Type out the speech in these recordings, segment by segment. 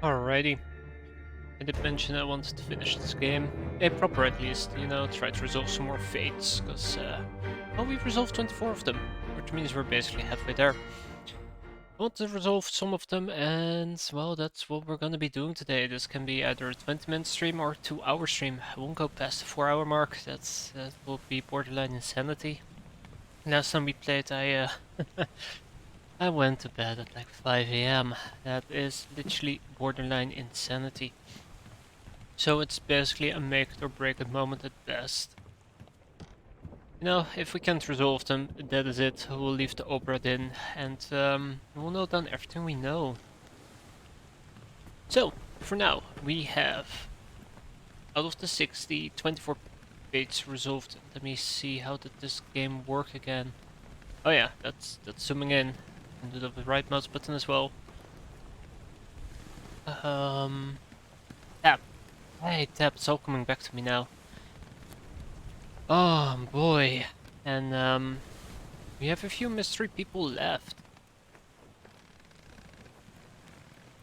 Alrighty. I did mention I wanted to finish this game. A proper at least, try to resolve some more fates, because, well, we've resolved 24 of them, which means we're basically halfway there. I want to resolve some of them, and, well, that's what we're gonna be doing today. This can be either a 20-minute stream or a 2-hour stream. I won't go past the 4-hour mark, that will be borderline insanity. Last time we played, I went to bed at like 5 a.m. That is literally borderline insanity. So it's basically a make it or break it moment at best. If we can't resolve them, that is it. We'll leave the Obra Dinn and we'll note down everything we know. So, for now, we have, out of the 60, 24 fates resolved. Let me see, how did this game work again? Oh yeah, that's zooming in. And do that with the right mouse button as well. Tap. Hey, tap, it's all coming back to me now. Oh boy. And we have a few mystery people left.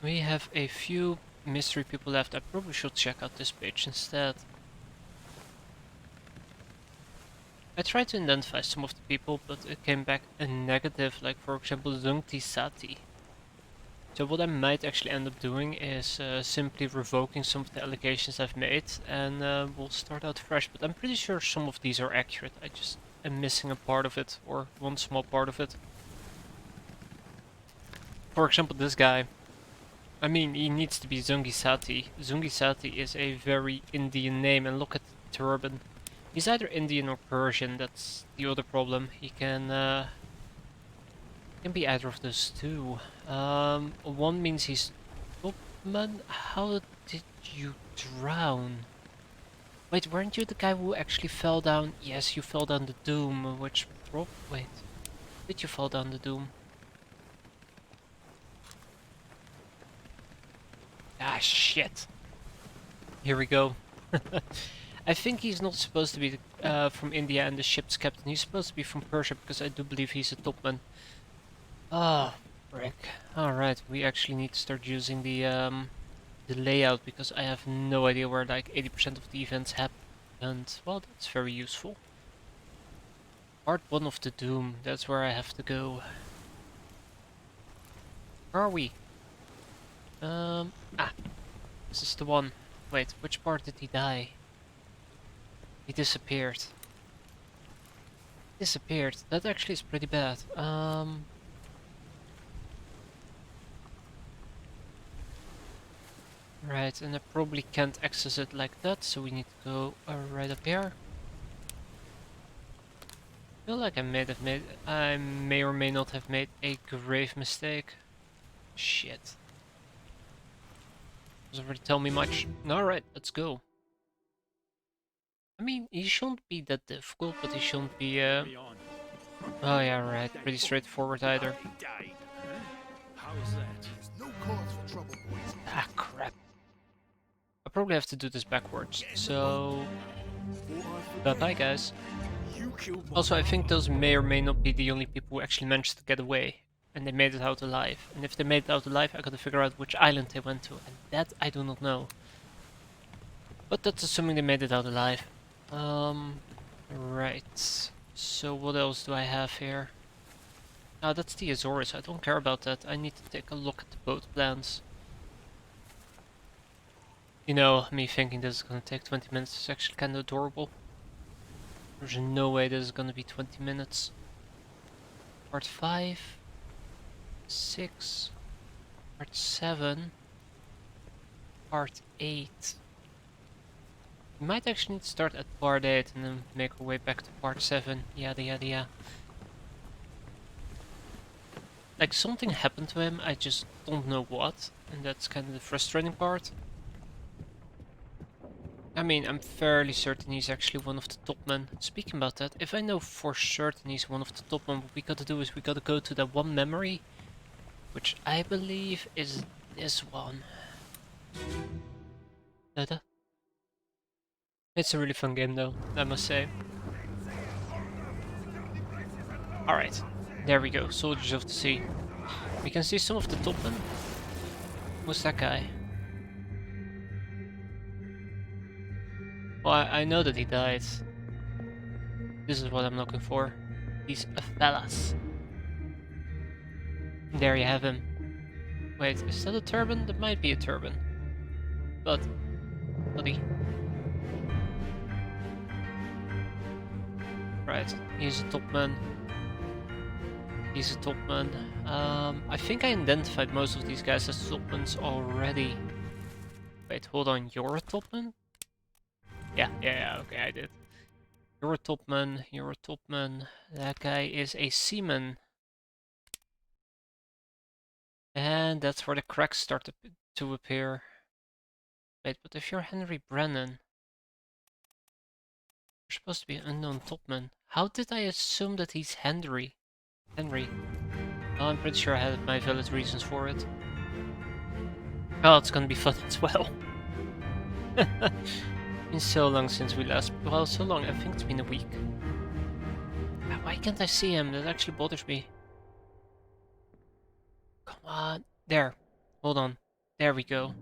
We have a few mystery people left. I probably should check out this page instead. I tried to identify some of the people, but it came back a negative, like for example Zungti Sati. So what I might actually end up doing is simply revoking some of the allegations I've made, and we'll start out fresh. But I'm pretty sure some of these are accurate. I just am missing a part of it, or one small part of it. For example, this guy. I mean, he needs to be Zungisati. Zungisati is a very Indian name, and look at the turban. He's either Indian or Persian, that's the other problem. He can be either of those two. One means he's... Oh, man, how did you drown? Wait, weren't you the guy who actually fell down? Yes, you fell down the Doom, which... Wait. Did you fall down the Doom? Ah, shit. Here we go. I think he's not supposed to be from India and the ship's captain. He's supposed to be from Persia because I do believe he's a topman. Ah, frick. Alright, we actually need to start using the layout because I have no idea where like 80% of the events happen. And, well, that's very useful. Part 1 of the Doom, that's where I have to go. Where are we? This is the one. Wait, which part did he die? He disappeared. Disappeared. That actually is pretty bad. Right, and I probably can't access it like that, so we need to go right up here. I feel like I may or may not have made a grave mistake. Shit. Doesn't really tell me much. Alright, let's go. I mean, he shouldn't be that difficult, but he shouldn't be, Oh yeah, right. Pretty straightforward either. Ah, crap. I probably have to do this backwards, so... Bye-bye, guys. Also, I think those may or may not be the only people who actually managed to get away. And they made it out alive. And if they made it out alive, I gotta figure out which island they went to. And that I do not know. But that's assuming they made it out alive. Right. So what else do I have here? Ah, that's the Azores. I don't care about that. I need to take a look at the boat plans. You know, me thinking this is gonna take 20 minutes is actually kinda adorable. There's no way this is gonna be 20 minutes. Part 5. 6. Part 7. Part 8. We might actually need to start at part 8 and then make our way back to part 7. Yada yada yada. Like, something happened to him, I just don't know what. And that's kind of the frustrating part. I mean, I'm fairly certain he's actually one of the top men. Speaking about that, if I know for certain he's one of the top men, what we gotta do is we gotta go to that one memory, which I believe is this one. Da-da. It's a really fun game though, I must say. Alright, there we go, Soldiers of the Sea. We can see some of the top men. Who's that guy? Well, I know that he died. This is what I'm looking for. These fellas. There you have him. Wait, is that a turban? That might be a turban. But, buddy. Right, he's a topman. He's a topman. I think I identified most of these guys as topmans already. Wait, hold on, you're a topman? Yeah, okay, I did. You're a topman, you're a topman. That guy is a seaman. And that's where the cracks start to appear. Wait, but if you're Henry Brennan, you're supposed to be an unknown topman. How did I assume that he's Henry? Henry. Well, I'm pretty sure I had my valid reasons for it. Oh, it's gonna be fun as well. Been so long since we last... Well, so long, I think it's been a week. Why can't I see him? That actually bothers me. Come on. There. Hold on. There we go.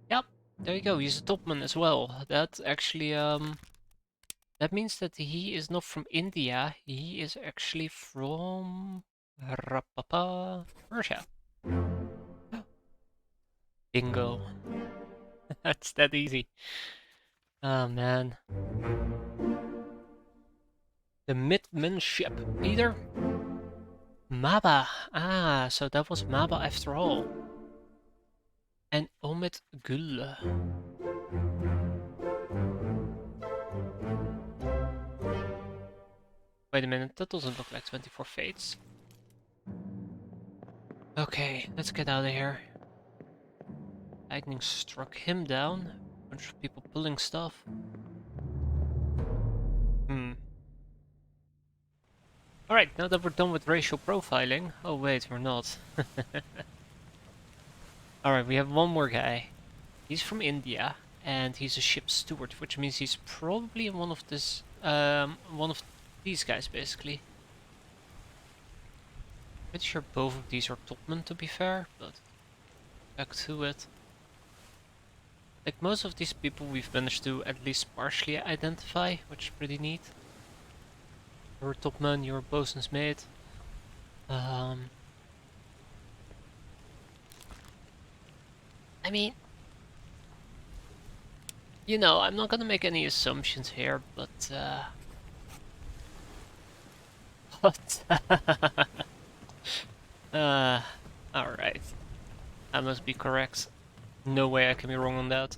Yep. There you go. He's a topman as well. That actually, that means that he is not from India. He is actually from... Persia. Bingo. That's that easy. Oh, man. The midmanship. Peter? Maba. Ah, so that was Maba after all. And Omid Gul. Wait a minute, that doesn't look like 24 Fates. Okay, let's get out of here. Lightning struck him down. Bunch of people pulling stuff. Alright, now that we're done with racial profiling... Oh wait, we're not. Alright, we have one more guy. He's from India, and he's a ship steward, which means he's probably in one of these guys, basically. Pretty sure both of these are topmen, to be fair, but back to it. Like, most of these people we've managed to at least partially identify, which is pretty neat. You're a topman, you're a bosun's mate. I mean, you know, I'm not gonna make any assumptions here, but alright. I must be correct. No way I can be wrong on that.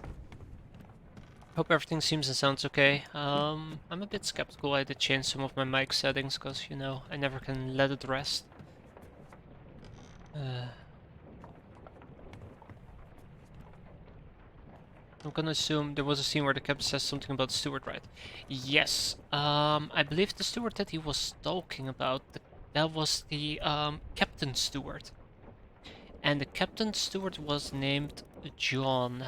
Hope everything seems and sounds okay. I'm a bit skeptical. I did change some of my mic settings, because, you know, I never can let it rest. I'm gonna assume there was a scene where the captain says something about the steward, right? Yes. I believe the steward that he was talking about, that was the captain steward. And the captain steward was named John.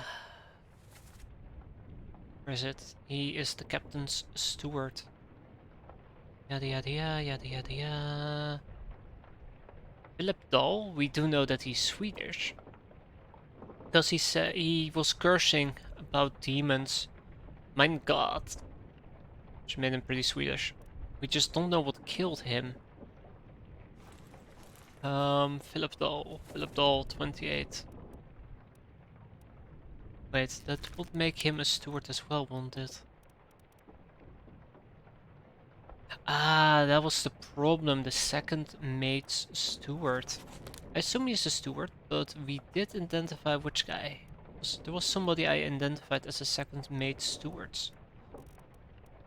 Where is it? He is the captain's steward. Yada yada yada yada yada. Philip Dahl, we do know that he's Swedish. Because he said he was cursing about demons. Mein Gott. Which made him pretty Swedish. We just don't know what killed him. Philip Dahl, 28. Wait, that would make him a steward as well, won't it? Ah, that was the problem, the second mate's steward. I assume he's a steward, but we did identify which guy. There was somebody I identified as a second mate steward.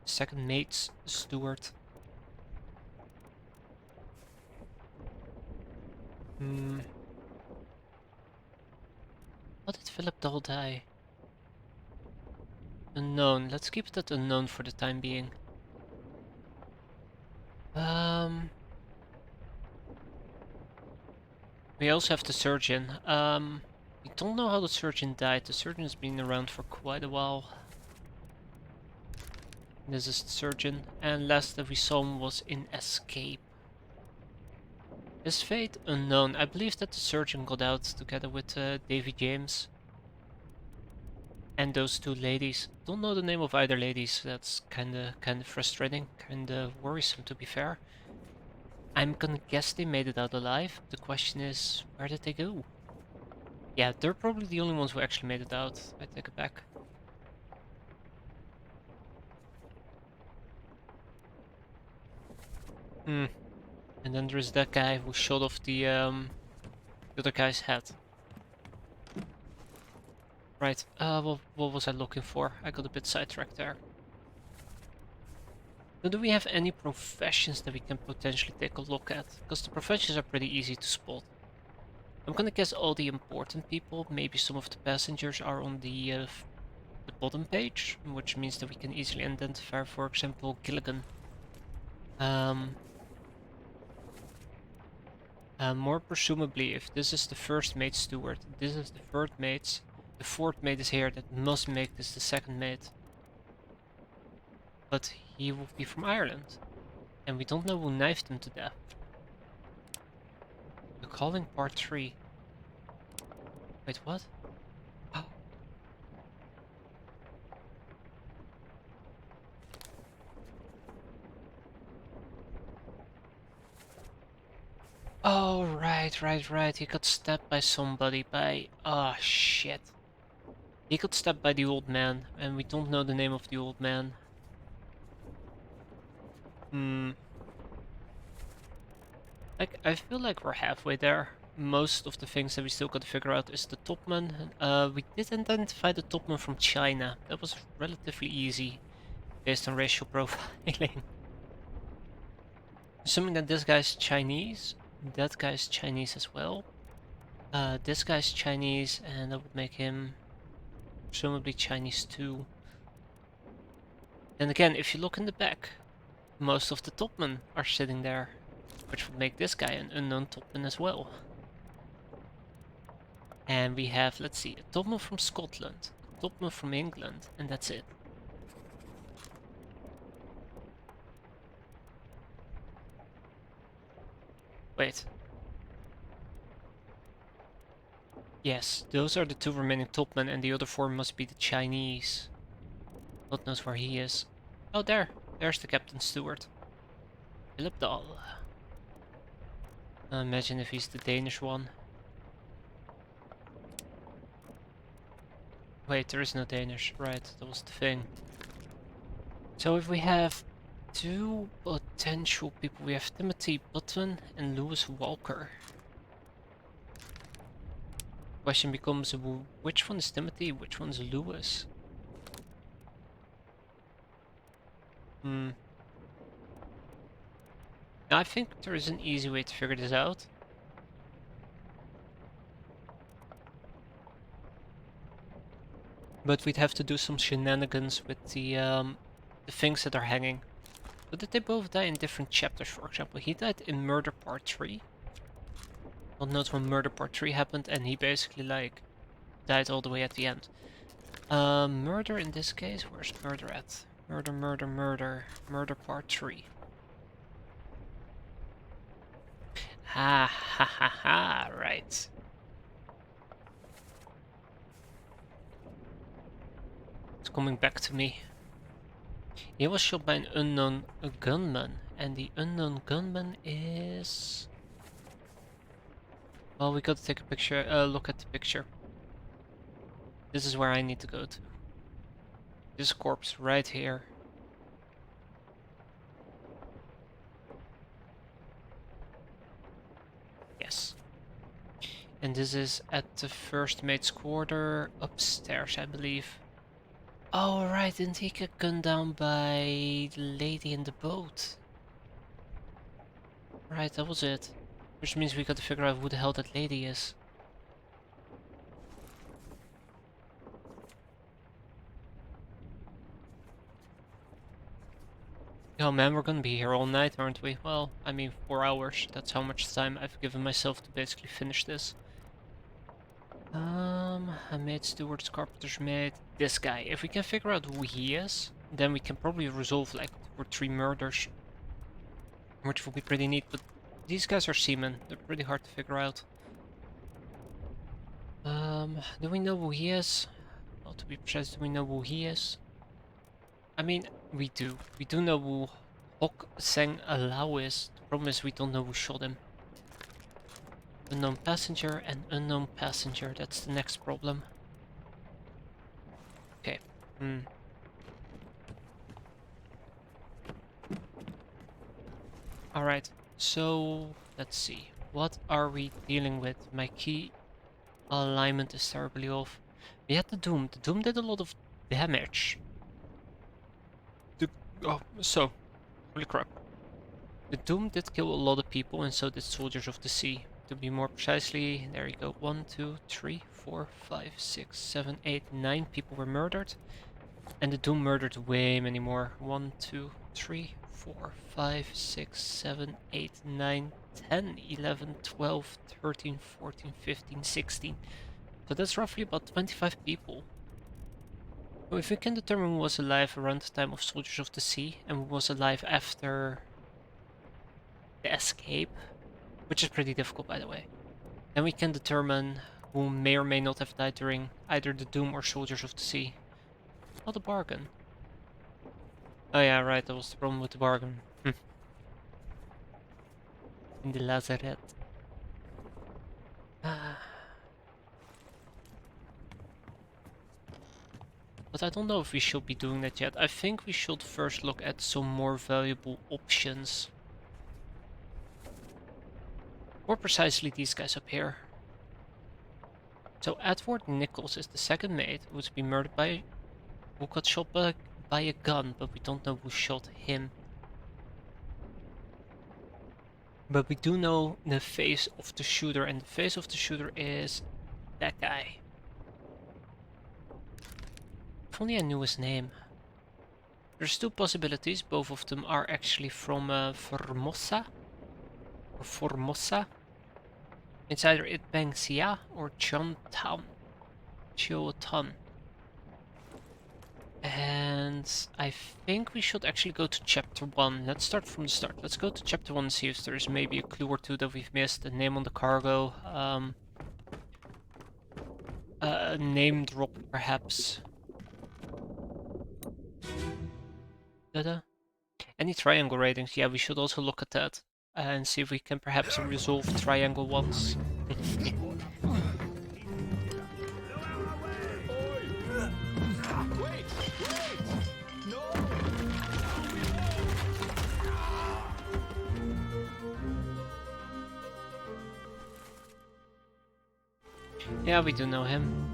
Second mate's steward. How did Philip Dahl die? Unknown. Let's keep that unknown for the time being. We also have the surgeon. We don't know how the surgeon died. The surgeon's been around for quite a while. This is the surgeon, and last that we saw him was in Escape. His fate unknown. I believe that the surgeon got out together with Davy James. And those two ladies. Don't know the name of either ladies. That's kinda frustrating, kinda worrisome to be fair. I'm gonna guess they made it out alive. The question is, where did they go? Yeah, they're probably the only ones who actually made it out. I take it back. Hmm. And then there's that guy who shot off the other guy's head. Right. What was I looking for? I got a bit sidetracked there. So do we have any professions that we can potentially take a look at? Because the professions are pretty easy to spot. I'm gonna guess all the important people, maybe some of the passengers are on the bottom page, which means that we can easily identify, for example, Gilligan. More presumably, if this is the first mate steward, this is the third mate, the fourth mate is here, that must make this the second mate. But he will be from Ireland, and we don't know who knifed him to death. The Calling Part 3. Wait, what? Oh. Oh, right. He got stabbed by somebody, oh, shit. He got stabbed by the old man, and we don't know the name of the old man. Like, I feel like we're halfway there. Most of the things that we still got to figure out is the topman. We did identify the topman from China. That was relatively easy, based on racial profiling. Assuming that this guy's Chinese, that guy's Chinese as well. This guy's Chinese, and that would make him presumably Chinese too. Then again, if you look in the back, most of the topmen are sitting there, which would make this guy an unknown topman as well. And we have, let's see, a topman from Scotland, a topman from England, and that's it. Wait. Yes, those are the two remaining topmen, and the other four must be the Chinese. God knows where he is. Oh, there's the captain steward. Philip Dahl. Imagine if he's the Danish one. Wait, there is no Danish. Right, that was the thing. So if we have two potential people, we have Timothy Button and Lewis Walker. Question becomes, which one is Timothy, which one's Lewis? Now, I think there is an easy way to figure this out. But we'd have to do some shenanigans with the things that are hanging. But did they both die in different chapters, for example? He died in Murder Part 3. God knows when Murder Part 3 happened, and he basically, like, died all the way at the end. Murder in this case, where's murder at? Murder Part 3. Ha, right. It's coming back to me. He was shot by an unknown gunman, and the unknown gunman is... Well, we gotta take a picture, look at the picture. This is where I need to go to. This corpse right here. Yes. And this is at the first mate's quarter upstairs, I believe. Oh, right, didn't he get gunned down by the lady in the boat? Right, that was it. Which means we gotta figure out who the hell that lady is. Oh man, we're gonna be here all night, aren't we? Well, I mean 4 hours. That's how much time I've given myself to basically finish this. A maid, steward's, carpenter's mate. This guy. If we can figure out who he is, then we can probably resolve like 2 or 3 murders. Which will be pretty neat, but these guys are seamen. They're pretty hard to figure out. Do we know who he is? Well, to be precise, do we know who he is? I mean, we do. We do know who Hok Seng Alao is. The problem is we don't know who shot him. Unknown passenger and unknown passenger. That's the next problem. Okay. Alright, so let's see. What are we dealing with? My key alignment is terribly off. We had the Doom. The Doom did a lot of damage. Holy crap. The Doom did kill a lot of people, and so did Soldiers of the Sea. To be more precisely, there you go. 1, 2, 3, 4, 5, 6, 7, 8, 9 people were murdered. And the Doom murdered way many more. 1, 2, 3, 4, 5, 6, 7, 8, 9, 10, 11, 12, 13, 14, 15, 16. So that's roughly about 25 people. So if we can determine who was alive around the time of Soldiers of the Sea and who was alive after the escape, which is pretty difficult by the way, then we can determine who may or may not have died during either the Doom or Soldiers of the Sea. Not a bargain. Oh yeah, right, that was the problem with the bargain. In the lazarette. But I don't know if we should be doing that yet. I think we should first look at some more valuable options. More precisely, these guys up here. So Edward Nichols is the second mate who was been murdered by... who got shot by a gun, but we don't know who shot him. But we do know the face of the shooter, and the face of the shooter is that guy. If only I knew his name. There's two possibilities, both of them are actually from Formosa. Or Formosa. It's either Itbangsia or Chontan. Chiotan. And I think we should actually go to chapter 1. Let's start from the start. Let's go to chapter 1 and see if there's maybe a clue or two that we've missed. A name on the cargo. A name drop perhaps. Da-da. Any triangle ratings? Yeah, we should also look at that. And see if we can perhaps resolve triangle ones. Yeah, we do know him.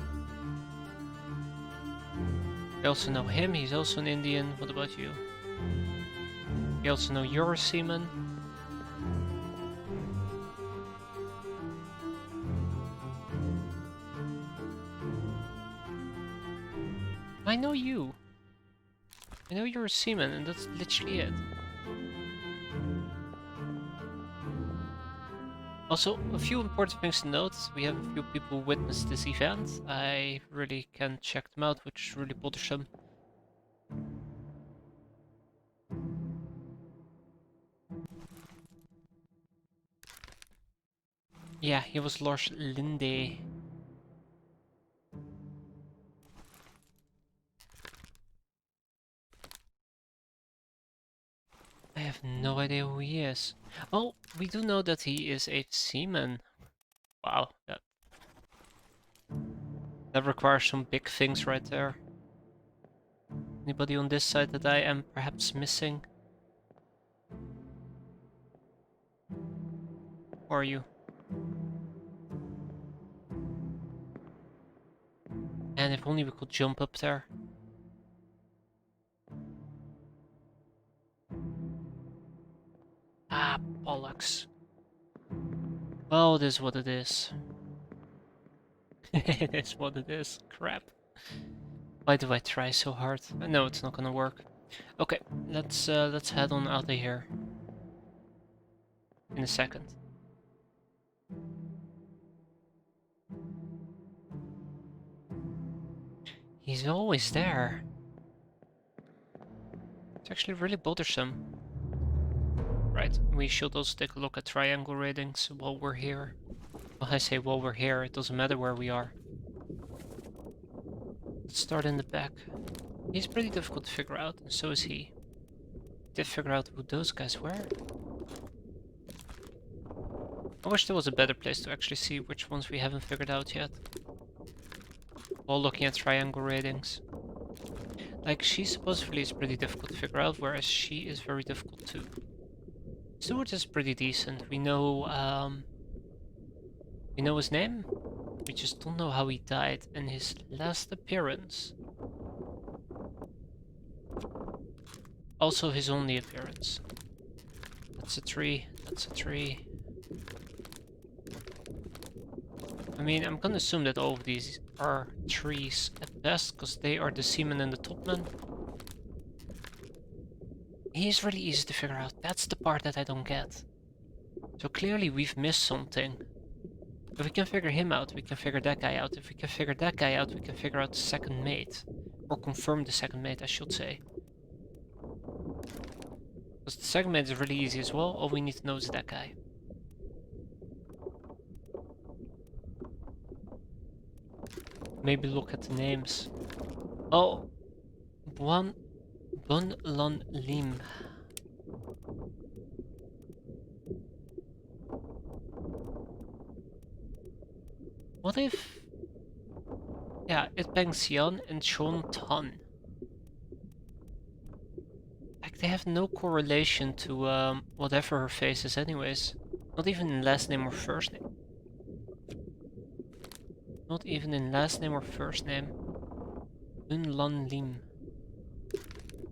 We also know him, he's also an Indian. What about you? We also know you're a seaman. I know you. I know you're a seaman, and that's literally it. Also, a few important things to note. We have a few people who witnessed this event. I really can't check them out, which is really bothersome. Yeah, he was Lars Linde. I have no idea who he is. Oh, we do know that he is a seaman. Wow, that requires some big things right there. Anybody on this side that I am perhaps missing? Or are you? And if only we could jump up there. Ah, bollocks. Well, it is what it is. It is what it is. Crap. Why do I try so hard? I know it's not gonna work. Okay, let's head on out of here. In a second. He's always there. It's actually really bothersome. Right, we should also take a look at triangle ratings while we're here. Well, I say while we're here, it doesn't matter where we are. Let's start in the back. He's pretty difficult to figure out, and so is he. Did figure out who those guys were. I wish there was a better place to actually see which ones we haven't figured out yet. While looking at triangle ratings. Like, she supposedly is pretty difficult to figure out, whereas she is very difficult too. Stewart is pretty decent. We know his name. We just don't know how he died and his last appearance. Also his only appearance. That's a tree. That's a tree. I mean, I'm gonna assume that all of these are trees at best, because they are the seaman and the topman. He's really easy to figure out. That's the part that I don't get. So clearly we've missed something. If we can figure him out, we can figure that guy out. If we can figure that guy out, we can figure out the second mate. Or confirm the second mate, I should say. Because the second mate is really easy as well. All we need to know is that guy. Maybe look at the names. Oh! Bun Lon Lim. What if... Yeah, it bangs Xian and Chon Tan. Like, they have no correlation to whatever her face is anyways. Not even in last name or first name. Not even in last name or first name. Bun Lan Lim.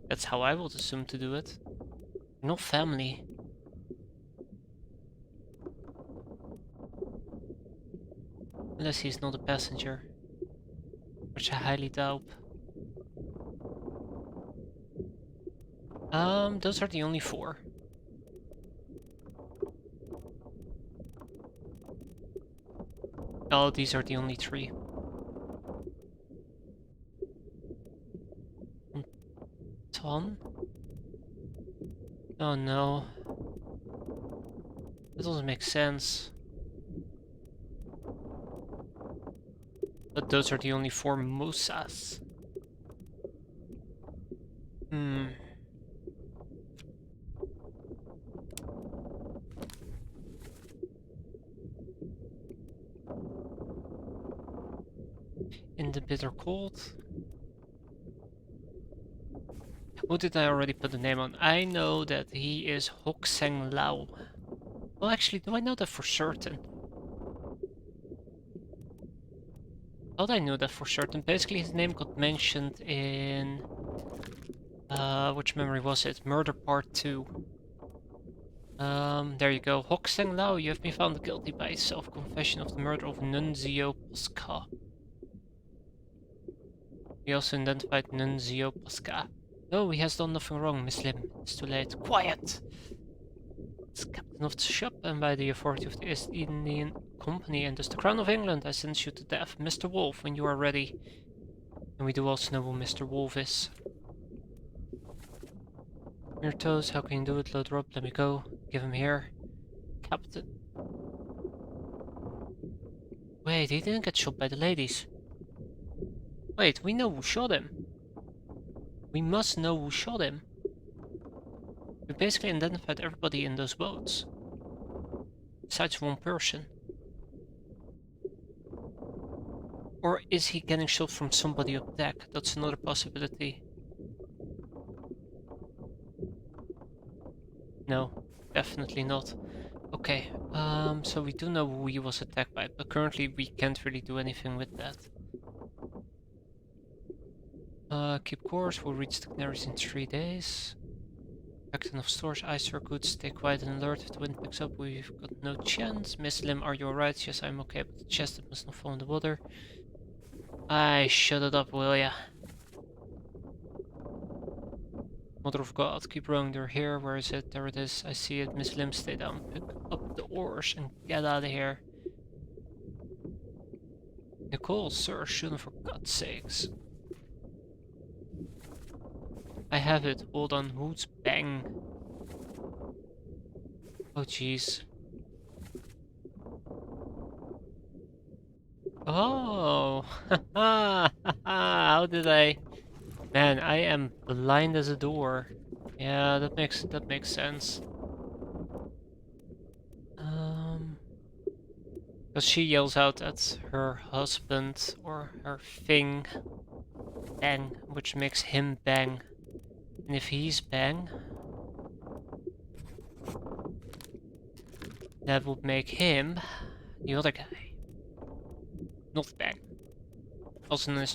That's how I would assume to do it. Not family. Unless he's not a passenger. Which I highly doubt. Those are the only 4. Oh, these are the only 3. Ton? Oh no. That doesn't make sense. But those are the only 4 Musas. In the bitter cold. Who did I already put the name on? I know that he is Hokseng Lao. Well, actually, do I know that for certain? Thought I knew that for certain. Basically, his name got mentioned in... which memory was it? Murder Part 2. There you go. Hokseng Lao, you have been found guilty by self-confession of the murder of Nunzio Pasca. We also identified Nunzio Pasca. No, he has done nothing wrong, Miss Lim. It's too late. Quiet! As captain of the ship and by the authority of the East Indian Company and thus the Crown of England, I sentence you to death. Mr. Wolf, when you are ready. And we do also know who Mr. Wolf is. Your toes, how can you do it? Load her up, let me go. Give him here. Captain. Wait, he didn't get shot by the ladies. Wait, we know who shot him. We must know who shot him. We basically identified everybody in those boats. Besides one person. Or is he getting shot from somebody up deck? That's another possibility. No, definitely not. Okay, so we do know who he was attacked by, but currently we can't really do anything with that. Keep course, we'll reach the Canaries in 3 days. Captain of stores, ice our goods, stay quiet and alert. If the wind picks up, we've got no chance. Miss Lim, are you alright? Yes, I'm okay, but the chest it must not fall in the water. Aye, shut it up, will ya? Mother of God, keep rowing, they're here. Where is it? There it is, I see it. Miss Lim, stay down. Pick up the oars and get out of here. Nicole, sir, shoot him for God's sakes. I have it. Hold on. Who's bang? Oh jeez. Oh, how did I? Man, I am blind as a door. Yeah, that makes sense. Um, because she yells out at her husband or her thing, bang, which makes him bang. And if he's bang, that would make him the other guy, not bang. Also known as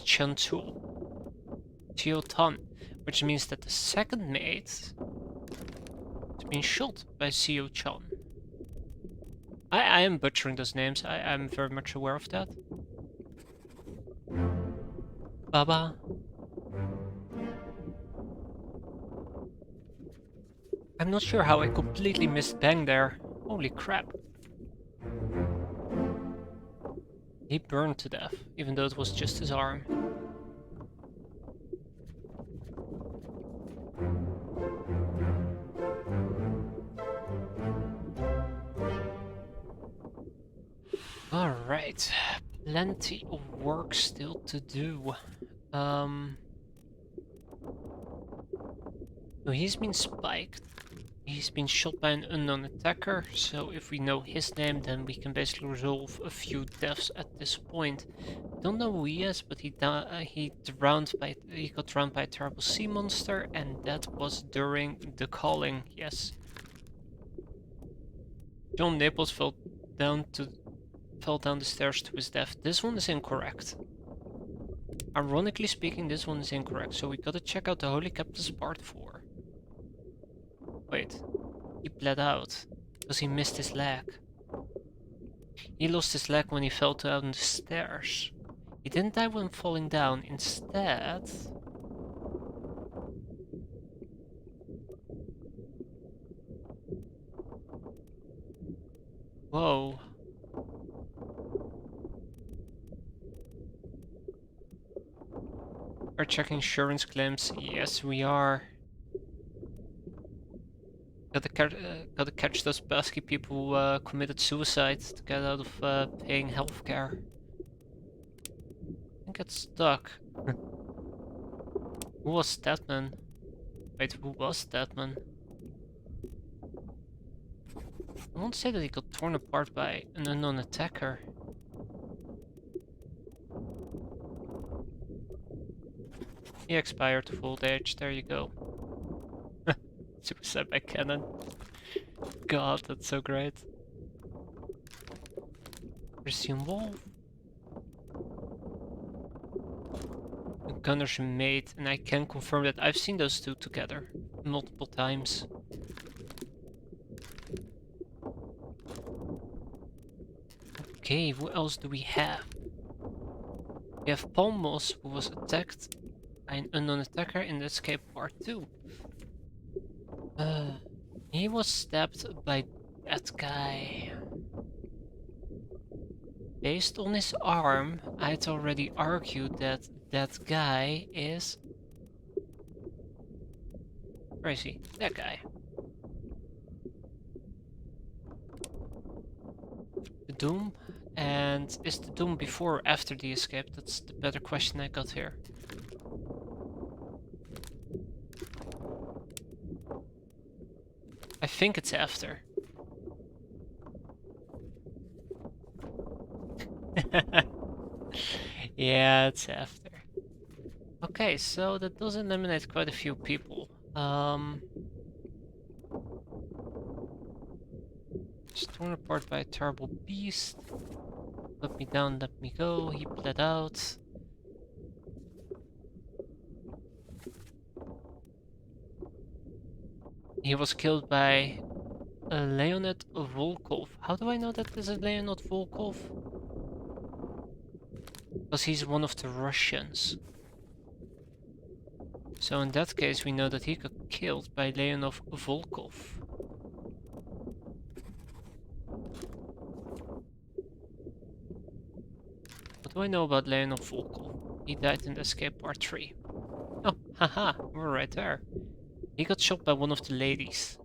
Chiotan, which means that the second mate has been shot by Seo-chan. I am butchering those names, I'm very much aware of that. Baba. I'm not sure how I completely missed Bang there. Holy crap. He burned to death, even though it was just his arm. Alright, plenty of work still to do. So he's been spiked. He's been shot by an unknown attacker, so if we know his name, then we can basically resolve a few deaths at this point. Don't know who he is, but he got drowned by a terrible sea monster, and that was during the calling. Yes. John Naples fell down the stairs to his death. This one is incorrect. Ironically speaking, this one is incorrect, so we gotta check out the Holy Captain's Part 4. Wait, he bled out because he missed his leg. He lost his leg when he fell down the stairs. He didn't die when falling down. Instead... Whoa. We're checking insurance claims. Yes, we are. Gotta catch those pesky people who committed suicide to get out of paying healthcare. I think it's stuck. Who was that man? Wait, who was that man? I won't say that he got torn apart by an unknown attacker. He expired to old age, there you go. Suicide by cannon. God, that's so great. Resume wolf. The gunner's mate, and I can confirm that I've seen those two together multiple times. Okay, what else do we have? We have Palmos, who was attacked by an unknown attacker in the Escape Part 2. He was stabbed by that guy. Based on his arm, I'd already argued that that guy is... Where is he? That guy. The Doom? And is the Doom before or after the escape? That's the better question I got here. I think it's after. Yeah, it's after. Okay, so that does eliminate quite a few people. Just torn apart by a terrible beast. Let me down, let me go. He bled out. He was killed by Leonid Volkov. How do I know that this is Leonid Volkov? Because he's one of the Russians. So in that case we know that he got killed by Leonid Volkov. What do I know about Leonid Volkov? He died in the Escape Part 3. Oh, haha, we're right there. He got shot by one of the ladies.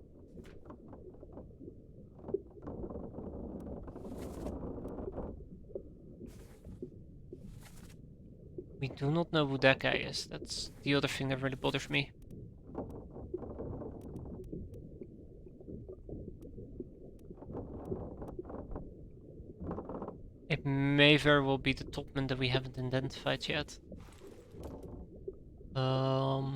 We do not know who that guy is. That's the other thing that really bothers me. It may very well be the topman that we haven't identified yet. No,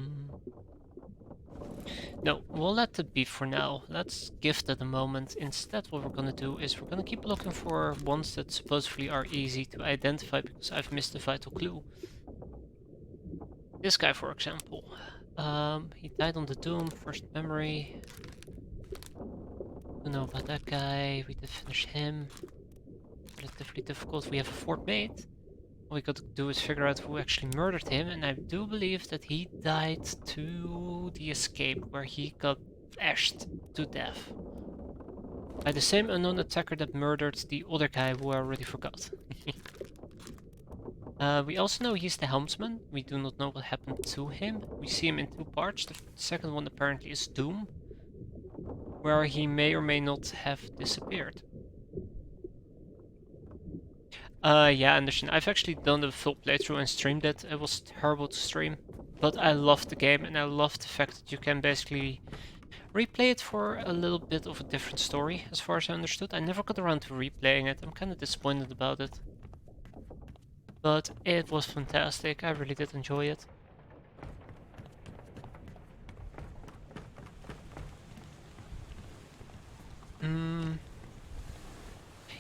we'll let it be for now. Let's gift at the moment. Instead, what we're gonna do is we're gonna keep looking for ones that supposedly are easy to identify because I've missed a vital clue. This guy, for example. He died on the Doom, first memory. Don't know about that guy. We did finish him. Relatively difficult. We have a fourth mate. All we got to do is figure out who actually murdered him, and I do believe that he died to the escape where he got bashed to death by the same unknown attacker that murdered the other guy who I already forgot. We also know he's the helmsman. We do not know what happened to him. We see him in two parts. The second one apparently is Doom, where he may or may not have disappeared. Yeah, Anderson, I've actually done the full playthrough and streamed it. It was terrible to stream, but I loved the game and I loved the fact that you can basically replay it for a little bit of a different story, as far as I understood. I never got around to replaying it. I'm kind of disappointed about it. But it was fantastic. I really did enjoy it.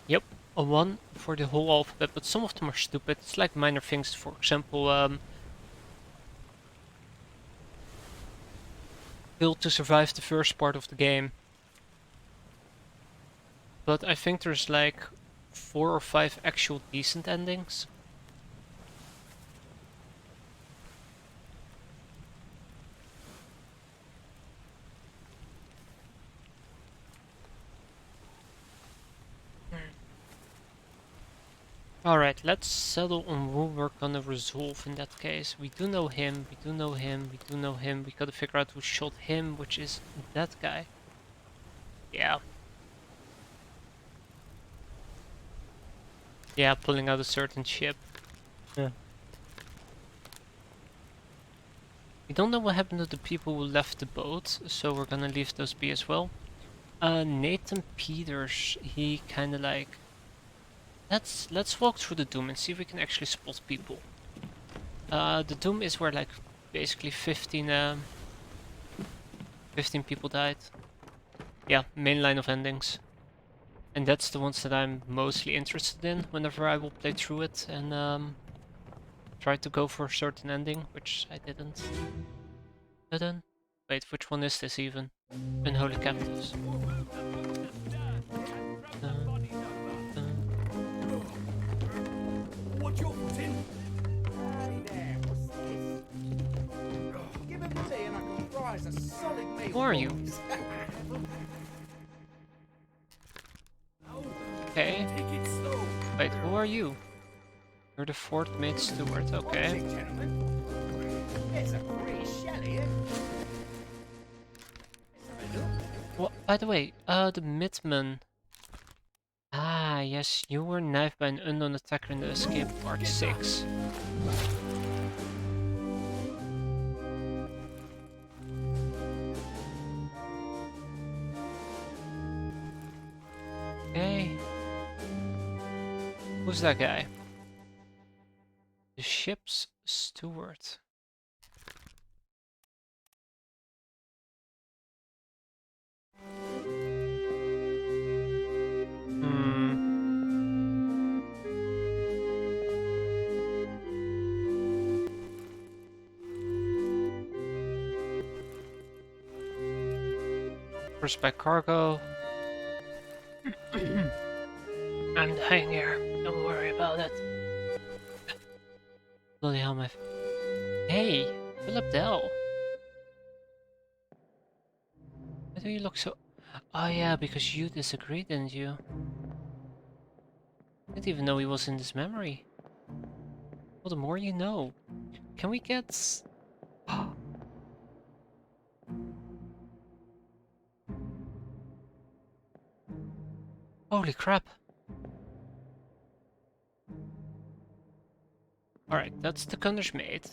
Yep, a 1 for the whole alphabet, but some of them are stupid. It's like minor things, for example, build to survive the first part of the game. But I think there's like 4 or 5 actual decent endings. Alright, let's settle on who we're gonna resolve in that case. We do know him, we do know him, we do know him. We gotta figure out who shot him, which is that guy. Yeah. Yeah, pulling out a certain ship. Yeah. We don't know what happened to the people who left the boat, so we're gonna leave those be as well. Nathan Peters, he kinda like... Let's walk through the Doom and see if we can actually spot people. The Doom is where like basically 15 people died. Yeah, main line of endings. And that's the ones that I'm mostly interested in whenever I will play through it and try to go for a certain ending, which I didn't. Wait, which one is this even? Unholy Captives. What's your foot in? Hey there, what's this? Give him tea and I can rise a solid meal. Who are you? Okay. Take it slow. Wait, who are you? You're the fourth mate steward, okay. It's a pretty shell here. What? By the way, the midman. Ah, yes, you were knifed by an unknown attacker in the escape part 6. Okay. Who's that guy? The ship's steward. First by cargo. I'm dying here. Don't worry about it. Bloody hell, my... Hey, Philip Dell. Why do you look so... Oh yeah, because you disagreed, didn't you? I didn't even know he was in this memory. Well, the more you know. Can we get... Holy crap. Alright. Right, that's the gunner's mate.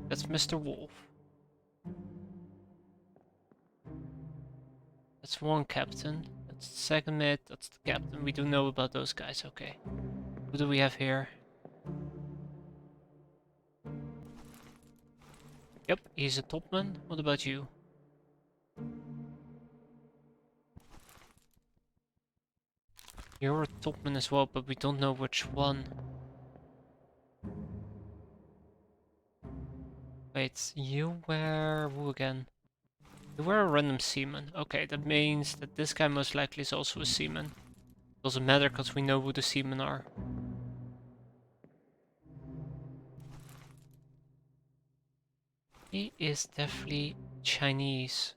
That's Mr. Wolf. That's one captain. That's the second mate. That's the captain. We do know about those guys. Okay. Who do we have here? Yep, he's a topman. What about you? You're a topman as well, but we don't know which one. Wait, you were... who again? You were a random seaman. Okay, that means that this guy most likely is also a seaman. Doesn't matter because we know who the seamen are. He is definitely Chinese.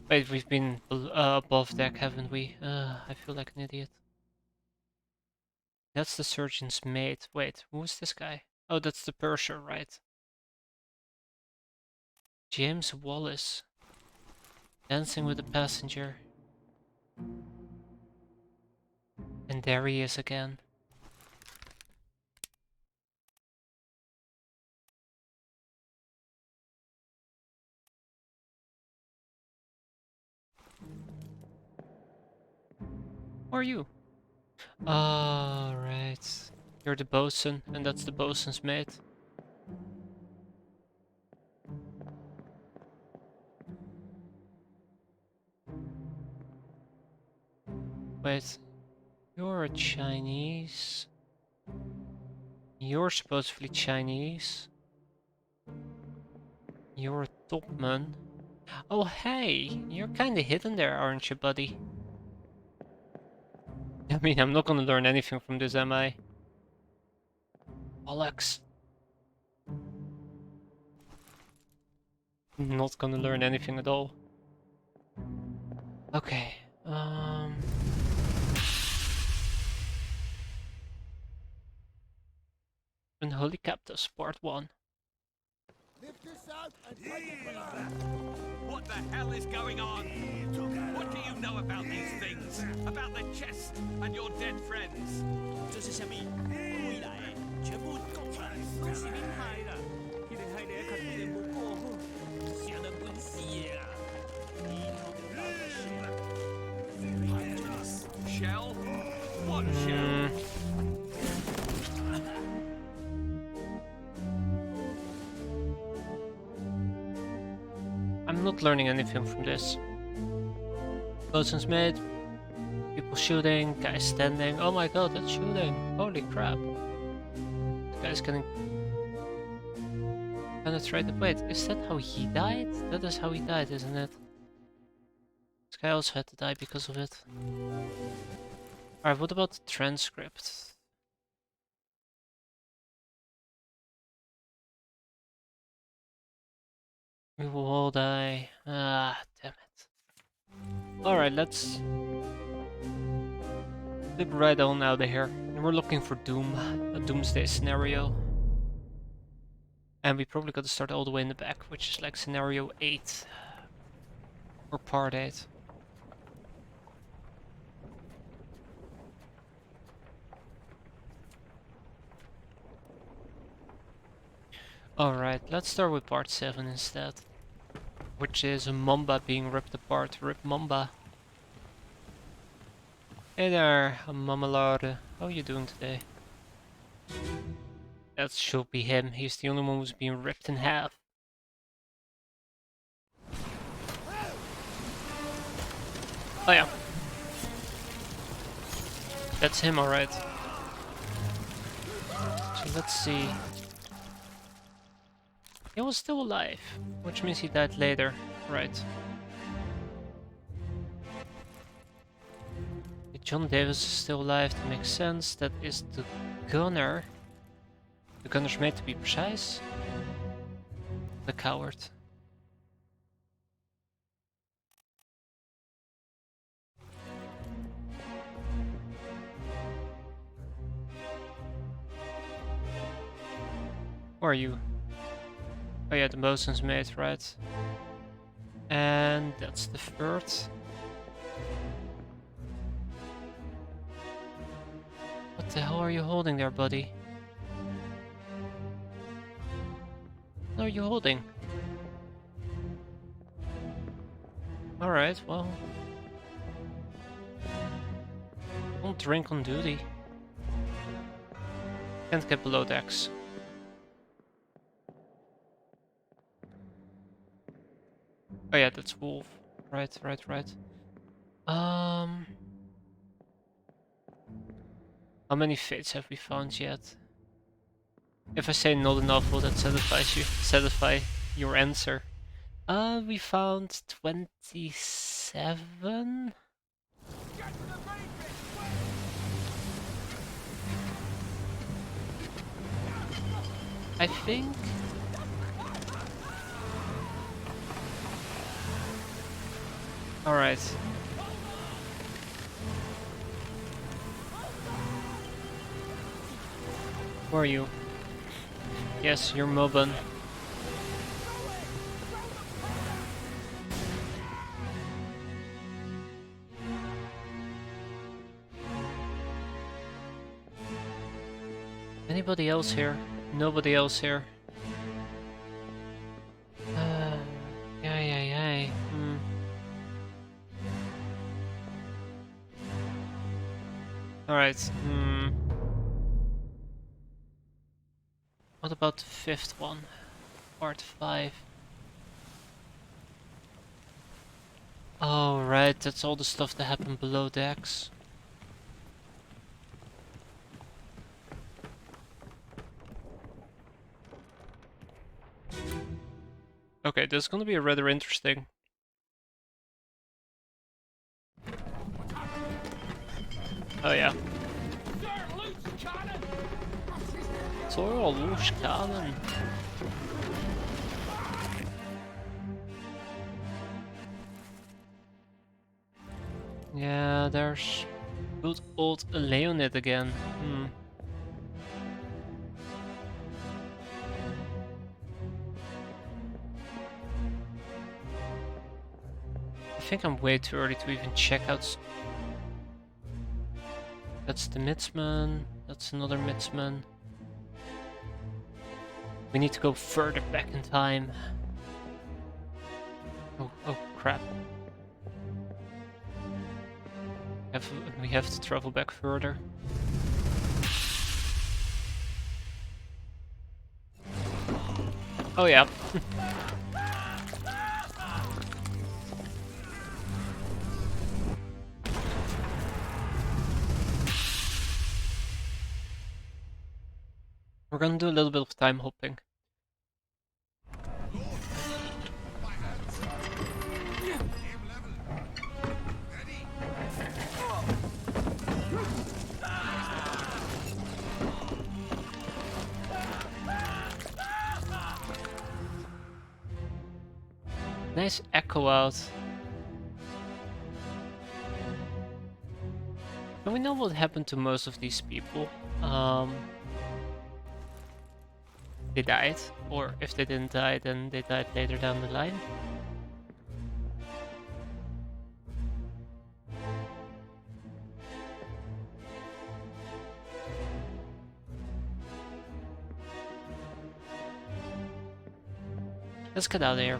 Wait, we've been above deck, haven't we? I feel like an idiot. That's the surgeon's mate. Wait, who's this guy? Oh, that's the purser, right? James Wallace. Dancing with a passenger. And there he is again. Who are you? Ah, right. You're the bosun, and that's the bosun's mate. Wait, you're a Chinese. You're supposedly Chinese. You're a topman. Oh, hey, you're kinda hidden there, aren't you, buddy? I mean, I'm not gonna learn anything from this, am I? Alex. Not gonna learn anything at all. Okay, Unholy Captives, Part 1. Lift this out and take it below. What the hell is going on? What do you know about these things? About the chest and your dead friends? 这是什么？归來，全部共產都是你害啦！你哋係你一級，你哋冇過好，想得本事嘢啊！以後就鬧得死啦。Shell? What shell? I'm not learning anything from this. Bosun's mate, people shooting, guys standing. Oh my god, that's shooting! Holy crap! The guy's getting penetrated. Wait, is that how he died? That is how he died, isn't it? This guy also had to die because of it. Alright, what about the transcript? We will all die. Ah, damn it. Alright, let's flip right on out of here. And we're looking for Doom, a Doomsday scenario. And we probably got to start all the way in the back, which is like scenario 8. Or part 8. Alright, let's start with part 7 instead. Which is a Mamba being ripped apart. Rip Mamba. Hey there, Mamalade. How are you doing today? That should be him. He's the only one who's being ripped in half. Oh yeah. That's him, alright. So let's see. He was still alive, which means he died later, right? If John Davis is still alive, that makes sense. That is the gunner. The gunner's mate, to be precise. The coward. Who are you? Oh yeah, the bosun's mate, right? And that's the third. the hell are you holding there, buddy? What are you holding? Alright, well. Don't drink on duty. Can't get below decks. Oh yeah, that's Wolf. Right. How many fates have we found yet? If I say not enough, will that satisfy your answer? We found 27? I think. Alright. Who are you? Yes, you're Moban. Anybody else here? Nobody else here. Yeah. Alright, What about the fifth one? Part 5. Oh, right, that's all the stuff that happened below decks. Okay, this is gonna be rather interesting. Oh yeah. Sir, loose cannon. Yeah, there's good old Leonid again. I think I'm way too early to even check out. That's the Midsman. That's another Midsman. We need to go further back in time. Oh crap. We have to travel back further. Oh yeah. We're gonna do a little bit of time hopping. Nice echo out. Do we know what happened to most of these people? They died, or if they didn't die, then they died later down the line. Let's get out of here.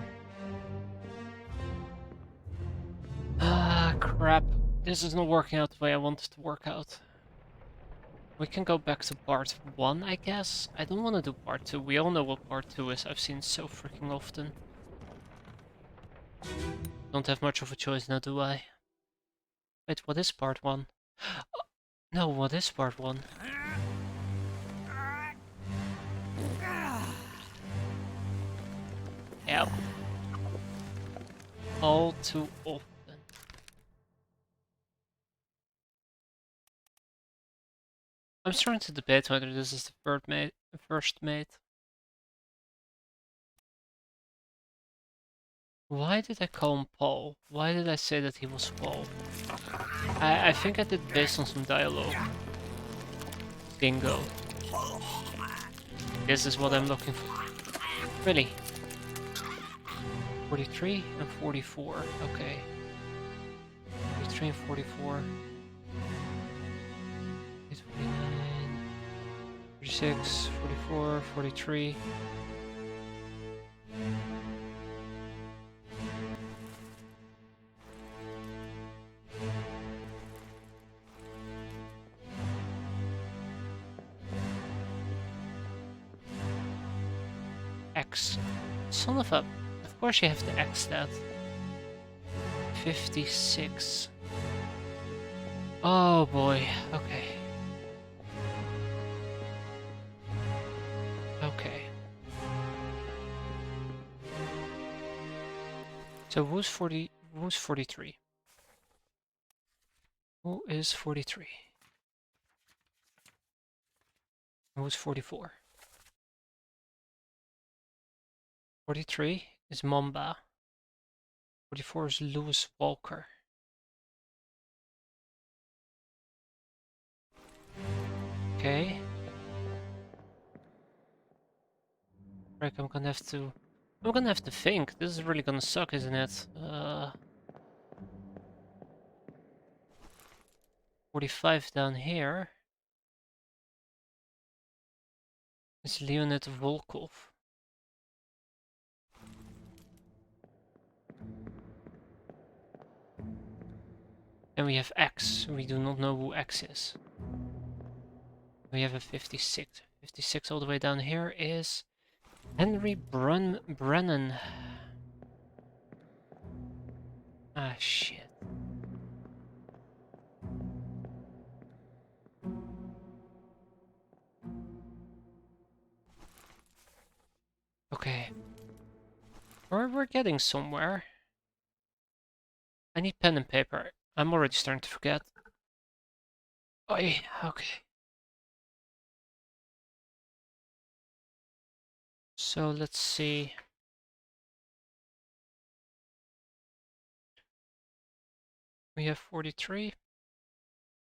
Ah, crap. This is not working out the way I want it to work out. We can go back to part 1, I guess. I don't want to do part 2. We all know what part 2 is. I've seen it so freaking often. Don't have much of a choice now, do I? Wait, what is part 1? No, what is part 1? Yeah. All too often. I'm starting to debate whether this is the first mate. Why did I call him Paul? Why did I say that he was Paul? I think I did based on some dialogue. Bingo. This is what I'm looking for. Really? 43 and 44. Okay. 43 and 44. 49. 46, 44, 43. X. Son of a... Of course you have to X that. 56. Oh boy, okay. Okay. So who's 43? Who is 43? Who's 44? 43 is Mamba. 44 is Lewis Walker. Okay. Right, I'm gonna have to think. This is really gonna suck, isn't it? 45 down here is Leonid Volkov. And we have X. We do not know who X is. We have a 56. 56 all the way down here is Henry Brennan. Ah, shit. Okay. We're getting somewhere. I need pen and paper. I'm already starting to forget. Oi, okay. So let's see. We have 43,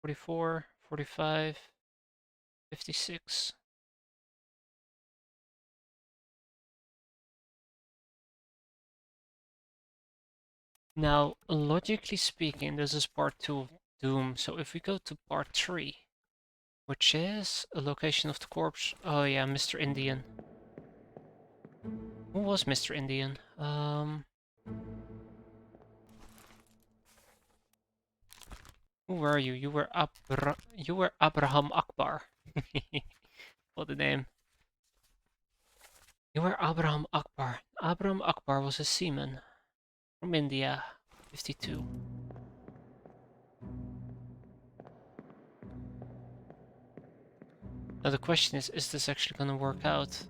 44, 45, 56. Now, logically speaking, this is part 2 of Doom. So if we go to part 3, which is a location of the corpse. Oh yeah, Mr. Indian. Who was Mr. Indian? Who were you? You were Abraham Akbar. What a name. You were Abraham Akbar. Abraham Akbar was a seaman from India, 52. Now the question is this actually gonna work out?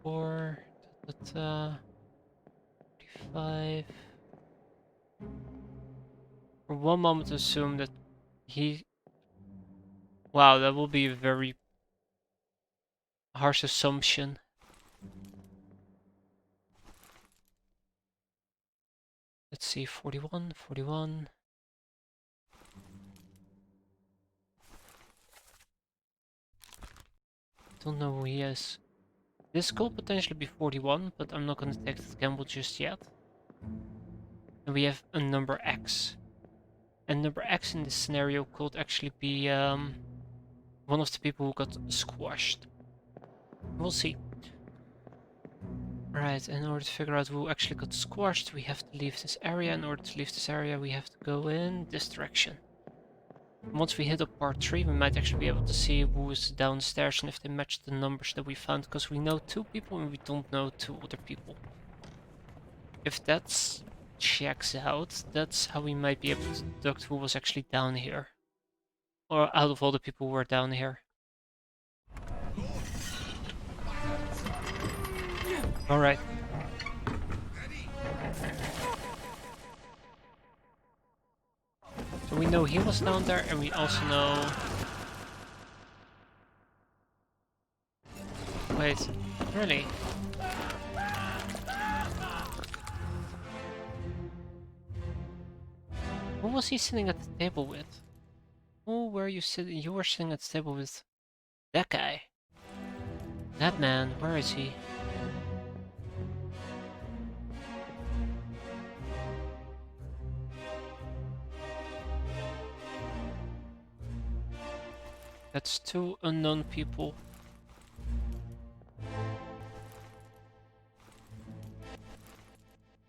Or 45. For one moment assume that he... Wow, that will be a very harsh assumption. Let's see, 41, 41. Don't know who he is. This could potentially be 41, but I'm not gonna take that gamble just yet. And we have a number X. And number X in this scenario could actually be one of the people who got squashed. We'll see. Right, in order to figure out who actually got squashed, we have to leave this area. In order to leave this area, we have to go in this direction. Once we hit up part 3, we might actually be able to see who is downstairs and if they match the numbers that we found, because we know 2 people and we don't know 2 other people. If that checks out, that's how we might be able to deduct who was actually down here. Or out of all the people who were down here. Alright. So we know he was down there, and we also know... Wait, really? Who was he sitting at the table with? Who were you sitting? You were sitting at the table with that guy. That man, where is he? That's 2 unknown people.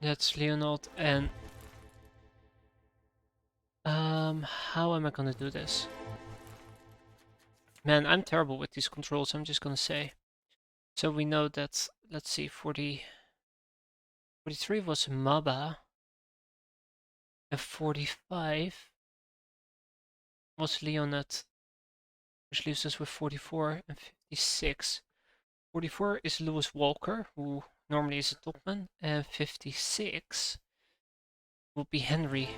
That's Leonard and how am I gonna do this? Man, I'm terrible with these controls, I'm just gonna say. So we know that, let's see, 43 was Maba, and 45 was Leonard, which leaves us with 44 and 56. 44 is Lewis Walker, who normally is a topman, and 56 will be Henry.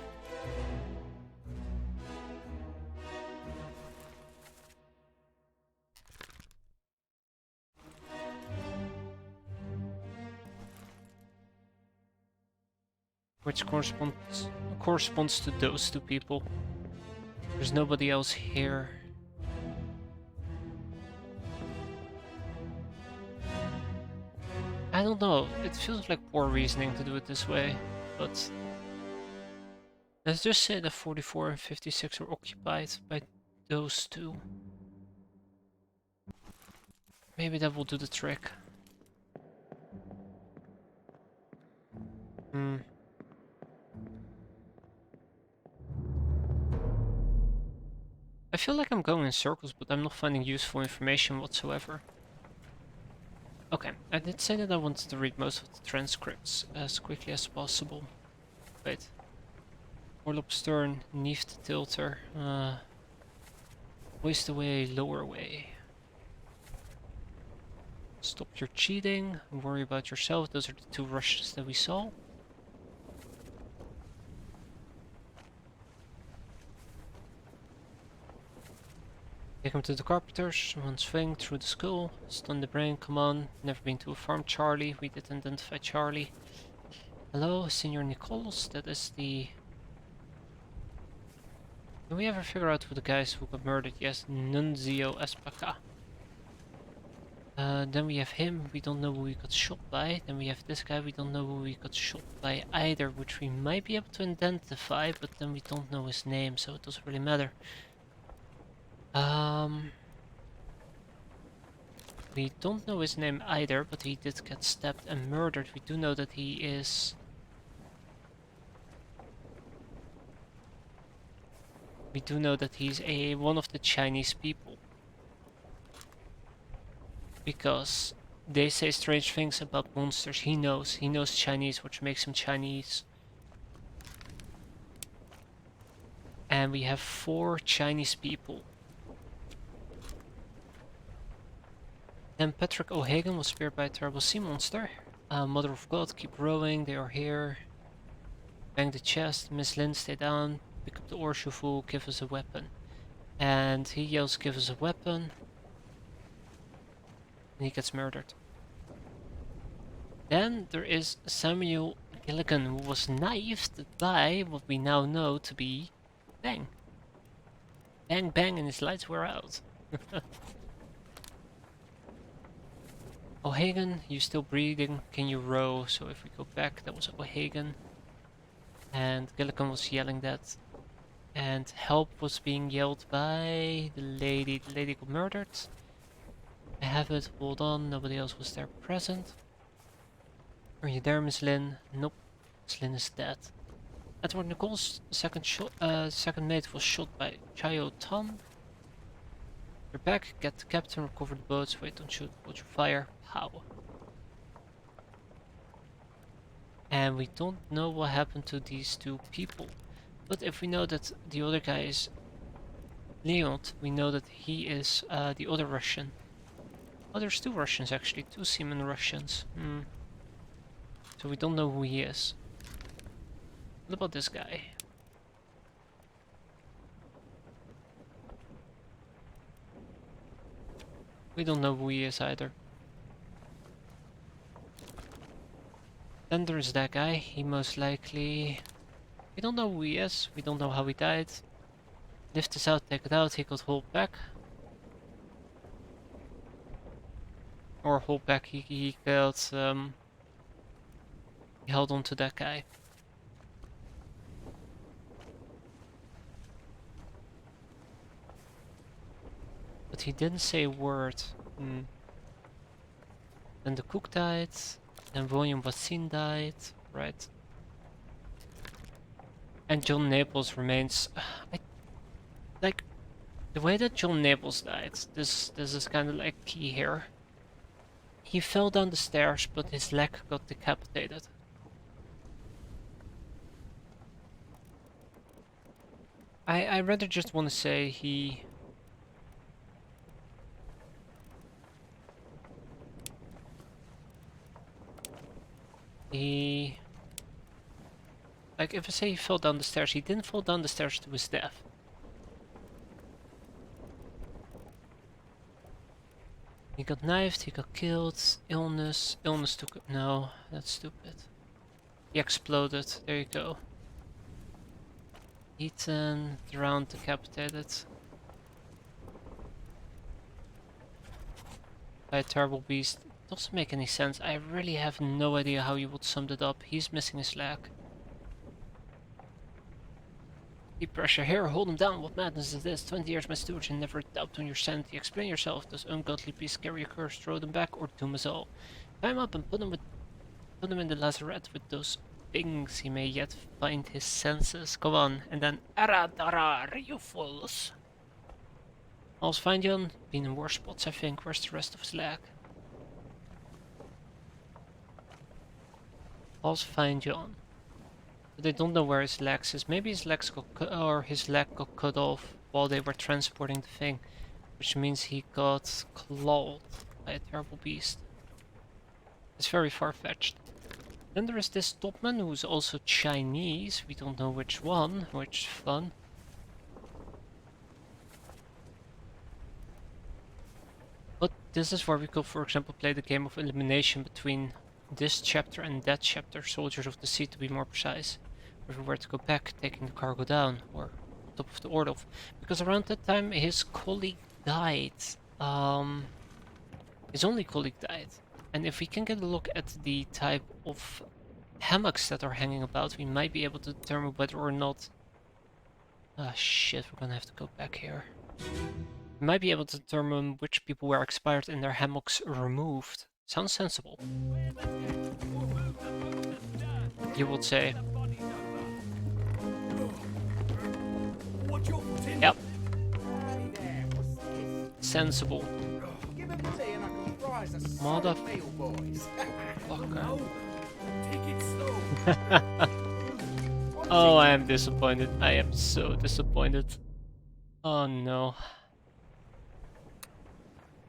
Which corresponds to those 2 people. There's nobody else here. I don't know, it feels like poor reasoning to do it this way, but let's just say that 44 and 56 are occupied by those 2. Maybe that will do the trick. I feel like I'm going in circles, but I'm not finding useful information whatsoever. Okay, I did say that I wanted to read most of the transcripts as quickly as possible. Wait. Orlop stern, Neeft tilter, waste away, lower away. Stop your cheating, worry about yourself, those are the 2 Russians that we saw. Take him to the carpenters, one swing through the skull, stun the brain, come on, never been to a farm, Charlie, we did identify Charlie. Hello, Senor Nichols, that is the... Did we ever figure out who the guys who got murdered? Yes, Nunzio Espaka. Then we have him, we don't know who we got shot by. Then we have this guy, we don't know who we got shot by either, which we might be able to identify, but then we don't know his name, so it doesn't really matter. We don't know his name either, but he did get stabbed and murdered. We do know that he is... We do know that he's one of the Chinese people. Because they say strange things about monsters. He knows Chinese, which makes him Chinese. And we have 4 Chinese people. And Patrick O'Hagan was speared by a terrible sea monster. Mother of God, keep rowing, they are here. Bang the chest, Miss Lynn, stay down. Pick up the oar, Shufu, give us a weapon. And he yells, give us a weapon. And he gets murdered. Then there is Samuel Gilligan, who was knifed by what we now know to be Bang. Bang bang and his lights were out. O'Hagan, you still breathing? Can you row? So if we go back, that was O'Hagan. And Gilligan was yelling that. And help was being yelled by the lady. The lady got murdered. I have it, hold on, nobody else was there present. Are you there, Miss Lynn? Nope, Miss Lynn is dead. Edward Nichols' second mate was shot by Chayo Tan. You're back, get the captain, recover the boats, wait, don't shoot, hold your fire, pow. And we don't know what happened to these 2 people. But if we know that the other guy is Leon, we know that he is the other Russian. Oh, there's 2 Russians actually, 2 seaman Russians. So we don't know who he is. What about this guy? We don't know who he is either. Then there's that guy, he most likely... We don't know who he is, we don't know how he died. Lift this out, take it out, he got hauled back. Or hauled back, he got... he held on to that guy. But he didn't say a word. Then the cook died. Then William Watson died. Right. And John Naples remains. Like the way that John Naples died. This is kind of like key here. He fell down the stairs, but his leg got decapitated. I rather just want to say he. Like, if I say he fell down the stairs, he didn't fall down the stairs to his death. He got knifed, he got killed, illness took... No, that's stupid. He exploded, there you go. Eaten, drowned, decapitated. By a terrible beast. It doesn't make any sense. I really have no idea how you would sum that up. He's missing his leg. Deep pressure here, hold him down. What madness is this? 20 years my stewardship, never doubt on your sanity. Explain yourself. Does ungodly beasts carry a curse? Throw them back or doom us all. Tie him up and put him in the lazarette with those things. He may yet find his senses. Come on, and then Aradarar, you fools. All's fine, John. Been in worse spots, I think. Where's the rest of his leg? All's fine, John. But they don't know where his legs is. Maybe his legs got his leg got cut off while they were transporting the thing, which means he got clawed by a terrible beast. It's very far-fetched. Then there is this topman who's also Chinese. We don't know which one, which fun. But this is where we could, for example, play the game of elimination between this chapter and that chapter, Soldiers of the Sea to be more precise. If we were to go back, taking the cargo down, or top of the Orlov. Because around that time his colleague died. His only colleague died. And if we can get a look at the type of hammocks that are hanging about, we might be able to determine whether or not... Ah shit, we're gonna have to go back here. We might be able to determine which people were expired and their hammocks removed. Sounds sensible. You would say. Yep. Sensible. Give him tea and I can rise a Mother- solid meal, boys. Fucker. Take it slow. Oh, I am disappointed. I am so disappointed. Oh no.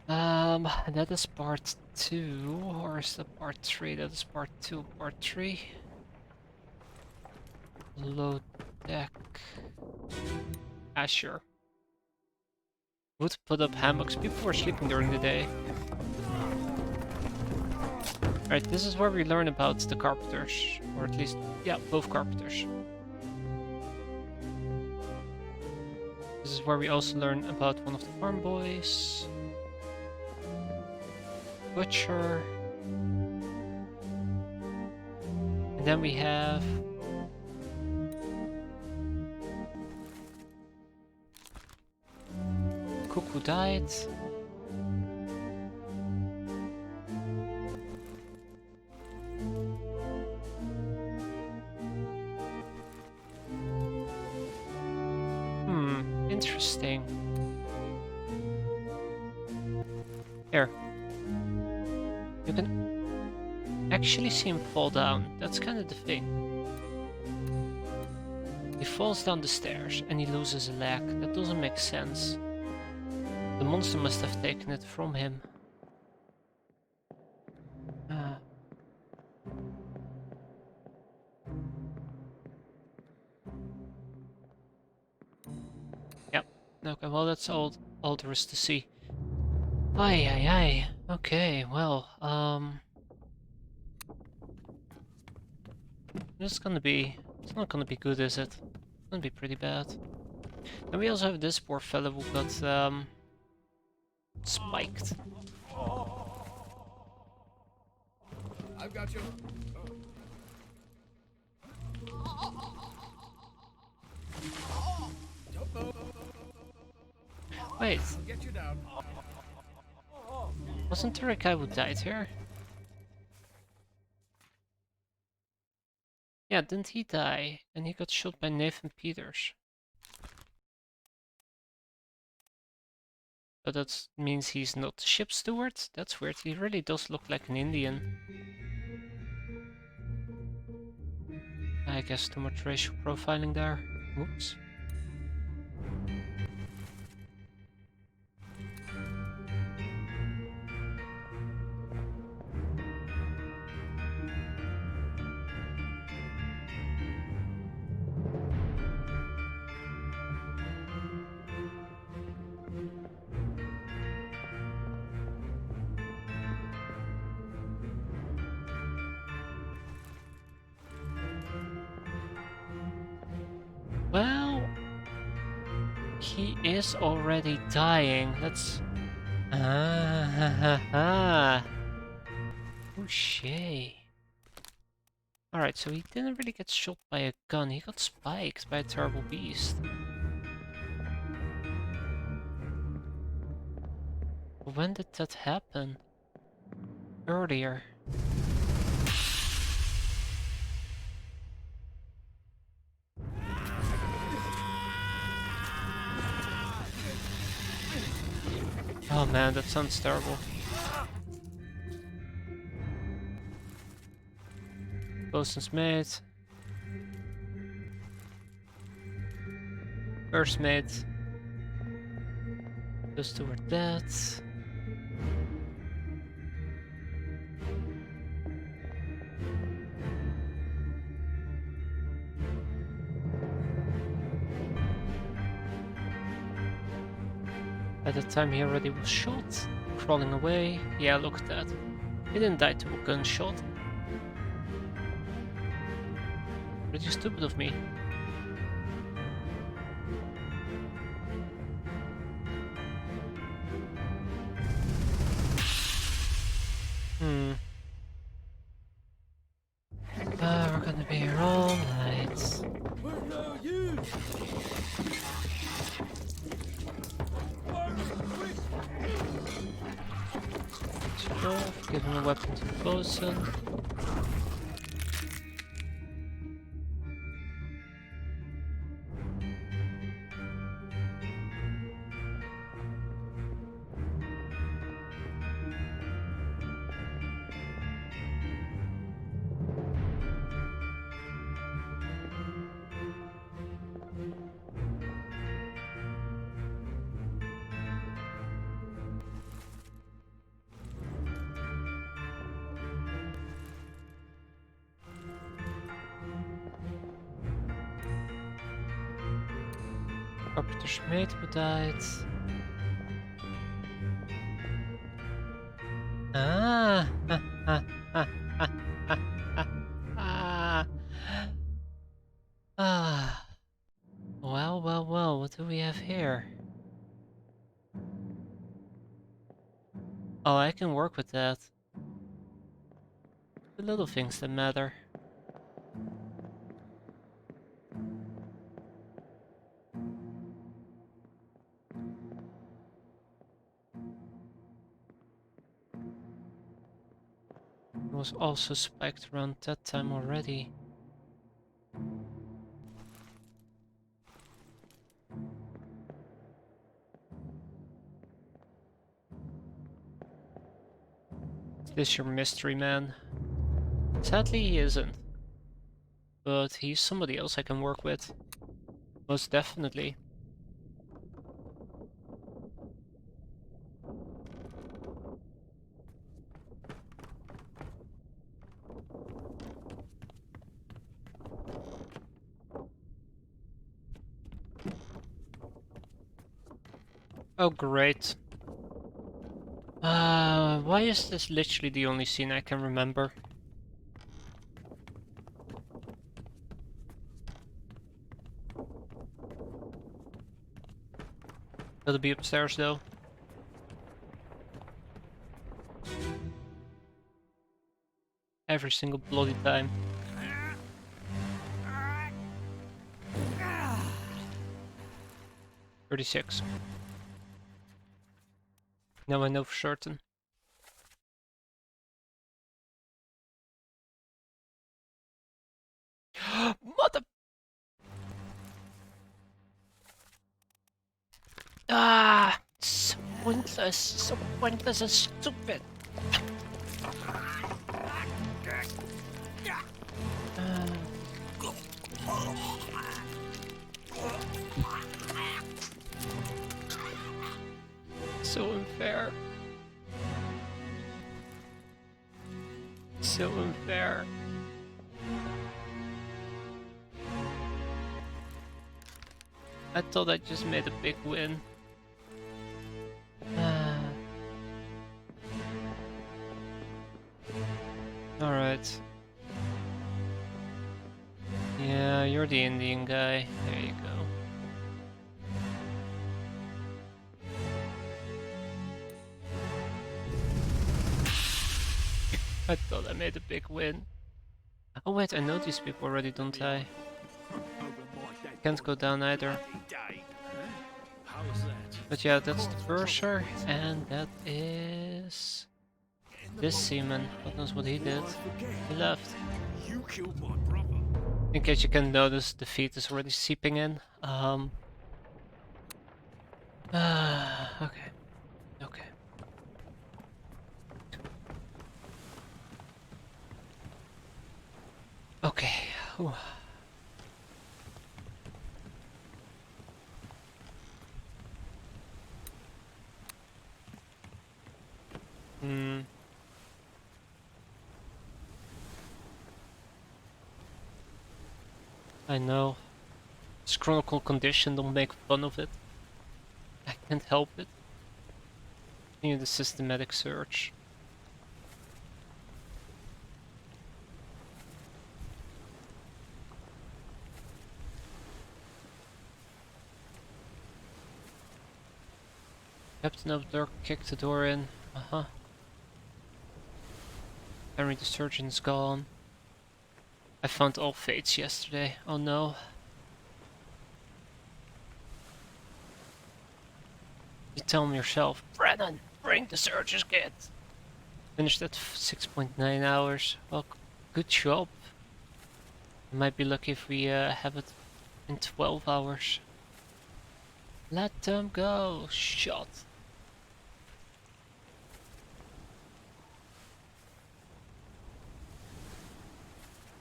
That is part 2, or is that part 3? That is part 2, part 3. Low deck. Ah, sure. Would put up hammocks. People were sleeping during the day. Alright, this is where we learn about the carpenters. Or at least, yeah, both carpenters. This is where we also learn about one of the farm boys. Butcher. And then we have... Cook who died. Interesting. Here. You can actually see him fall down. That's kind of the thing. He falls down the stairs and he loses a leg. That doesn't make sense. The monster must have taken it from him. Yep. Okay, well that's all there is to see. Aye, aye, aye. Okay, well, it's not gonna be good, is it? It's gonna be pretty bad. And we also have this poor fellow who got, spiked. I've got you. Wait, I'll get you down. wasn't there a guy who died here? Yeah, didn't he die? And he got shot by Nathan Peters. So that means he's not the ship steward? That's weird, he really does look like an Indian. I guess too much racial profiling there. Whoops. Well, he is already dying. Let's... Ah, ha, ha, ha. Touché. Alright, so he didn't really get shot by a gun. He got spiked by a terrible beast. When did that happen? Earlier. Oh man, that sounds terrible. Bosun's mate. First mate. Those two are dead. By the time he already was shot, crawling away. Yeah, look at that. He didn't die to a gunshot. Pretty stupid of me. We're gonna be here all night. Where are you? Give him a weapon to Bosun. Carpenter's mate who died. Ah, ha, ha, ha, ha, ha, ha, ah. Well, well, well, what do we have here? Oh, I can work with that. The little things that matter. It was also spiked around that time already. Is this your mystery man? Sadly he isn't. But he's somebody else I can work with. Most definitely. Oh great. Why is this literally the only scene I can remember? Gotta be upstairs though. Every single bloody time. $36. Now I know for certain. Mother. Ah, so pointless and stupid. So unfair. So unfair. I thought I just made a big win. Alright. Yeah, you're the Indian guy. There you go. I thought I made a big win. Oh wait, I know these people already, don't I? Can't go down either. But yeah, that's the Bursar, and that is this seaman. God knows what he did. He left. You killed my brother. In case you can notice, the feed is already seeping in. Okay. Okay. Okay. Ooh. I know. It's chronicle condition, don't make fun of it. I can't help it. I need a systematic search. Captain of Dark kicked the door in. Henry the surgeon's gone. I found all fates yesterday. Oh no. You tell me yourself. Brennan, bring the surgeon's kit. Finished at 6.9 hours. Well, good job. We might be lucky if we have it in 12 hours. Let them go. Shot.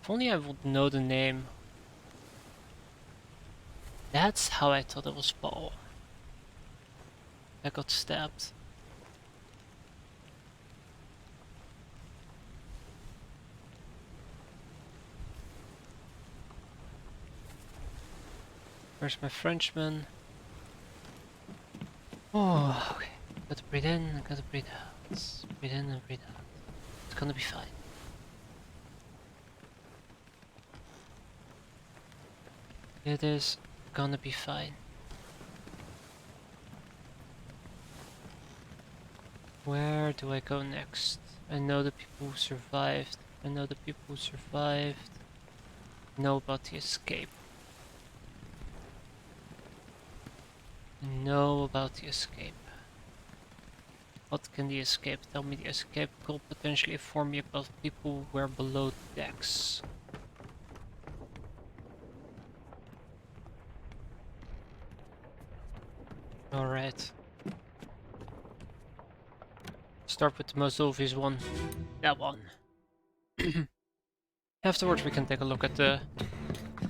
If only I would know the name. That's how I thought it was Paul. I got stabbed. Where's my Frenchman? Oh, okay. Gotta breathe in, gotta breathe out. Breathe in and breathe out. It's gonna be fine. It is gonna be fine. Where do I go next? I know the people who survived. I know the people who survived. I know about the escape. I know about the escape. What can the escape tell me? The escape could potentially inform me about people who were below decks. Alright. Start with the most obvious one. That one. Afterwards we can take a look at the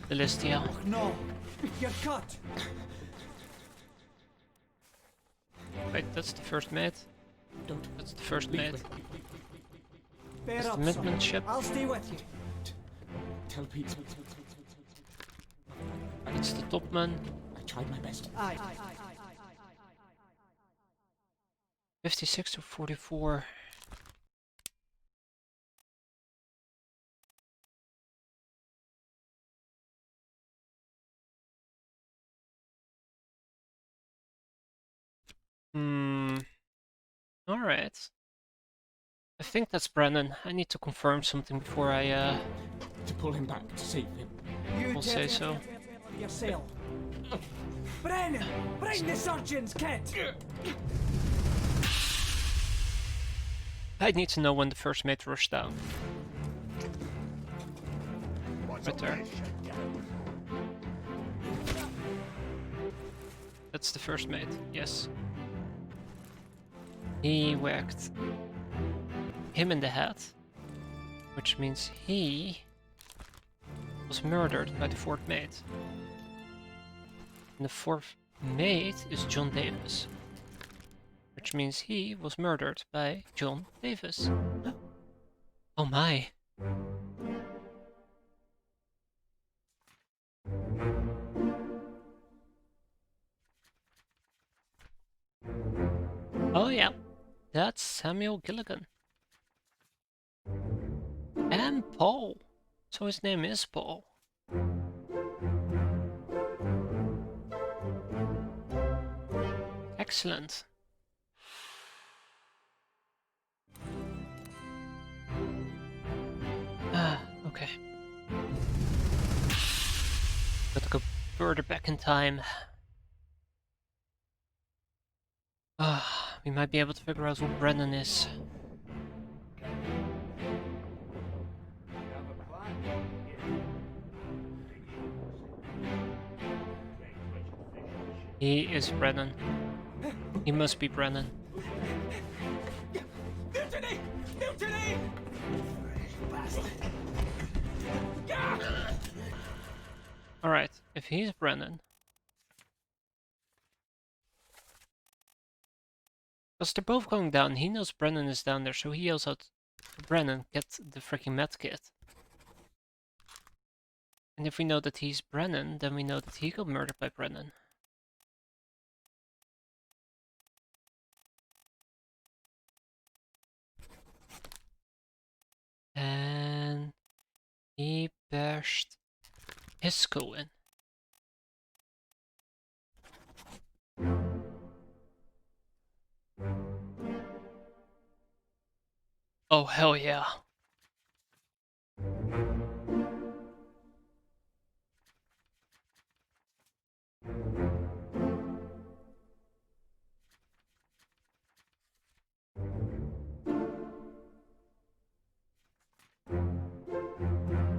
list, yeah. Oh, no, you're cut. Wait, that's the first mate? Don't. That's the first mate. Bear That's up, the son. midmanship. I'll stay with you. Tell Pete. That's the topman. I tried my best. Aye. 56 to 44. Alright. I think that's Brennan. I need to confirm something before I To pull him back, to save him. You will say so. yourself. Brennan, bring the surgeon's kit. I need to know when the first mate rushed down. Right there. That's the first mate, yes. He whacked him in the head, which means he was murdered by the fourth mate. And the fourth mate is John Davis, which means he was murdered by John Davis. Oh my. Oh yeah, that's Samuel Gilligan. And Paul. So his name is Paul. Excellent. Okay. Gotta go further back in time. We might be able to figure out who Brennan is. He is Brennan. He must be Brennan. Mutiny! Mutiny! Alright, if he's Brennan. Because they're both going down, he knows Brennan is down there, so he yells out to Brennan, get the freaking med kit. And if we know that he's Brennan, then we know that he got murdered by Brennan. And he bashed his skull in. Oh hell yeah.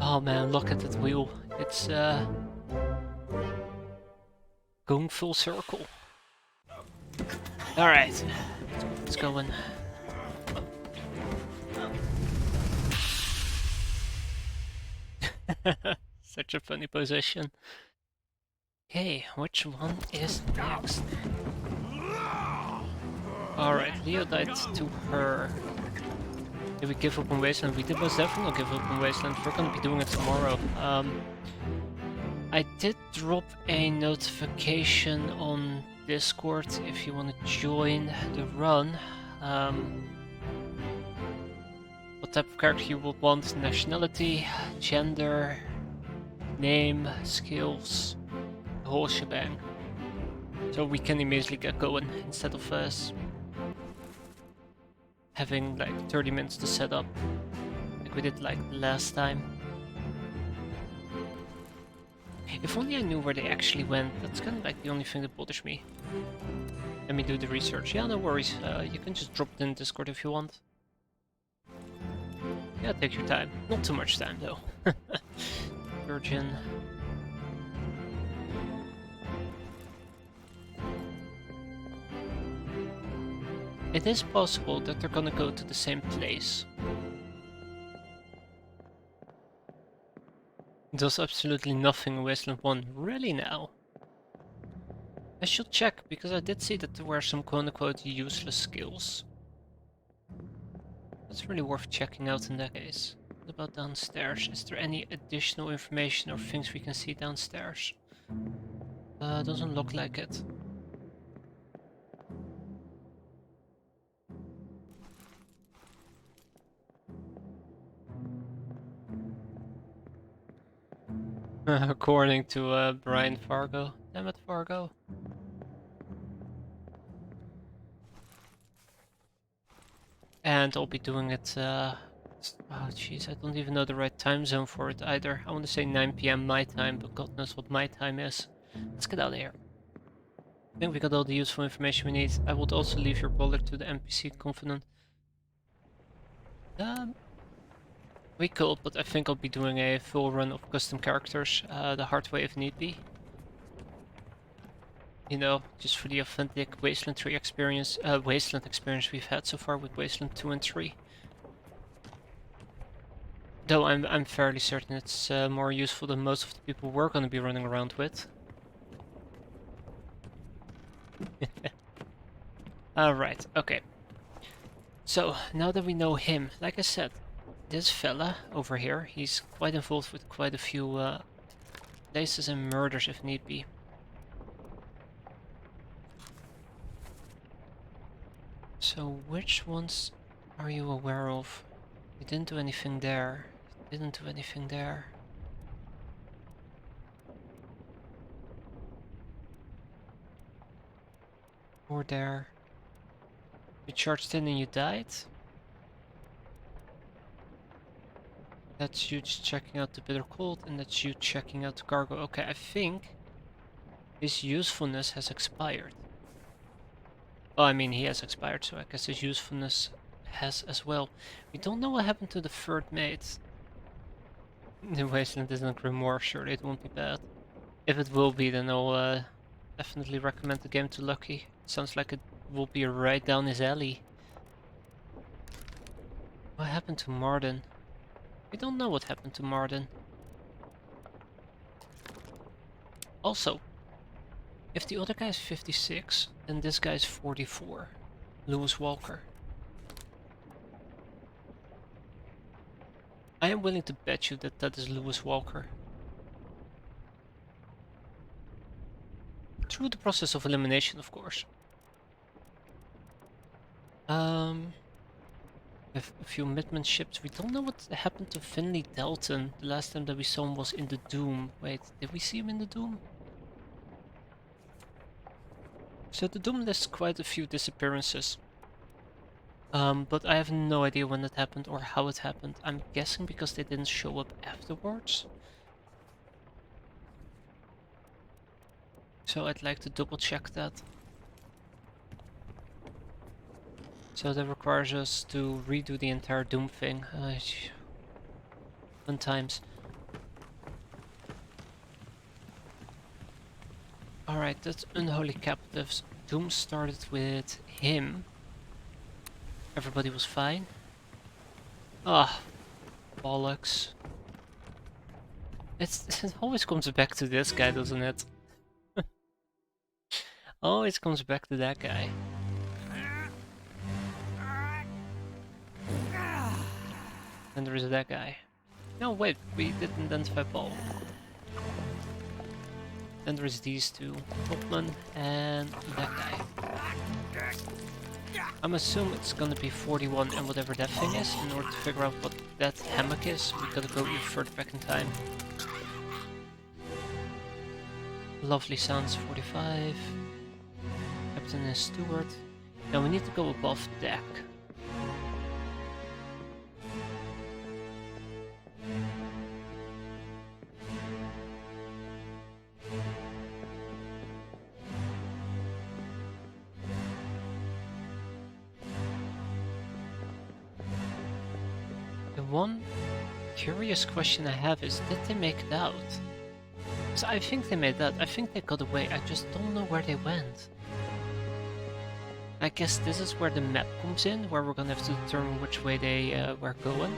Oh man, look at that wheel. It's going full circle. Alright, let's go in. Such a funny position. Okay, which one is next? Alright, Leo died to her. Did we give up on Wasteland? We did most definitely give up on Wasteland. We're gonna be doing it tomorrow. I did drop a notification on Discord if you want to join the run. What type of character you would want, nationality, gender, name, skills, the whole shebang. So we can immediately get going instead of us having like 30 minutes to set up, like we did like last time. If only I knew where they actually went, that's kind of like the only thing that bothers me. Let me do the research. Yeah, no worries, you can just drop it in Discord if you want. Yeah, take your time. Not too much time though. Virgin. It is possible that they're gonna go to the same place. Does absolutely nothing in Wasteland 1. Really now? I should check, because I did see that there were some quote-unquote useless skills. That's really worth checking out in that case. What about downstairs? Is there any additional information or things we can see downstairs? Doesn't look like it. According to Brian Fargo. Damn it, Fargo. And I'll be doing it, oh jeez, I don't even know the right time zone for it either. I want to say 9 PM my time, but God knows what my time is. Let's get out of here. I think we got all the useful information we need. I would also leave your bullet to the NPC Confidant. We could, but I think I'll be doing a full run of custom characters the hard way if need be. You know, just for the authentic Wasteland 3 experience, Wasteland experience we've had so far with Wasteland 2 and 3. Though I'm fairly certain it's more useful than most of the people we're going to be running around with. Alright, okay. So, now that we know him, like I said, this fella over here, he's quite involved with quite a few places and murders if need be. So, which ones are you aware of? You didn't do anything there. Didn't do anything there. Or there. You charged in and you died? That's you just checking out the bitter cold, and that's you checking out the cargo. Okay, I think his usefulness has expired. Well, I mean, he has expired, so I guess his usefulness has as well. We don't know what happened to the third mate. The Wasteland isn't Grimoire, surely it won't be bad. If it will be, then I'll definitely recommend the game to Lucky. It sounds like it will be right down his alley. What happened to Martin? We don't know what happened to Martin. Also, if the other guy is 56, then this guy is 44. Lewis Walker. I am willing to bet you that that is Lewis Walker. Through the process of elimination, of course. A few Midman ships. We don't know what happened to Finley Dalton. The last time that we saw him was in the Doom. Wait, did we see him in the Doom? So the Doom lists quite a few disappearances. But I have no idea when it happened or how it happened. I'm guessing because they didn't show up afterwards. So I'd like to double check that. So that requires us to redo the entire Doom thing. Fun times. Alright, that's Unholy Captives. Doom started with him. Everybody was fine. Ah, bollocks. It always comes back to this guy, doesn't it? Always comes back to that guy. And there is that guy. No, wait, we didn't identify Paul. Then there is these two, Topman and that guy. I'm assuming it's gonna be 41 and whatever that thing is. In order to figure out what that hammock is, we gotta go even further back in time. Lovely sounds, 45. Captain and steward. Now we need to go above deck. The one curious question I have is, did they make it out? So I think they made that. I think they got away. I just don't know where they went. I guess this is where the map comes in, where we're gonna have to determine which way they were going.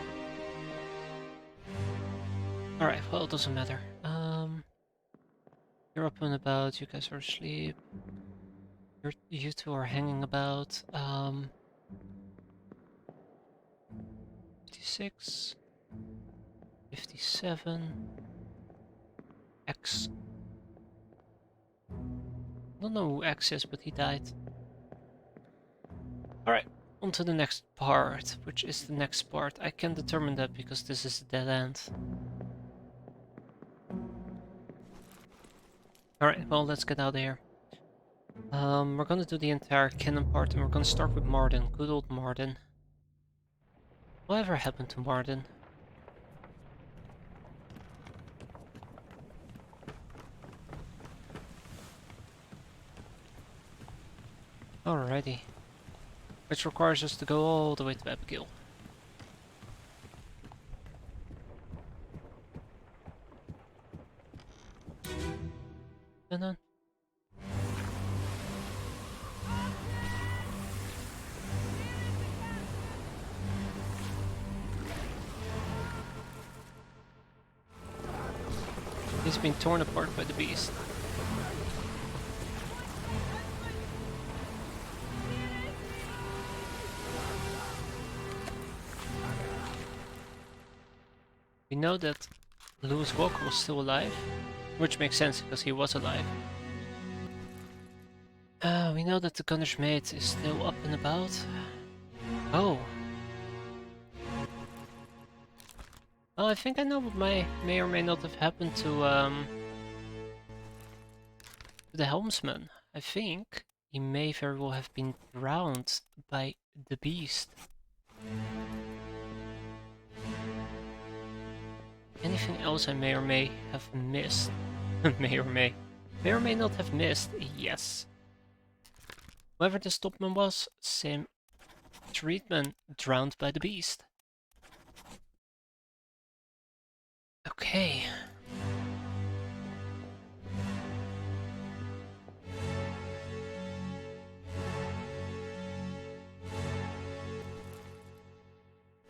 Alright, well, it doesn't matter. You're up and about, you guys are asleep. You two are hanging about. 56, 57, X. I don't know who X is, but he died. Alright, on to the next part. Which is the next part? I can determine that because this is a dead end. Alright, well, let's get out of here. We're gonna do the entire canon part and we're gonna start with Martin. Good old Martin. Whatever happened to Martin? Alrighty. Which requires us to go all the way to Abigail. been torn apart by the beast. We know that Lewis Walker was still alive, which makes sense because he was alive. We know that the gunner's mate is still up and about. Oh. Well, I think I know what may or may not have happened to the helmsman. I think he may very well have been drowned by the beast. Anything else I may or may have missed? May or may not have missed, yes. Whoever the stopman was, same treatment, drowned by the beast. Okay.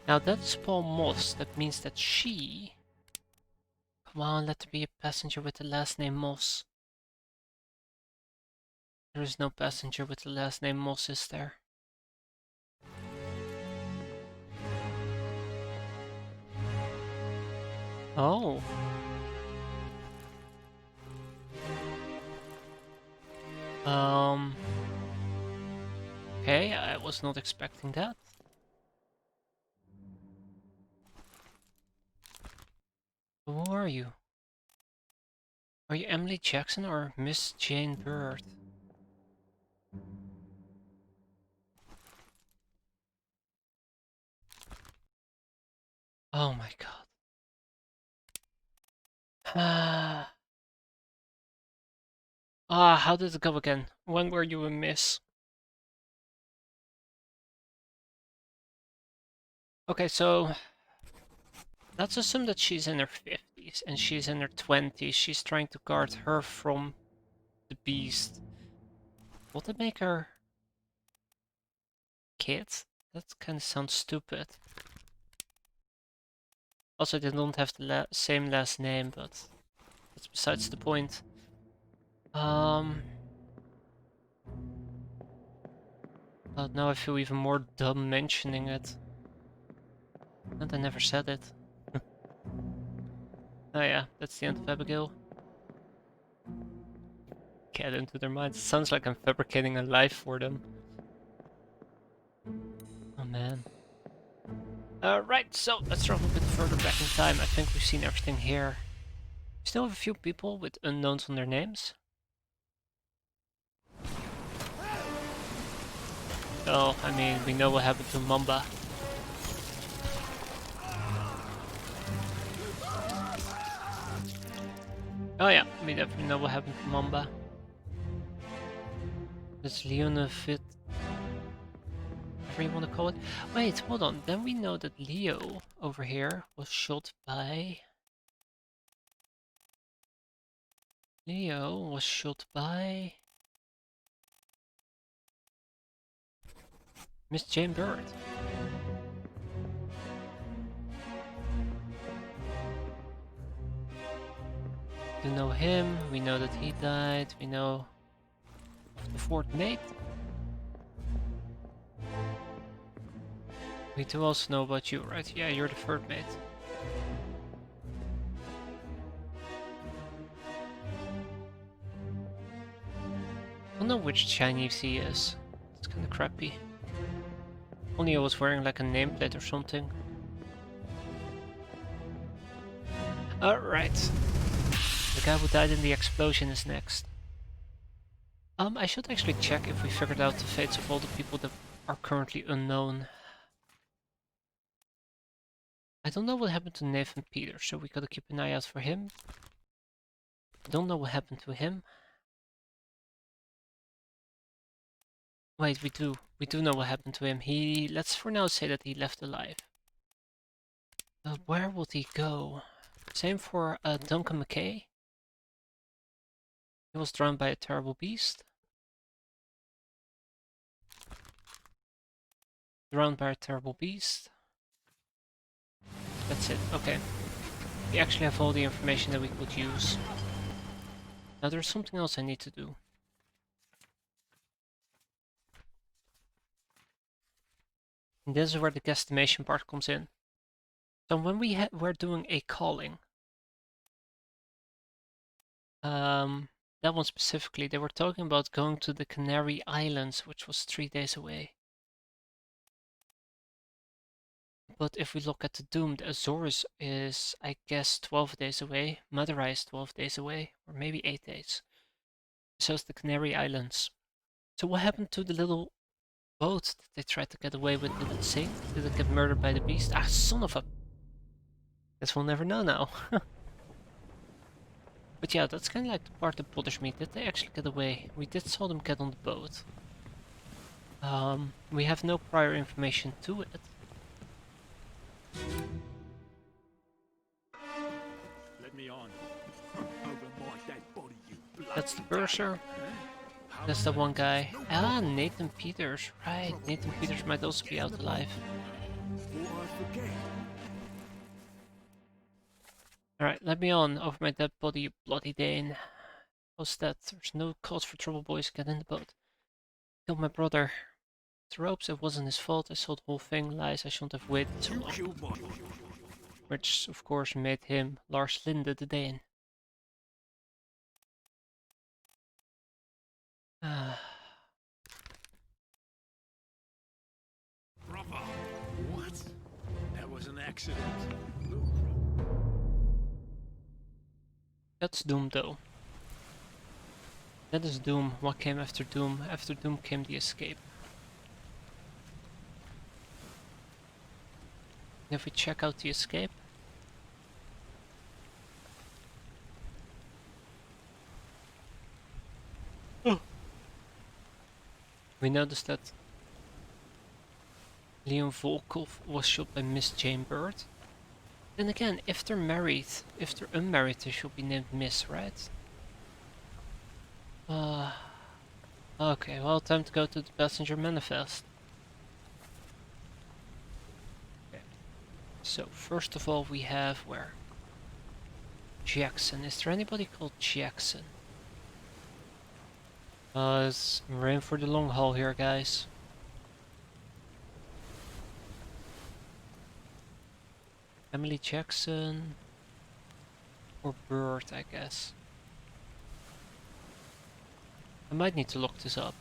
Now that's Paul Moss, that means that she... Come on, let there be a passenger with the last name Moss. There is no passenger with the last name Moss, is there? Oh. Okay, I was not expecting that. Who are you? Are you Emily Jackson or Miss Jane Bird? Oh my god. How did it go again? When were you a miss? Okay, so let's assume that she's in her 50s and she's in her 20s. She's trying to guard her from the beast. Will that make her kids? That kind of sounds stupid. Also, they don't have the same last name, but that's besides the point. But now I feel even more dumb mentioning it. And I never said it. Oh yeah, that's the end of Abigail. Get into their minds. It sounds like I'm fabricating a life for them. Oh man. Right, so let's travel a bit further back in time. I think we've seen everything here. We still have a few people with unknowns on their names. Oh, I mean, we know what happened to Mamba. Oh yeah, we definitely know what happened to Mamba. It's Leonofit, whatever you want to call it. Wait, hold on. Then we know that Leo over here was shot by... Leo was shot by... Miss Jane Bird. We know him, we know that he died, we know the fourth mate. We do also know about you, right? Yeah, you're the third mate. I don't know which Chinese he is. It's kinda crappy. Only I was wearing like a nameplate or something. Alright. The guy who died in the explosion is next. I should actually check if we figured out the fates of all the people that are currently unknown. I don't know what happened to Nathan Peters, so we gotta keep an eye out for him. I don't know what happened to him. Wait, we do. We do know what happened to him. Let's for now say that he left alive. Where would he go? Same for Duncan McKay. He was drowned by a terrible beast. Drowned by a terrible beast. That's it, okay. We actually have all the information that we could use. Now there's something else I need to do. And this is where the guesstimation part comes in. So when we're doing a calling, that one specifically, they were talking about going to the Canary Islands, which was 3 days away. But if we look at the Doom, the Azores is, I guess, 12 days away. Madeira is 12 days away, or maybe 8 days. So it's the Canary Islands. So what happened to the little boat that they tried to get away with? Did it sink? Did it get murdered by the beast? Ah, son of a... Guess we'll never know now. But yeah, that's kind of like the part that bothers me. Did they actually get away? We did saw them get on the boat. We have no prior information to it. Let me on. Over my dead body, you bloody That's the bursar. devil. That's the one guy. Ah, Nathan Peters. Right, Nathan Peters might also be out alive. Thought I'd forget. Alright, let me on over my dead body, you bloody Dane. How's that? There's no cause for trouble, boys. Get in the boat. Killed my brother. The ropes, it wasn't his fault. I saw the whole thing. Lies, I shouldn't have waited so You long. killed my... Which, of course, made him Lars Linde the Dane. Brother. What? That was an accident. That's Doom, though. That is Doom. What came after Doom? After Doom came the escape. If we check out the escape. We noticed that Leon Volkov was shot by Miss Jane Bird. Then again, if they're married, if they're unmarried, they should be named Miss, right? Okay, well, time to go to the passenger manifest. Okay. So, first of all, we have where? Jackson. Is there anybody called Jackson? We're in for the long haul here, guys. Emily Jackson. Or Bird, I guess. I might need to look this up.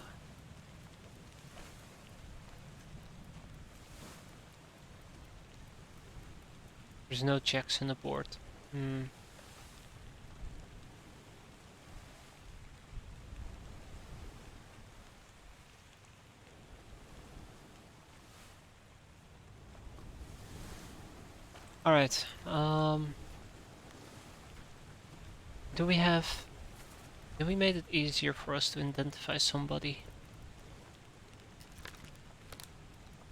There's no Jackson aboard. Alright, do we have... Did we made it easier for us to identify somebody?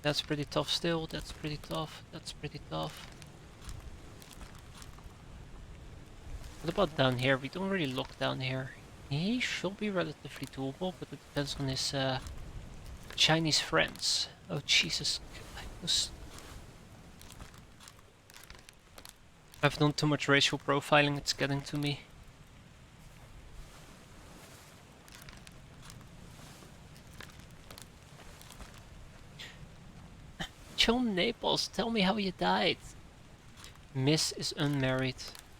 That's pretty tough still, that's pretty tough, that's pretty tough. What about down here? We don't really look down here. He should be relatively doable, but it depends on his Chinese friends. Oh Jesus. I've done too much racial profiling, it's getting to me. John Naples, tell me how you died. Miss is unmarried.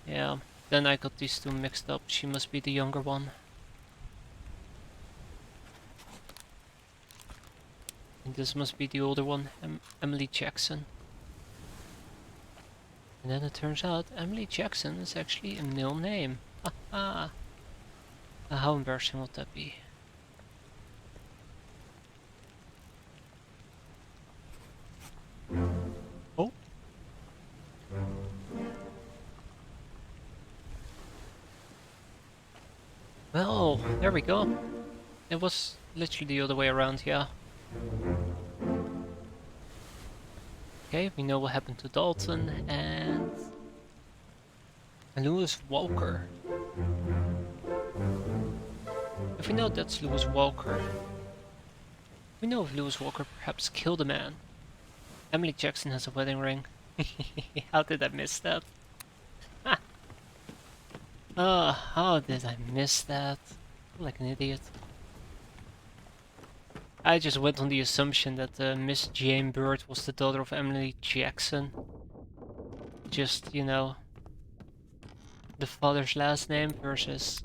Yeah, then I got these two mixed up. She must be the younger one. And this must be the older one, Emily Jackson. And then it turns out Emily Jackson is actually a male name. Haha. How embarrassing would that be? Oh. Well, there we go. It was literally the other way around, yeah. Okay, we know what happened to Dalton and Lewis Walker. If we know that's Lewis Walker, we know if Lewis Walker perhaps killed a man. Emily Jackson has a wedding ring. How did I miss that? How did I miss that? Like an idiot. I just went on the assumption that Miss Jane Bird was the daughter of Emily Jackson. Just, you know, the father's last name versus...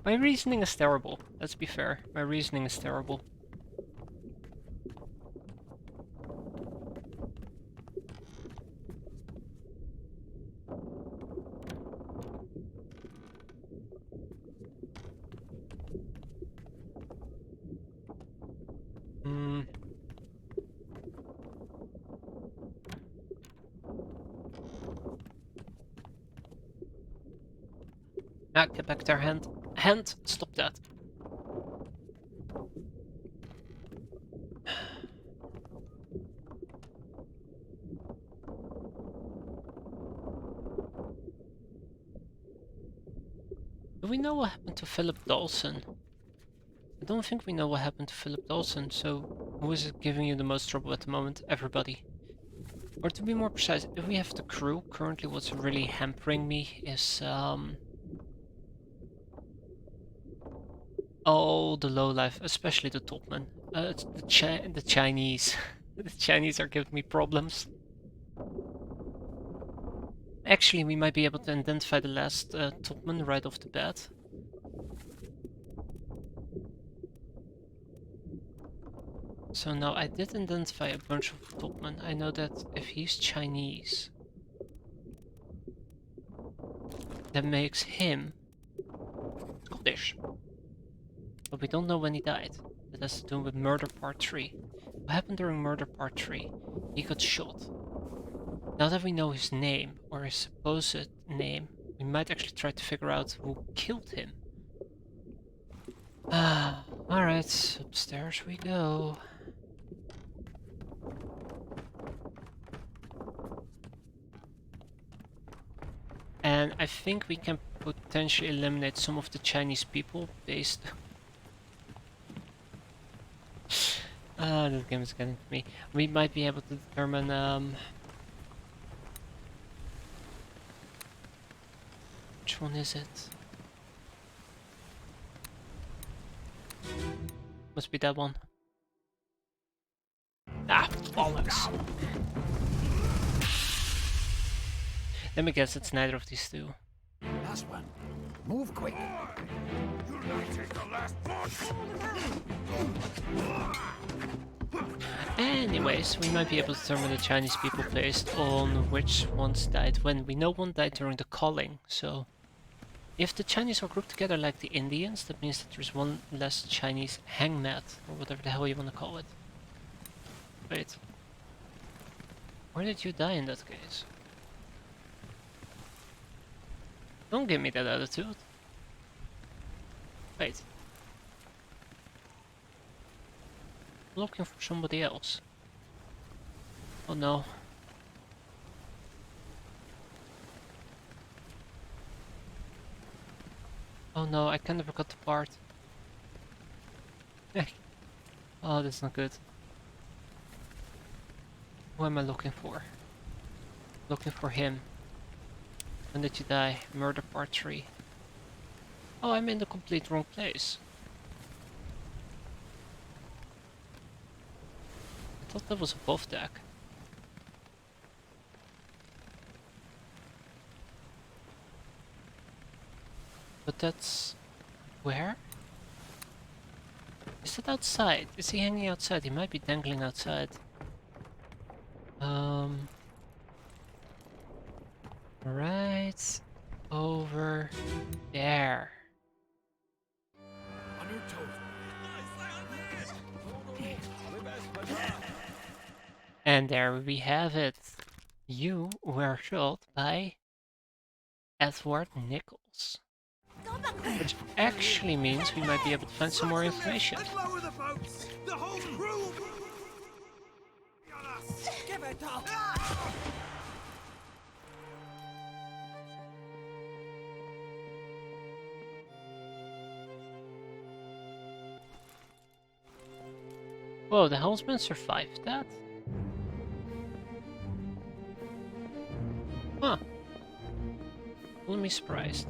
My reasoning is terrible, let's be fair. My reasoning is terrible. Hmm. Ah, get back there, hand. Hand! Stop that. Do we know what happened to Philip Dawson? I don't think we know what happened to Philip Dawson, so who is it giving you the most trouble at the moment? Everybody. Or to be more precise, if we have the crew, currently what's really hampering me is all the lowlife, especially the topmen. It's the Chinese. The Chinese are giving me problems. Actually, we might be able to identify the last topman right off the bat. So now I did identify a bunch of topmen. I know that if he's Chinese, that makes him Scottish. But we don't know when he died. That has to do with Murder Part 3. What happened during Murder Part 3? He got shot. Now that we know his name, or his supposed name, we might actually try to figure out who killed him. Alright, upstairs we go. And I think we can potentially eliminate some of the Chinese people based... this game is getting to me. We might be able to determine which one is it? Must be that one. Ah, bollocks! Let me guess, it's neither of these two. Last one. Move quick. Anyways, we might be able to determine the Chinese people based on which ones died when. We know one died during the calling, so... If the Chinese are grouped together like the Indians, that means that there's one less Chinese hangmat, or whatever the hell you want to call it. Wait. Where did you die in that case? Don't give me that attitude. Wait. I'm looking for somebody else. Oh no. Oh no, I kind of forgot the part. Oh, that's not good. Who am I looking for? Looking for him. When did you die? Murder Part 3. Oh, I'm in the complete wrong place. I thought that was above deck. But that's... where? Is that outside? Is he hanging outside? He might be dangling outside. Right over there. And there we have it. You were shot by Edward Nichols. Which actually means we might be able to find some more information. Lower the boats! The whole crew! Give it up. Whoa, the helmsman survived that? Huh. Only me surprised.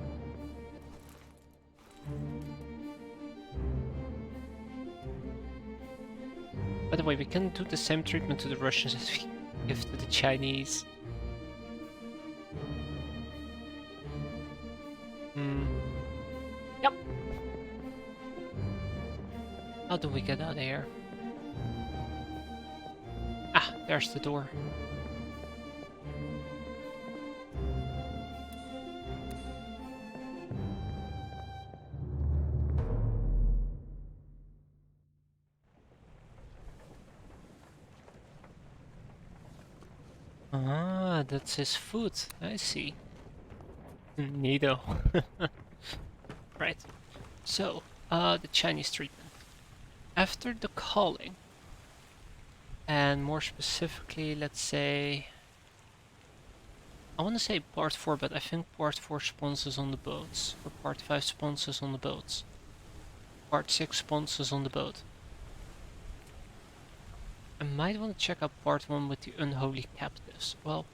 By the way, we can do the same treatment to the Russians as we give to the Chinese. Yep. How do we get out of here? Ah, there's the door. Ah, that's his foot. I see. Neato. Right. So, the Chinese treatment. After the calling, and more specifically, let's say, I want to say part 4, but I think part 4 spawns on the boats, or part 5 spawns on the boats. Part 6 spawns on the boat. I might want to check out part 1 with the unholy captives. Well,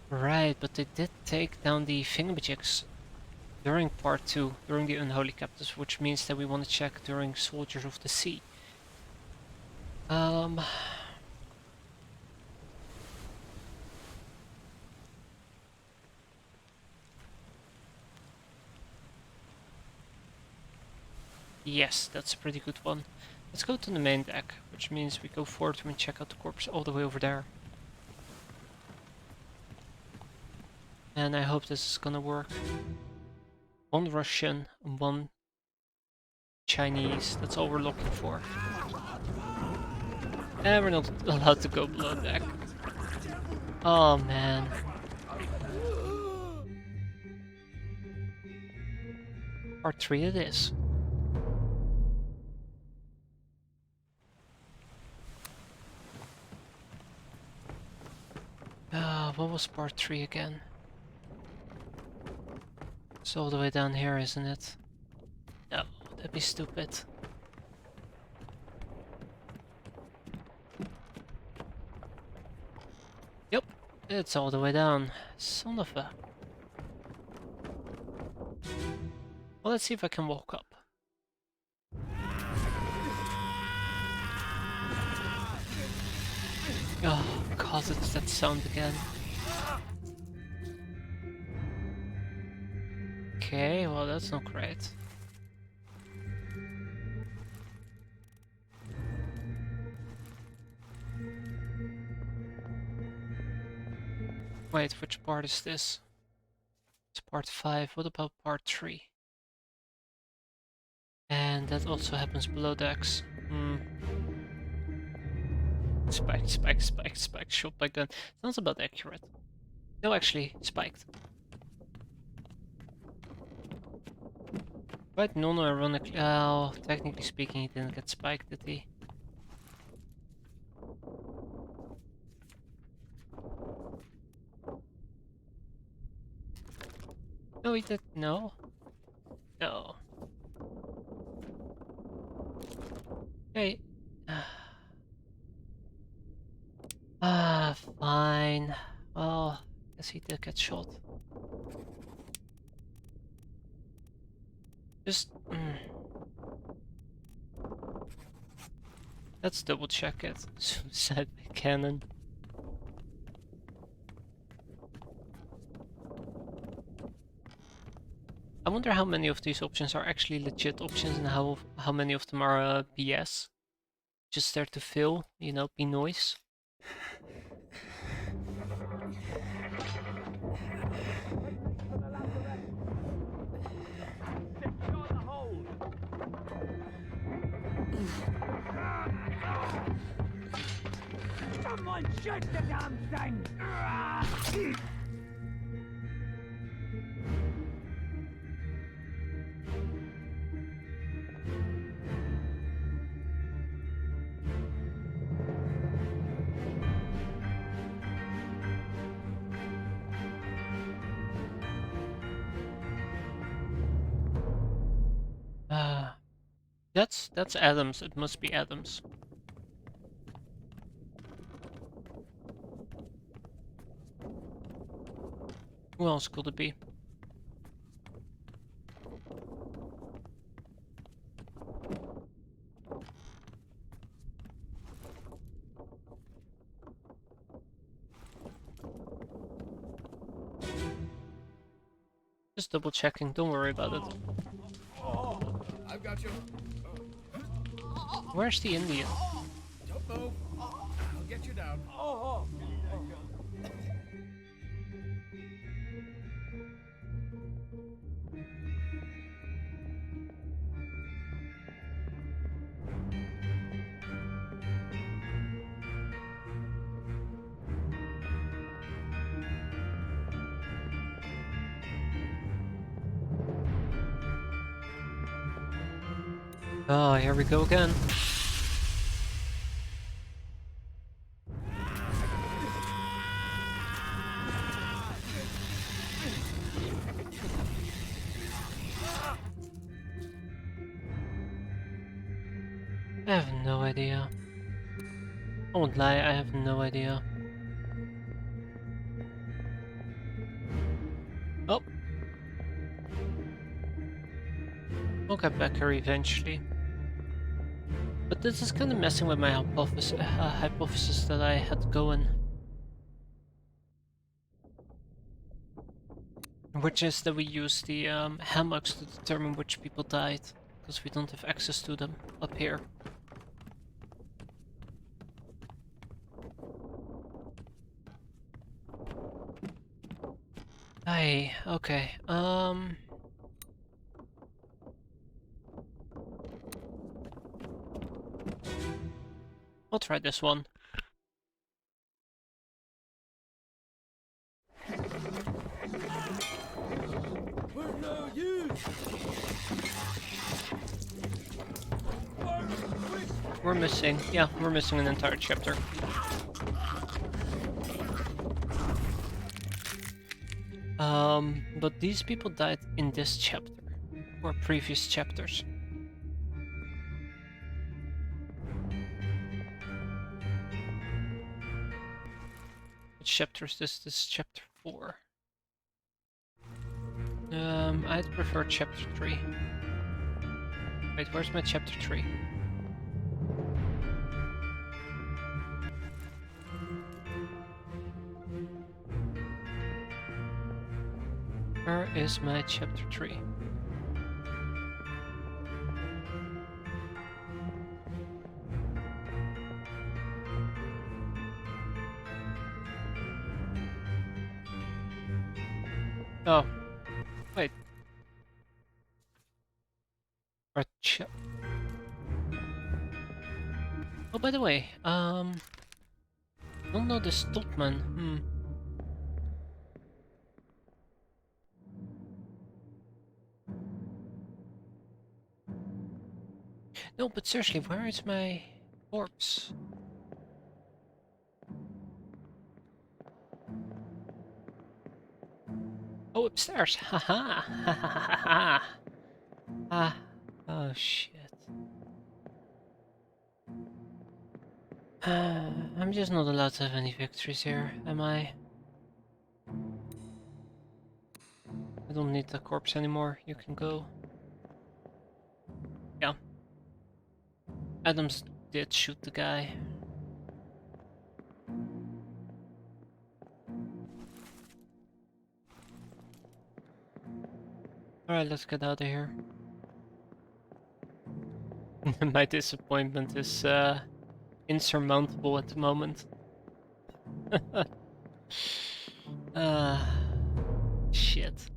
right, but they did take down the thingamajigs during part 2, during the unholy captives, which means that we want to check during Soldiers of the Sea. Yes, that's a pretty good one. Let's go to the main deck, which means we go forward and check out the corpse all the way over there. And I hope this is gonna work. One Russian, one Chinese, that's all we're looking for. And we're not allowed to go below deck. Oh man. Part 3 it is. What was part 3 again? It's all the way down here, isn't it? No, that'd be stupid. Yep, it's all the way down. Son of a... Well, let's see if I can walk up. Oh god, it's that sound again. Okay, well that's not great. Wait, which part is this? It's part 5, what about part 3? And that also happens below decks. Spiked, spiked, spiked, spiked, shot by gun. Sounds about accurate. No, actually, spiked. Quite non-ironically, oh, technically speaking, he didn't get spiked, did he? No, he did. No. No. Okay. Fine. Well, guess he did get shot. Just... Let's double check it. Suicide by cannon. I wonder how many of these options are actually legit options and how many of them are BS. Just there to fill, you know, be noise. Someone shoot the damn thing! That's Adams. It must be Adams. Who else could it be? Just double checking, don't worry about it. I've got you. Where's the Indian? Don't move. I'll get you down. Oh, here we go again. I have no idea. I won't lie, I have no idea. Oh! I'll get back here eventually. But this is kind of messing with my hypothesis that I had going. Which is that we use the hammocks to determine which people died. Because we don't have access to them up here. Aye, okay, I'll try this one. We're missing an entire chapter. But these people died in this chapter, or previous chapters. Which chapter is this? This is chapter 4. I'd prefer chapter 3. Wait, where's my chapter 3? Where is my chapter 3? Oh, wait. Or oh, by the way, don't know this Topman. No, but seriously, where is my corpse? Oh, upstairs! Haha! Ha ha ha ha! Ah! Oh shit! I'm just not allowed to have any victories here, am I? I don't need the corpse anymore. You can go. Yeah. Adams did shoot the guy. Alright, let's get out of here. My disappointment is insurmountable at the moment. Shit.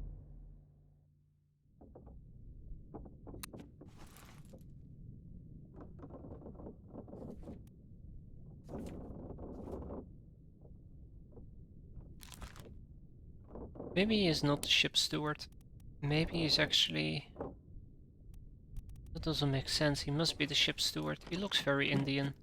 Maybe he is not the ship steward. Maybe he's actually... That doesn't make sense. He must be the ship steward. He looks very Indian.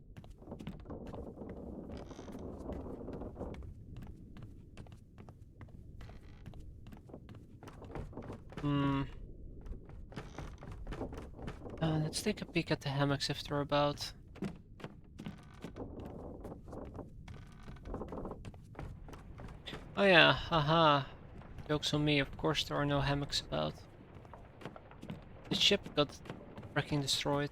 Let's take a peek at the hammocks if they're about. Oh yeah, haha. Joke's on me, of course there are no hammocks about. The ship got freaking destroyed.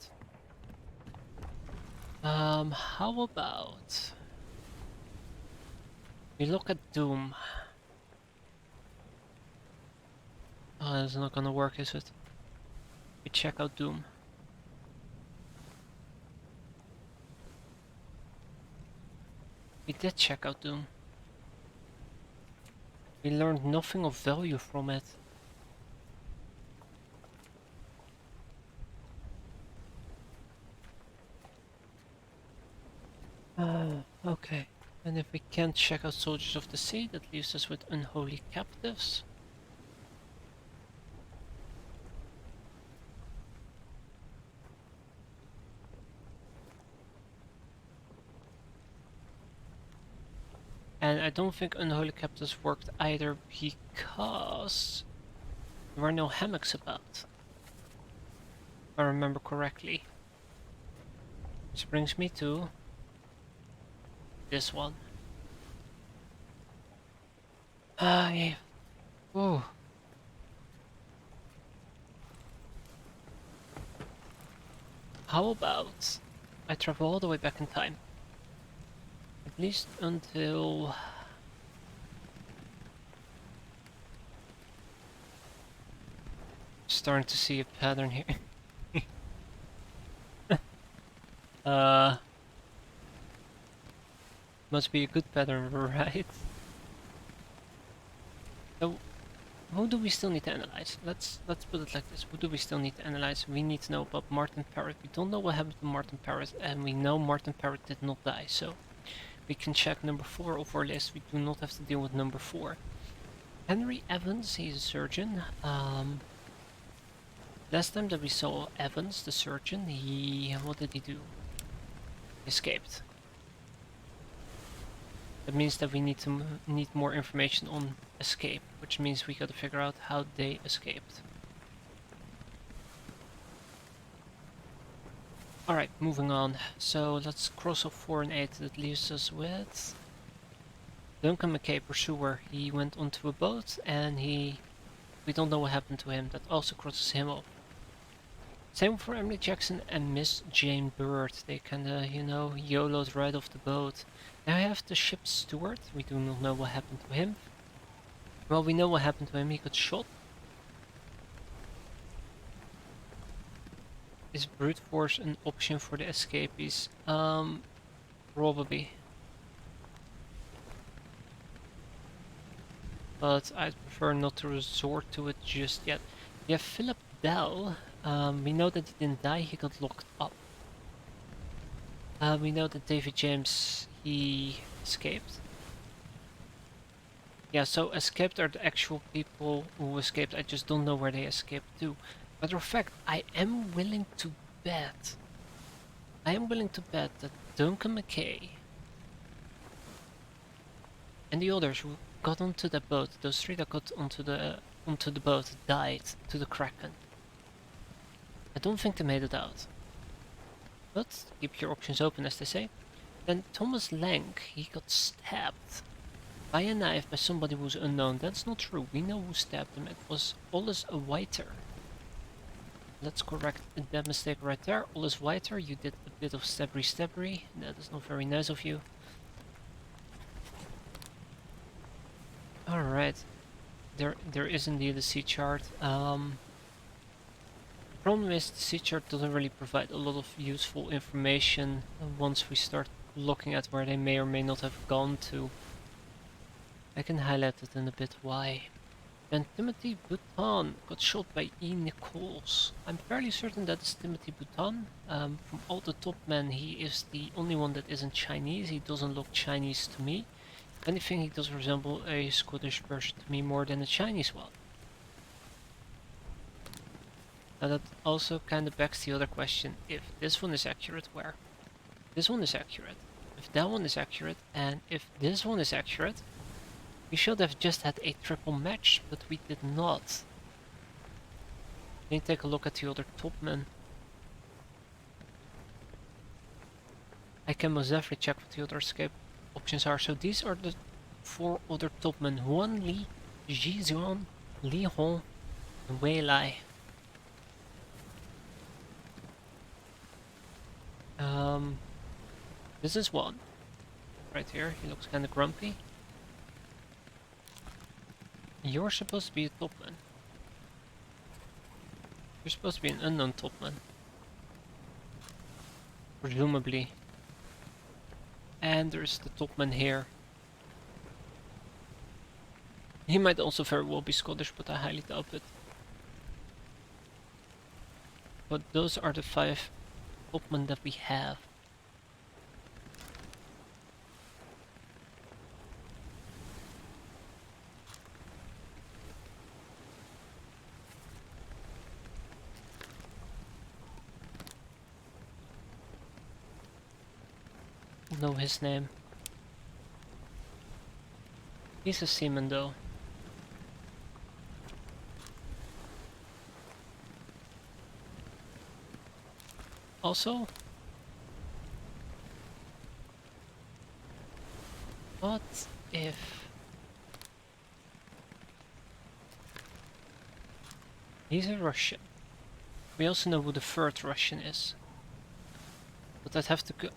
How about we look at Doom? Oh, that's not gonna work, is it? We check out Doom. We did check out Doom. We learned nothing of value from it. Okay. And if we can't check out Soldiers of the Sea, that leaves us with Unholy Captives. And I don't think Unholy Captives worked either because there were no hammocks about. If I remember correctly. Which brings me to this one. Yeah. Ooh. How about I travel all the way back in time? At least until... Starting to see a pattern here. Must be a good pattern, right? So, who do we still need to analyze? Let's put it like this. Who do we still need to analyze? We need to know about Martin Parrott. We don't know what happened to Martin Parrott, and we know Martin Parrott did not die, so we can check number 4 off our list. We do not have to deal with number 4. Henry Evans, he's a surgeon. Last time that we saw Evans, the surgeon, what did he do? Escaped. That means that we need more information on escape, which means we gotta figure out how they escaped. Alright, moving on. So let's cross off 4 and 8. That leaves us with Duncan McKay, pursuer. He went onto a boat and we don't know what happened to him. That also crosses him off. Same for Emily Jackson and Miss Jane Bird. They kinda, YOLO'd right off the boat. Now I have the ship's steward. We do not know what happened to him. Well, we know what happened to him. He got shot. Is brute force an option for the escapees? Probably. But I'd prefer not to resort to it just yet. We have Philip Dell. We know that he didn't die, he got locked up. We know that David James, he escaped. Yeah, so escaped are the actual people who escaped. I just don't know where they escaped to. Matter of fact, I am willing to bet that Duncan McKay and the others who got onto that boat, those 3 that got onto the boat, died to the Kraken. I don't think they made it out. But keep your options open, as they say. Then Thomas Lang, he got stabbed by a knife by somebody who's unknown. That's not true. We know who stabbed him. It was Ollis Whiter. Let's correct that mistake right there. Ollis Whiter, you did a bit of stabbery. That is not very nice of you. Alright. There is indeed a sea chart. The problem is the sea chart doesn't really provide a lot of useful information once we start looking at where they may or may not have gone to. I can highlight it in a bit why. Then Timothy Bouton got shot by E. Nichols. I'm fairly certain that it's Timothy Bouton. From all the top men, he is the only one that isn't Chinese. He doesn't look Chinese to me. If anything, he does resemble a Scottish person to me more than a Chinese one. Now that also kind of begs the other question. If this one is accurate, where? This one is accurate. If that one is accurate, and if this one is accurate, we should have just had a triple match, but we did not. Let me take a look at the other top men. I can most definitely check what the other escape options are. So these are the 4 other top men who only Jizuan, Lihong, and Weilai. This is one. Right here, he looks kinda grumpy. You're supposed to be a topman. You're supposed to be an unknown topman. Presumably. And there's the topman here. He might also very well be Scottish, but I highly doubt it. But those are the 5 topmen that we have. Know his name. He's a seaman though. Also, what if he's a Russian? We also know who the 3rd Russian is. But I'd have to go.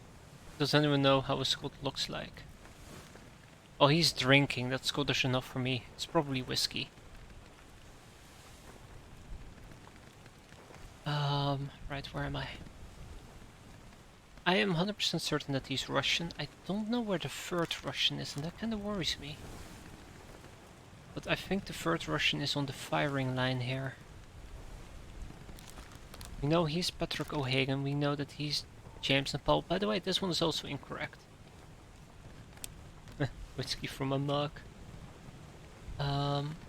Does anyone know how a Scot looks like? Oh, he's drinking. That's Scottish enough for me. It's probably whiskey. Right, where am I? I am 100% certain that he's Russian. I don't know where the 3rd Russian is, and that kind of worries me. But I think the 3rd Russian is on the firing line here. We know he's Patrick O'Hagan. We know that he's James and Paul. By the way, this one is also incorrect. Whiskey from a mug.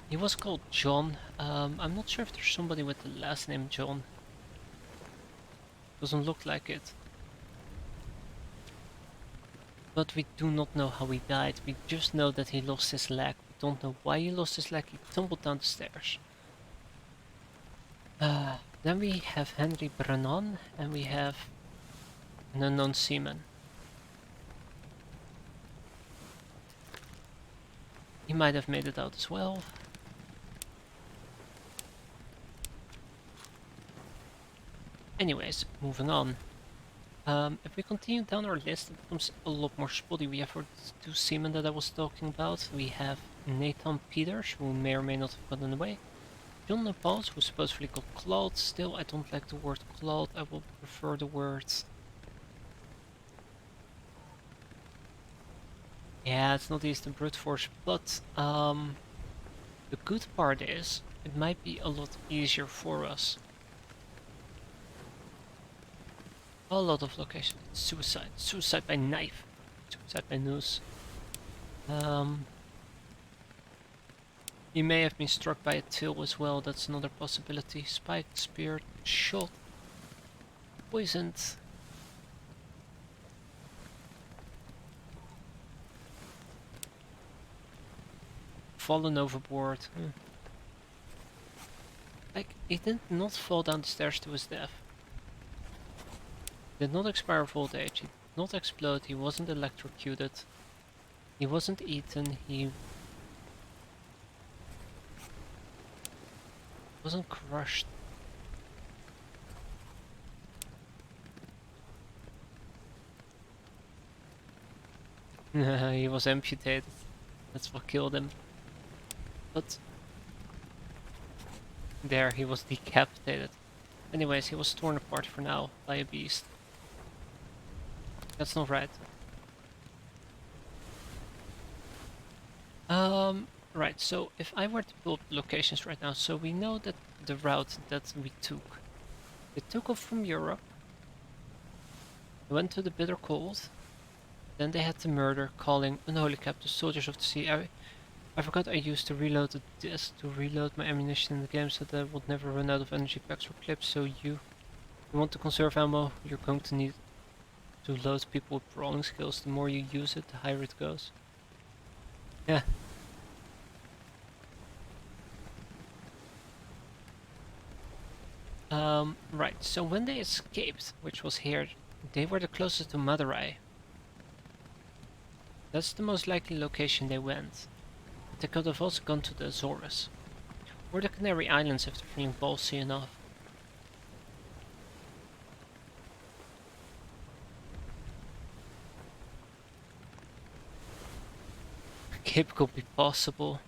He was called John. I'm not sure if there's somebody with the last name John. Doesn't look like it. But we do not know how he died. We just know that he lost his leg. We don't know why he lost his leg. He tumbled down the stairs. Then we have Henry Brennan, and we have an unknown seaman. He might have made it out as well. Anyways, moving on. If we continue down our list, it becomes a lot more spotty. We have our 2 seamen that I was talking about. We have Nathan Peters, who may or may not have gotten away. John Nepals, who supposedly got clawed. Still, I don't like the word clawed. I will prefer the word... Yeah, it's not easy to brute force, but the good part is, it might be a lot easier for us. A lot of locations. Suicide. Suicide by knife. Suicide by noose. He may have been struck by a tail as well. That's another possibility. Spiked, speared, shot, poisoned. Fallen overboard. Like, he did not fall down the stairs to his death. Did not expire of old age, he did not explode, he wasn't electrocuted, he wasn't eaten, he wasn't crushed. He was amputated, that's what killed him. But there, he was decapitated. Anyways, he was torn apart for now by a beast. That's not right. Right, so if I were to build locations right now, so we know that the route that we took. They took off from Europe, went to the bitter cold, then they had the murder, calling unholy captive soldiers of the sea. I forgot I used to reload the disc to reload my ammunition in the game so that I would never run out of energy packs or clips, so you want to conserve ammo, you're going to need to load people with brawling skills. The more you use it, the higher it goes. Yeah. Right, so when they escaped, which was here, they were the closest to Madurai. That's the most likely location they went. they could have also gone to the Azores. Or the Canary Islands if they're feeling ballsy enough. Cape could be possible.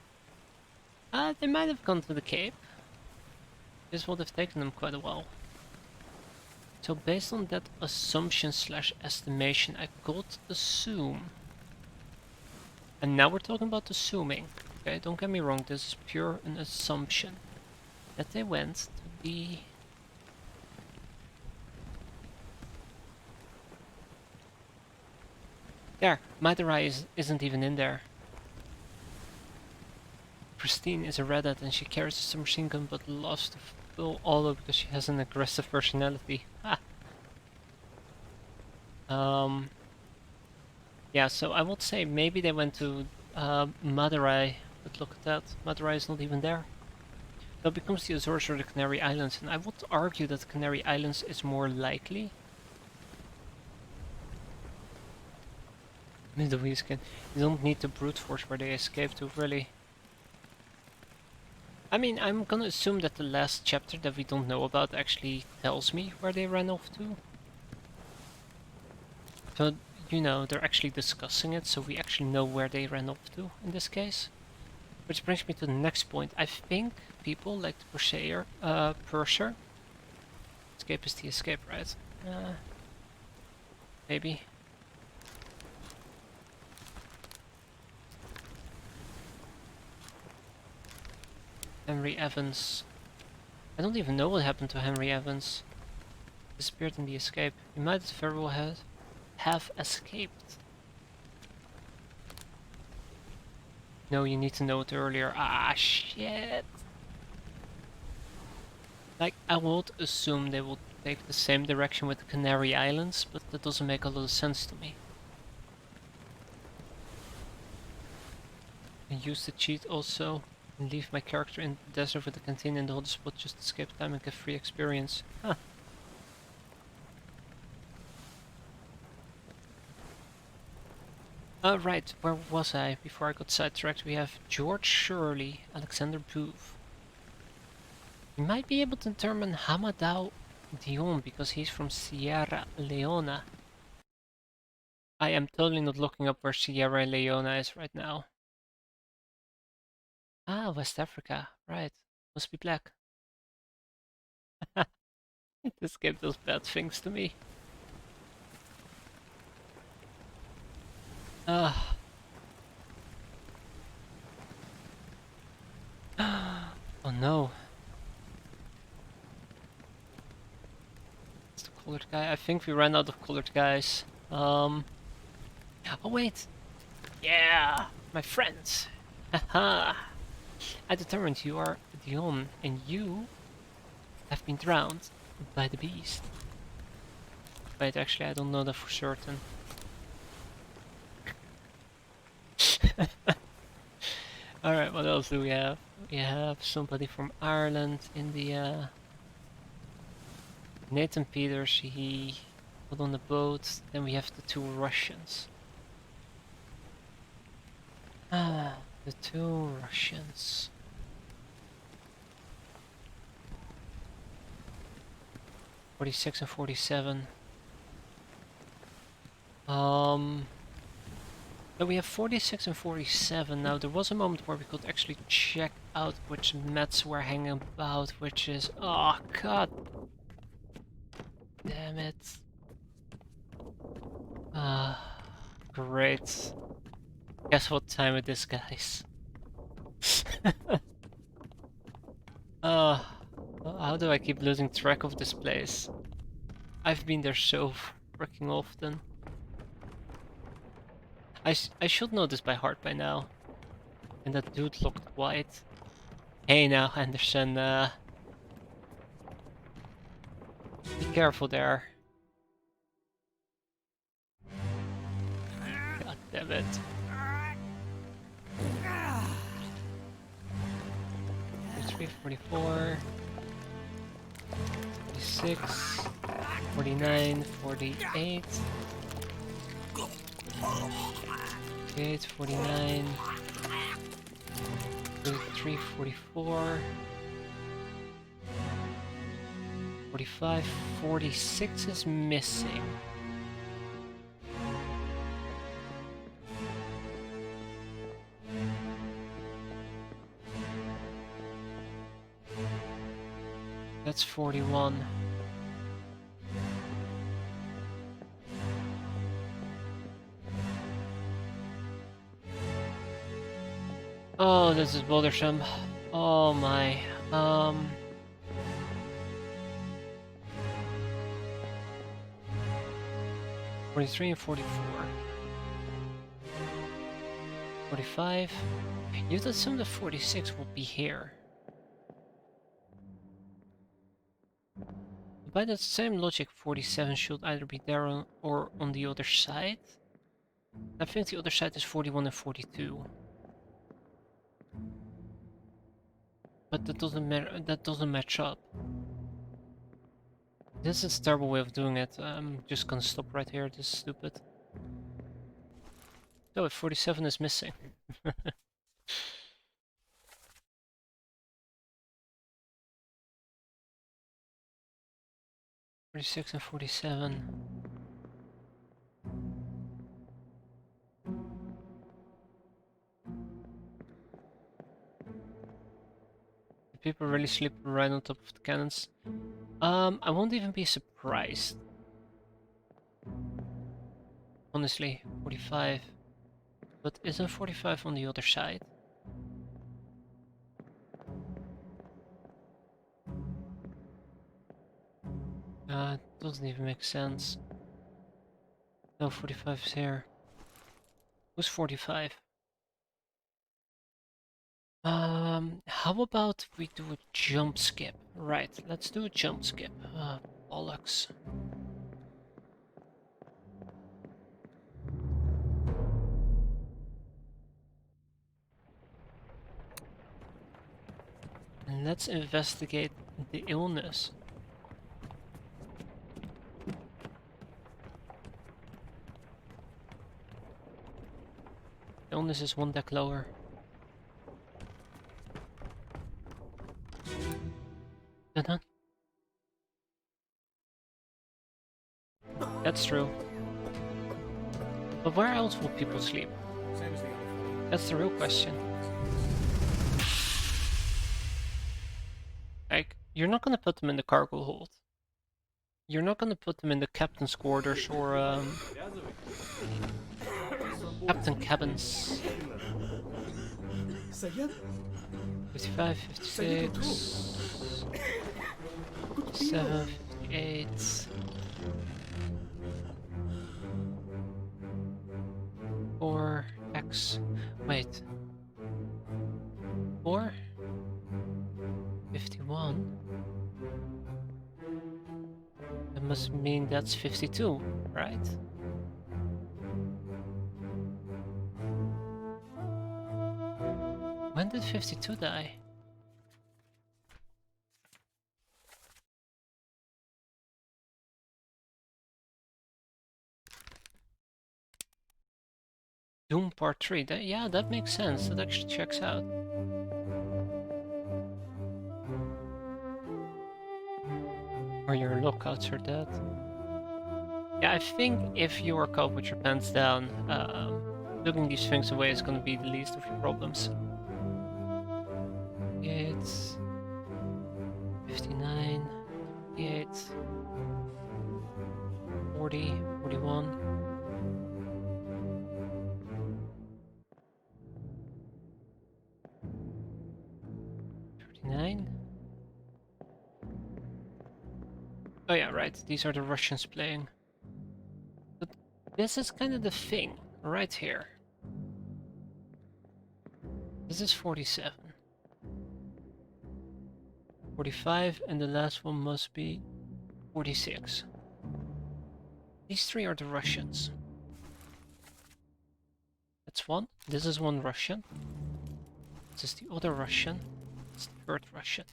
They might have gone to the Cape. This would have taken them quite a while. So based on that assumption slash estimation, I could assume. And now we're talking about assuming. Okay, don't get me wrong, this is pure an assumption. That they went to the... There, Madurai isn't even in there. Christine is a redhead and she carries a submachine gun but loves to full auto because she has an aggressive personality. Ha! Yeah, so I would say maybe they went to Madurai, but look at that, Madurai is not even there. So it becomes the Azores or the Canary Islands, and I would argue that the Canary Islands is more likely. Middle East can. You don't need the brute force where they escape to, really. I mean, I'm gonna assume that the last chapter that we don't know about actually tells me where they ran off to. So, you know, they're actually discussing it, so we actually know where they ran off to in this case. Which brings me to the next point. I think people like the Purser. Escape is the escape, right? Maybe. Henry Evans. I don't even know what happened to Henry Evans. Disappeared in the escape. He might very well have escaped. No, you need to know it earlier. Ah, shit. Like, I would assume they will take the same direction with the Canary Islands, but that doesn't make a lot of sense to me. I use the cheat also. And leave my character in the desert with a canteen in the hot spot just to escape time and get free experience. Huh. Right, where was I before I got sidetracked? We have George Shirley, Alexander Booth. We might be able to determine Hamadou Dion because he's from Sierra Leone. I am totally not looking up where Sierra Leone is right now. Ah, West Africa, right. Must be black. This game does bad things to me. Ah. Oh no. It's the colored guy. I think we ran out of colored guys. Oh wait. Yeah, my friends. Haha. I determined you are Dion, and you have been drowned by the beast. Wait, actually, I don't know that for certain. Alright, what else do we have? We have somebody from Ireland in the Nathan Peters, he got on the boat. Then we have the two Russians. Ah, the two Russians. '46 and '47. No, we have 46 and 47. Now, there was a moment where we could actually check out which Mets were hanging about, which is... Oh, god damn it. Great. Guess what time it is, guys. How do I keep losing track of this place? I've been there so freaking often. I should know this by heart by now. And that dude looked white. Hey now, Anderson, be careful there. God damn it. 43, 44, 46, 49, 48. 48, 49, 43, 44, 45, 46 is missing. That's 41. Oh, this is bothersome. Oh my. 43 and 44. 45. You'd assume the 46 will be here. By that same logic, 47 should either be there or on the other side. I think the other side is 41 and 42. But that doesn't match up. This is a terrible way of doing it. I'm just gonna stop right here. This is stupid. So if 47 is missing. 46 and 47. People really sleep right on top of the cannons. I won't even be surprised. Honestly, 45. But isn't 45 on the other side? Doesn't even make sense. No, 45 is here. Who's 45? How about we do a jump skip? Right, let's do a jump skip. Bollocks. And let's investigate the illness. The illness is one deck lower. Dun-dun. That's true. But where else will people sleep? Same as the other fella. That's the real question. Like, you're not gonna put them in the cargo hold. You're not gonna put them in the captain's quarters or captain cabins. 55, 56, 57, 58, 4, X, wait, 4, 51, that must mean that's 52, right? When did 52 die? Doom Part 3, yeah, that makes sense, that actually checks out. Or your lookouts are dead. Yeah, I think if you are caught with your pants down, looking these things away is gonna be the least of your problems. It's 59, 58, 40, 41. 39. Oh yeah, right, these are the Russians playing. But this is kind of the thing, right here. This is 47. 45, and the last one must be 46. These three are the Russians. That's one. This is one Russian. This is the other Russian. It's the third Russian.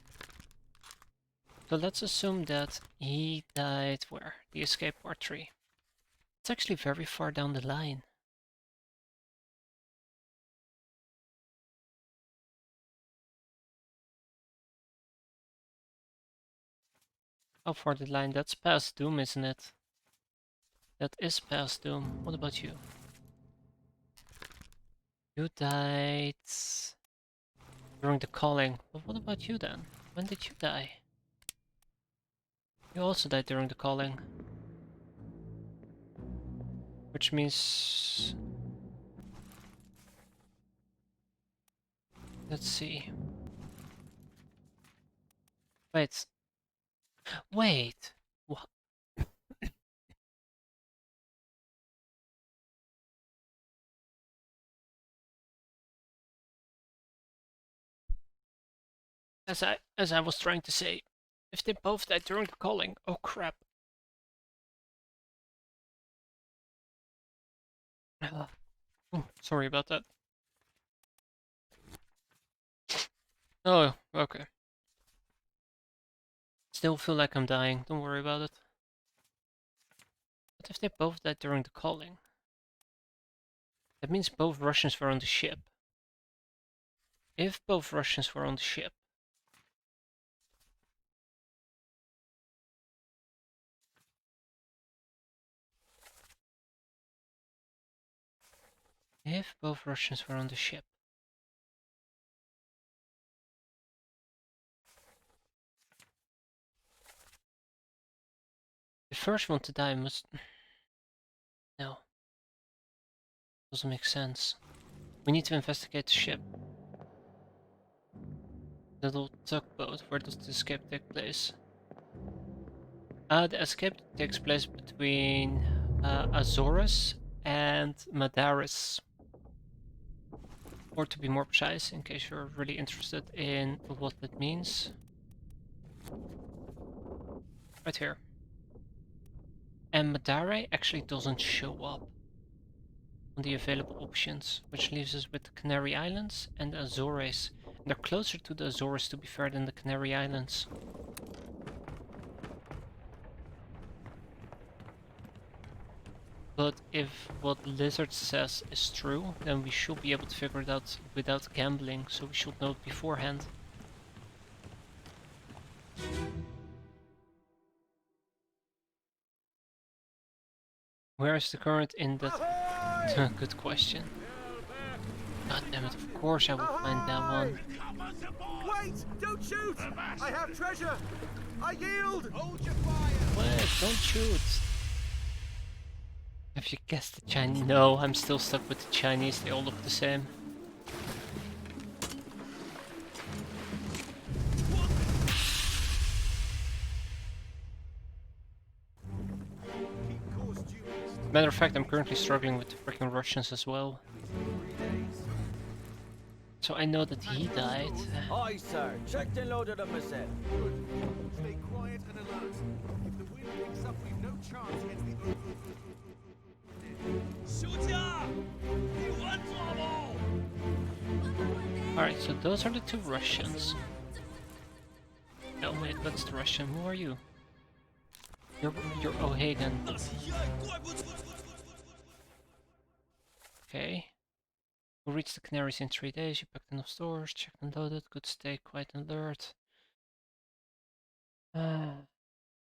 So let's assume that he died where? The escape part 3. It's actually very far down the line. How far the line? That's past Doom, isn't it? That is past Doom. What about you? You died during the calling. But what about you then? When did you die? You also died during the calling. Which means... Let's see. Wait. Wait! What? As I was trying to say, if they both died during the calling, oh crap. Oh, sorry about that. Oh, okay. Still feel like I'm dying, don't worry about it. What if they both died during the calling? That means both Russians were on the ship. If both Russians were on the ship, if both Russians were on the ship, the first one to die must... No. Doesn't make sense. We need to investigate the ship. The little tugboat, where does the escape take place? The escape takes place between Azores and Madaris. Or to be more precise, in case you're really interested in what that means. Right here. And Madare actually doesn't show up on the available options, which leaves us with the Canary Islands and the Azores. And they're closer to the Azores, to be fair, than the Canary Islands. But if what Lizard says is true, then we should be able to figure it out without gambling, so we should know it beforehand. Where is the current in that? Good question. God damn it, of course I will find that one. Wait! Don't shoot! I have treasure! I yield! Hold your fire! Wait, don't shoot! Have you guessed the Chinese? No, I'm still stuck with the Chinese, they all look the same. Matter of fact, I'm currently struggling with the freaking Russians as well. So I know that he died. Aye, sir. Checked and loaded up myself. Good. Stay quiet and alert. If the wind picks up, we've no chance against the... Alright, so those are the two Russians. No, wait, that's the Russian. Who are you? You're O'Hagan. Okay. We'll reach the Canaries in 3 days. You packed enough stores, checked and loaded. Good, stay quiet and alert.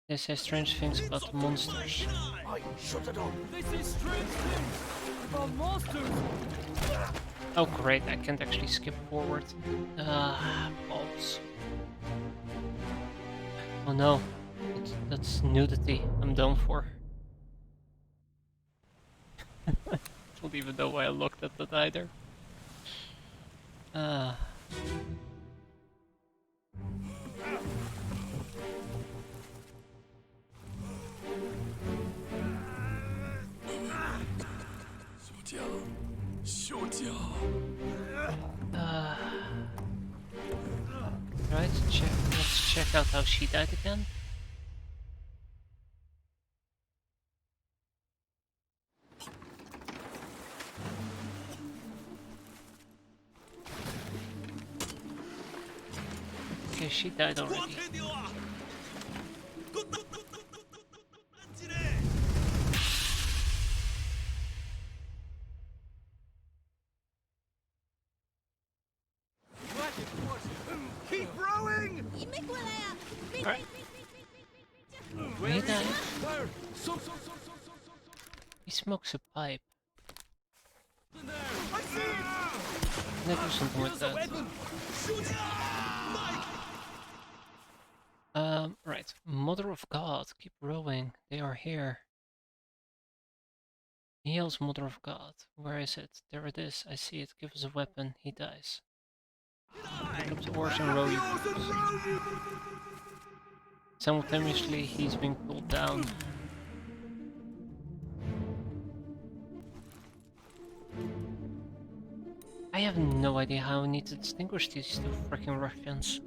They say strange things about the monsters. Aye, shut it up. This is strange things about monsters. Oh great, I can't actually skip forward. Balls. Oh no, that's nudity. I'm done for. Don't even know why I looked at that either. Right, let's check out how she died again. Okay, she died already. Keep rowing! Alright. He died. He smokes a pipe. Can I do something with that? Right. Mother of God, keep rowing. They are here. He yells Mother of God. Where is it? There it is. I see it. Give us a weapon. He dies. Pick up the oars and row you. Simultaneously, he's being pulled down. I have no idea how I need to distinguish these two freaking Russians.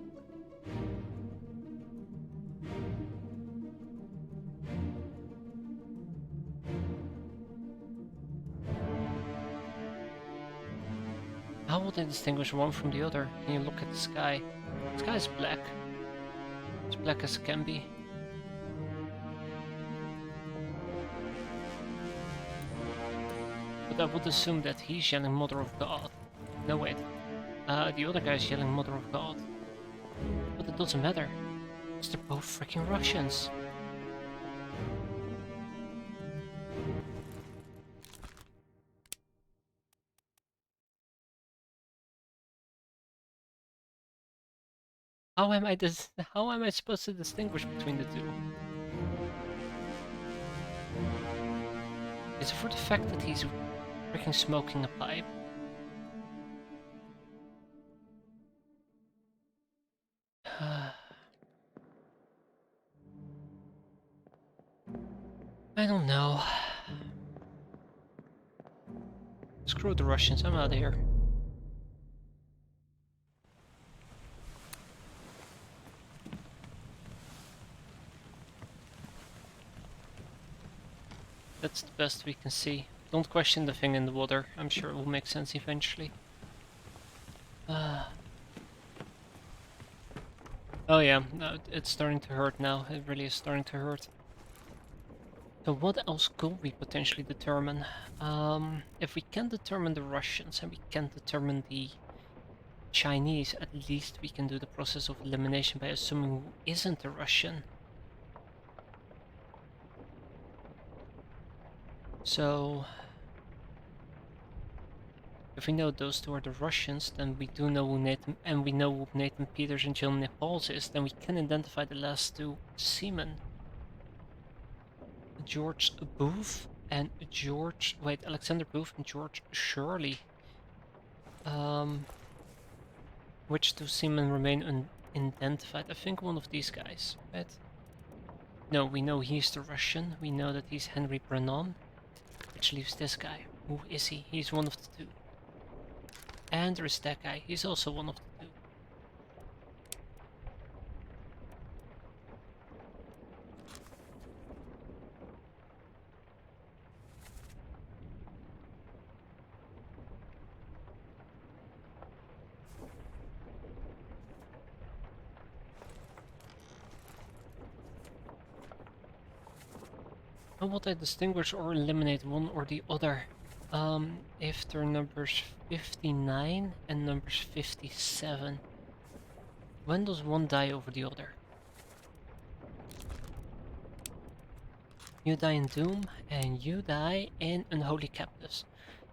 How would I distinguish one from the other? Can you look at the sky? The sky is black. As black as can be. But I would assume that he's yelling Mother of God. No wait. The other guy's yelling Mother of God. But it doesn't matter. Because they're both freaking Russians. How am I supposed to distinguish between the two? Is it for the fact that he's freaking smoking a pipe? I don't know. Screw the Russians, I'm out of here. That's the best we can see. Don't question the thing in the water. I'm sure it will make sense eventually. Oh yeah, no, it's starting to hurt now. It really is starting to hurt. So what else could we potentially determine? If we can determine the Russians and we can determine the Chinese, at least we can do the process of elimination by assuming who isn't a Russian. So if we know those two are the Russians, then we do know who Nathan, and we know who Nathan Peters and Jill Nepals is, then we can identify the last two seamen. George Booth and Alexander Booth and George Shirley. Which two seamen remain unidentified? I think one of these guys, right? No, we know he's the Russian. We know that he's Henry Brennan. Which leaves this guy. Who is he? He's one of the two. And there is that guy. He's also one of the two. How would I distinguish or eliminate one or the other? If they're numbers 59 and numbers 57. When does one die over the other? You die in Doom and you die in Unholy Captives.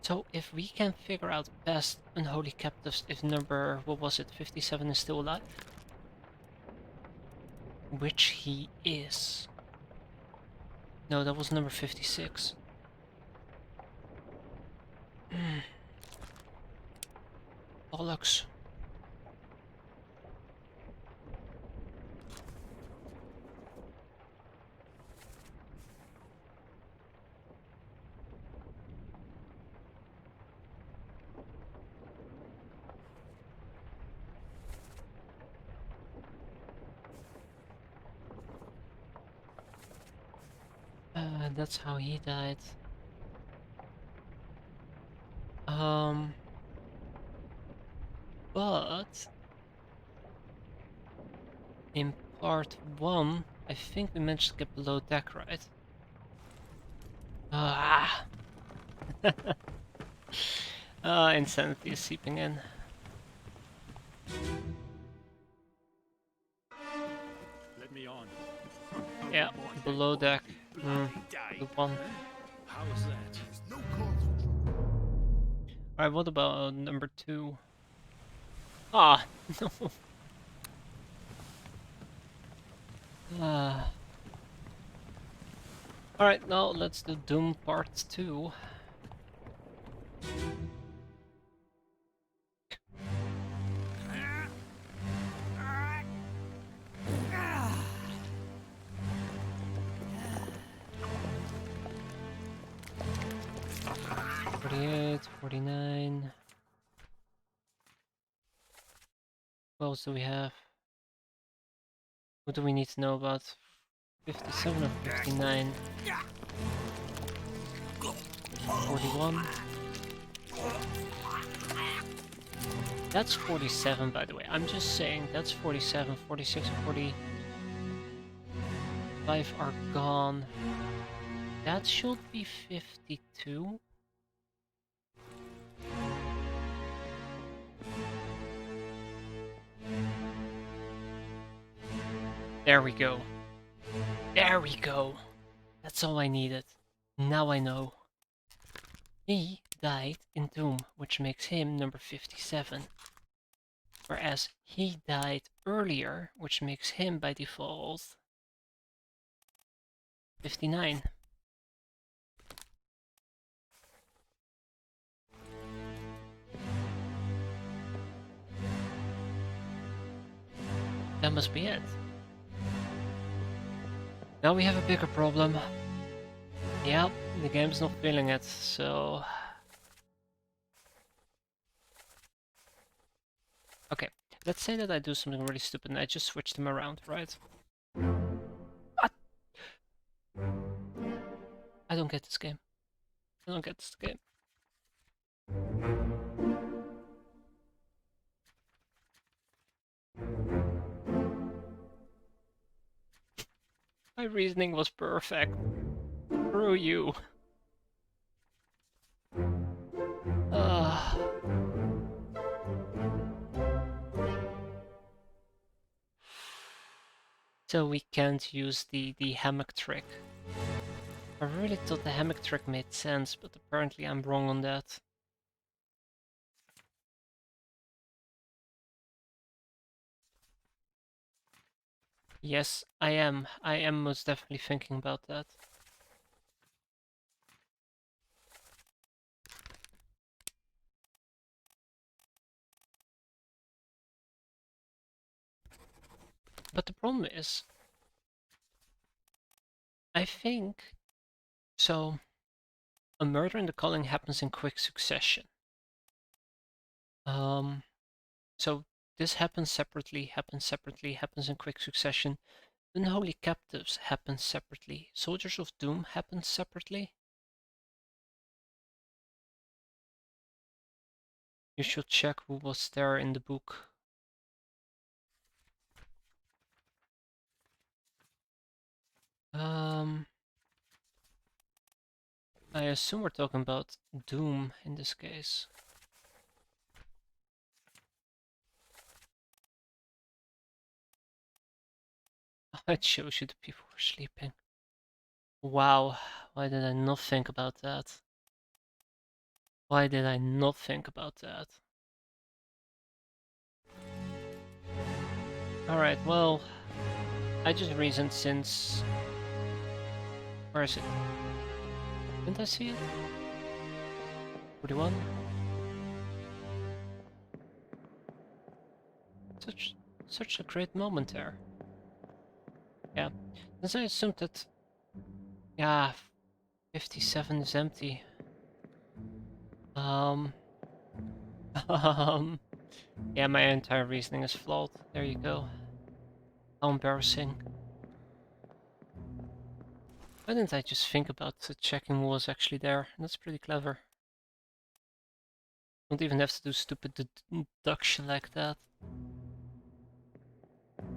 So if we can figure out past Unholy Captives if number, what was it, 57 is still alive? Which he is. No, that was number 56. Bollocks. That's how he died. But in part 1, I think we managed to get below deck, right? Ah! Insanity is seeping in. Let me on. Yeah, below deck. Good one. How's that? Alright, what about number 2? Ah, no. Ah. Alright, now let's do Doom Part 2. $48, $49. What else do we have? What do we need to know about? 57 or 59? 41. That's 47, by the way. I'm just saying that's 47, 46, 45 are gone. That should be 52. There we go. There we go. That's all I needed. Now I know. He died in Doom, which makes him number 57. Whereas he died earlier, which makes him by default 59. That must be it. Now we have a bigger problem. Yep, the game's not feeling it, so... Okay, let's say that I do something really stupid and I just switch them around, right? What? I don't get this game. I don't get this game. My reasoning was perfect. Screw you. So we can't use the hammock trick. I really thought the hammock trick made sense, but apparently I'm wrong on that. Yes, I am. I am most definitely thinking about that. But the problem is, I think, so a murder and the culling happens in quick succession. So this happens separately, happens in quick succession. Unholy captives happens separately. Soldiers of Doom happens separately. You should check who was there in the book. I assume we're talking about Doom in this case. It shows you the people were sleeping. Wow, why did I not think about that? Why did I not think about that? Alright, well, I just reasoned since... Where is it? Didn't I see it? 41? Such a great moment there. Yeah, since I assumed that... Yeah, 57 is empty. Yeah, my entire reasoning is flawed. There you go. How embarrassing. Why didn't I just think about checking who was actually there? That's pretty clever. Don't even have to do stupid deduction like that.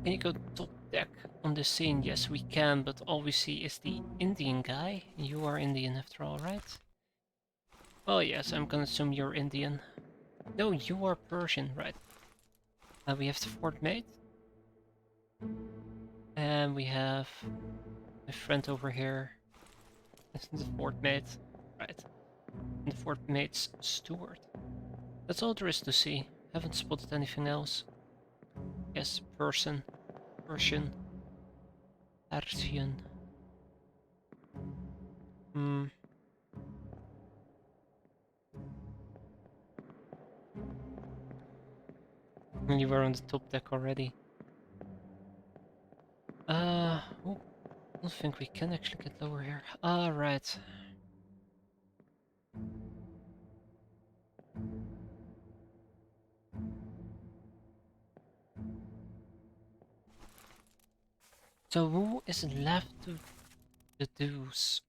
Can you go top deck on this scene? Yes, we can, but all we see is the Indian guy. You are Indian after all, right? Well, yes, I'm gonna assume you're Indian. No, you are Persian, right? We have the fourth mate. And we have my friend over here. This is the fort mate. Right. And the fort mate's steward. That's all there is to see. Haven't spotted anything else. Yes, Persian. Persian. Persian. Hmm. You were on the top deck already. Oh, I don't think we can actually get lower here. Ah, right. So who is left to deduce?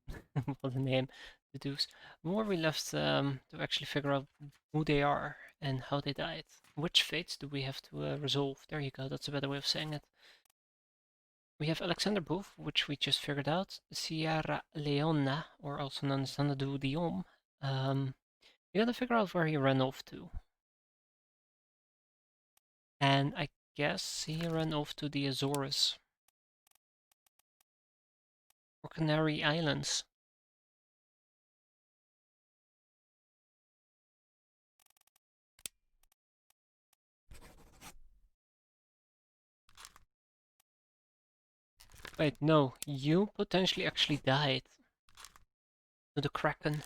What a name, deduce. Who are we left to actually figure out who they are and how they died? Which fates do we have to resolve? There you go, that's a better way of saying it. We have Alexander Booth, which we just figured out. Sierra Leona, or also known as Xanadu Diom. We gotta figure out where he ran off to. And I guess he ran off to the Azores. Or Canary Islands. Wait, no, you potentially actually died to the Kraken.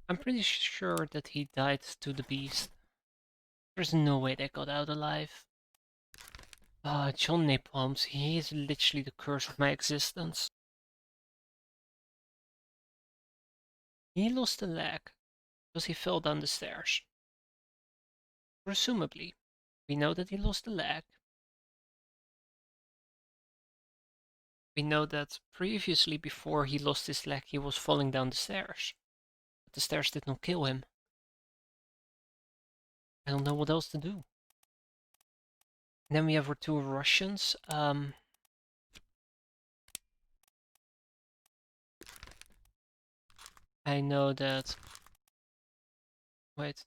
I'm pretty sure that he died to the beast. There's no way they got out alive. Ah, John Napalms, he is literally the curse of my existence. He lost a leg because he fell down the stairs. Presumably, we know that he lost a leg. We know that previously, before he lost his leg, he was falling down the stairs. But the stairs did not kill him. I don't know what else to do. And then we have our two Russians. I know that... Wait.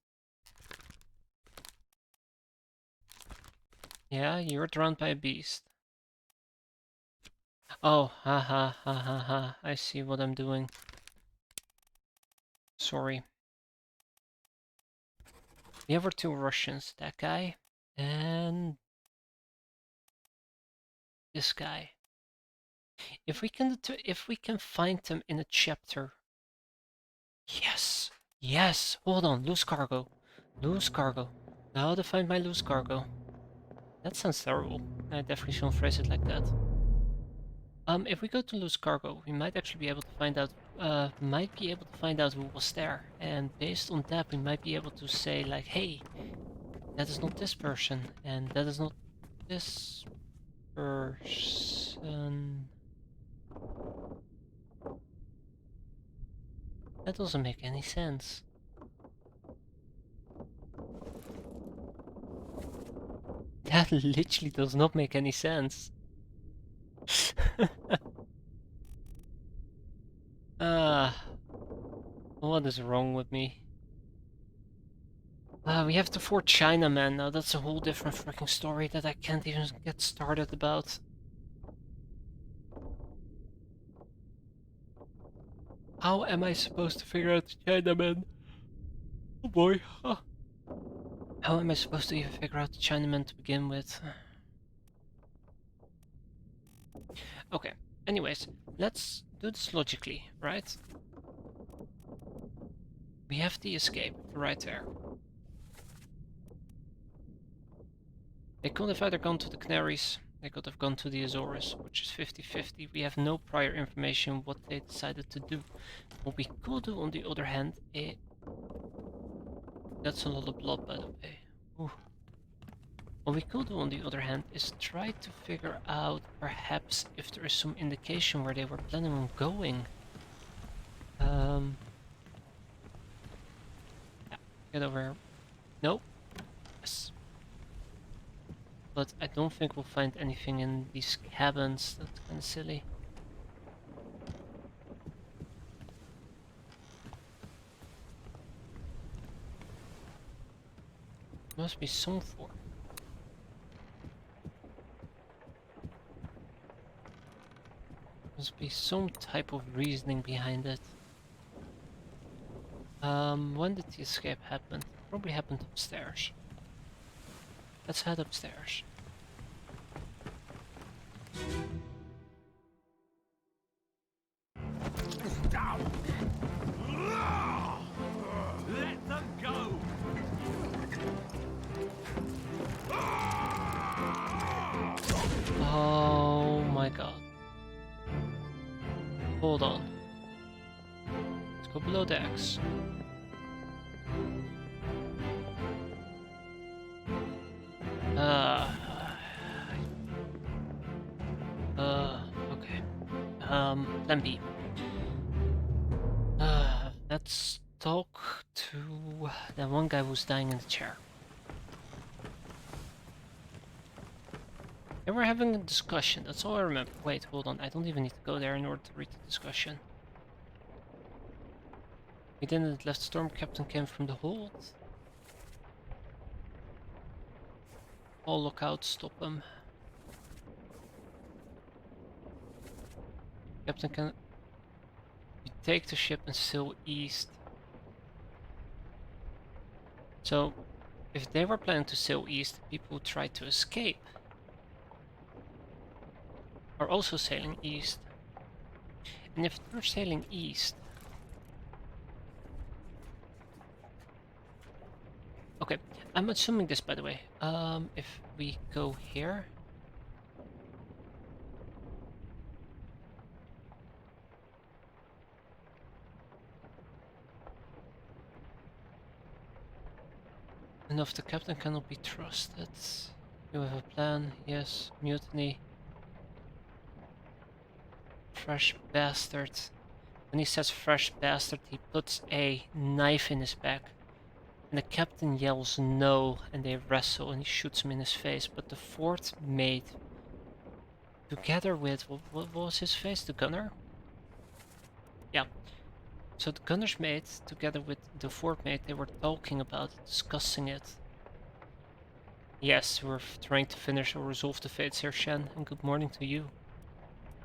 Yeah, you're drowned by a beast. Oh, ha ha ha ha ha. I see what I'm doing. Sorry. The other two Russians, that guy and this guy. If we can find them in a chapter. Yes! Yes! Hold on, loose cargo. Loose cargo. How to find my loose cargo. That sounds terrible. I definitely shouldn't phrase it like that. If we go to loose cargo, we might actually be able to find out who was there. And based on that, we might be able to say like, hey, that is not this person, and that is not this person. That doesn't make any sense. That literally does not make any sense. Ah, what is wrong with me? We have the Fort Chinaman now. That's a whole different freaking story that I can't even get started about. How am I supposed to figure out the Chinaman? Oh boy. Huh. How am I supposed to even figure out the Chinaman to begin with? Okay, anyways, let's do this logically, right? We have the escape right there. They could have either gone to the Canaries, they could have gone to the Azores, which is 50-50. We have no prior information what they decided to do. What we could do, on the other hand, that's a lot of blood, by the way. Ooh. What we could do, on the other hand, is try to figure out, perhaps, if there is some indication where they were planning on going. Yeah, get over here. Nope. Yes. But I don't think we'll find anything in these cabins. That's kind of silly. Must be some form. Must be some type of reasoning behind it. When did the escape happen? Probably happened upstairs. Let's head upstairs. Let them go! Oh my god. Hold on. Let's go below decks. Okay. Plan B. Let's talk to that one guy who's dying in the chair. They were having a discussion, that's all I remember. Wait, hold on, I don't even need to go there in order to read the discussion. We didn't left storm captain came from the hold. All lookouts, stop him. Captain can you take the ship and sail east. So, if they were planning to sail east, people who tried to escape are also sailing east. And if they're sailing east... Okay, I'm assuming this, by the way. If we go here... Enough, the captain cannot be trusted. You have a plan, yes. Mutiny. Fresh bastard. When he says fresh bastard, he puts a knife in his back. And the captain yells no, and they wrestle, and he shoots him in his face. But the fourth mate, together with, what was his face? The gunner? Yeah. So the gunner's mate, together with the fourth mate, they were talking about it, discussing it. Yes, we're trying to finish or resolve the fates here, Shen, and good morning to you.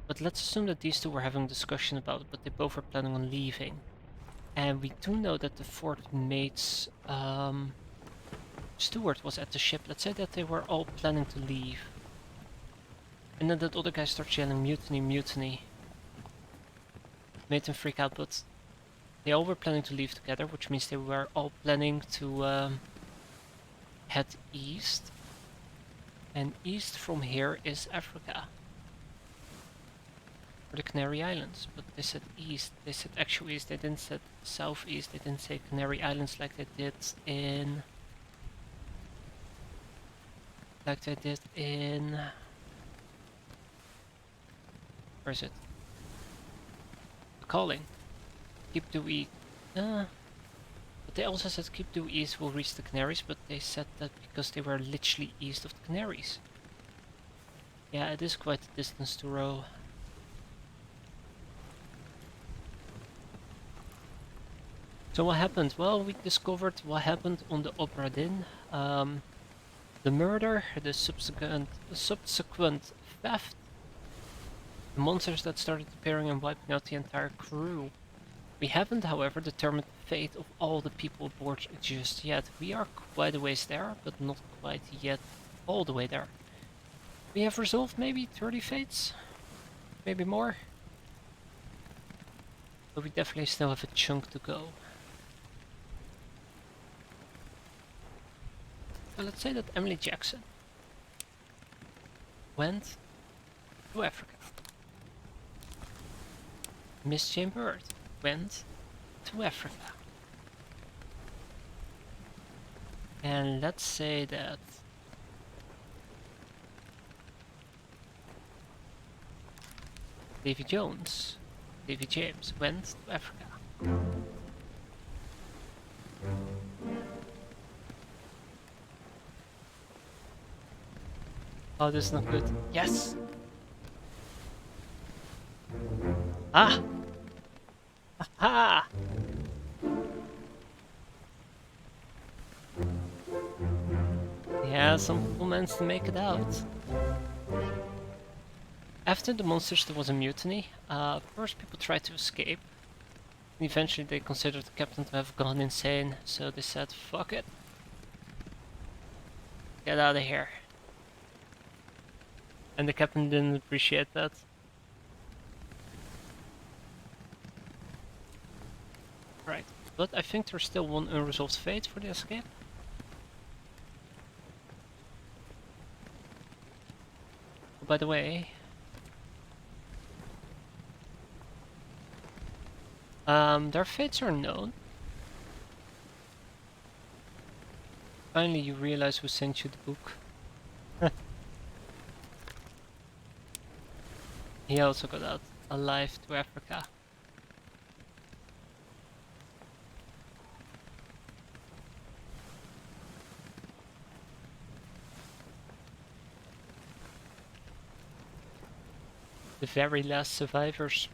But let's assume that these two were having a discussion about it, but they both were planning on leaving. And we do know that the fourth mate's steward was at the ship. Let's say that they were all planning to leave. And then that other guy starts yelling mutiny, mutiny. Made them freak out, but they all were planning to leave together, which means they were all planning to head east. And east from here is Africa. Or the Canary Islands, but they said east. They said actual east, they didn't say southeast, they didn't say Canary Islands like they did in... Where is it? Calling. Keep due east. But they also said keep due east will reach the Canaries, but they said that because they were literally east of the Canaries. Yeah, it is quite a distance to row. So what happened? Well, we discovered what happened on the Obra Dinn. The murder, the subsequent theft, the monsters that started appearing and wiping out the entire crew. We haven't, however, determined the fate of all the people aboard just yet. We are quite a ways there, but not quite yet all the way there. We have resolved maybe 30 fates? Maybe more? But we definitely still have a chunk to go. So let's say that Emily Jackson went to Africa. Miss Jane Bird went to Africa. And let's say that Davy James went to Africa. Oh, this is not good. Yes! Ah! Aha! Yeah, some people managed to make it out. After the monsters, there was a mutiny. First, people tried to escape. And eventually, they considered the captain to have gone insane, so they said, "Fuck it, get out of here." And the captain didn't appreciate that. Right, but I think there's still one unresolved fate for the escape. Oh, by the way, their fates are known. Finally, you realize who sent you the book. He also got out alive to Africa. The very last survivors.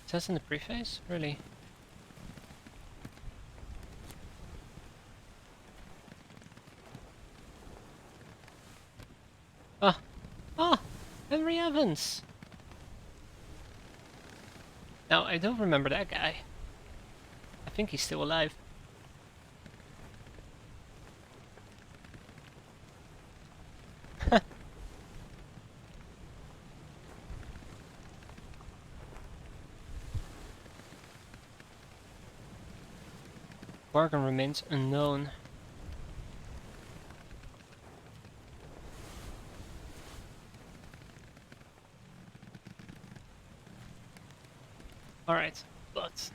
It says in the preface? Really? Ah! Ah! Henry Evans! Now, I don't remember that guy. I think he's still alive. Bargain remains unknown. Alright, but...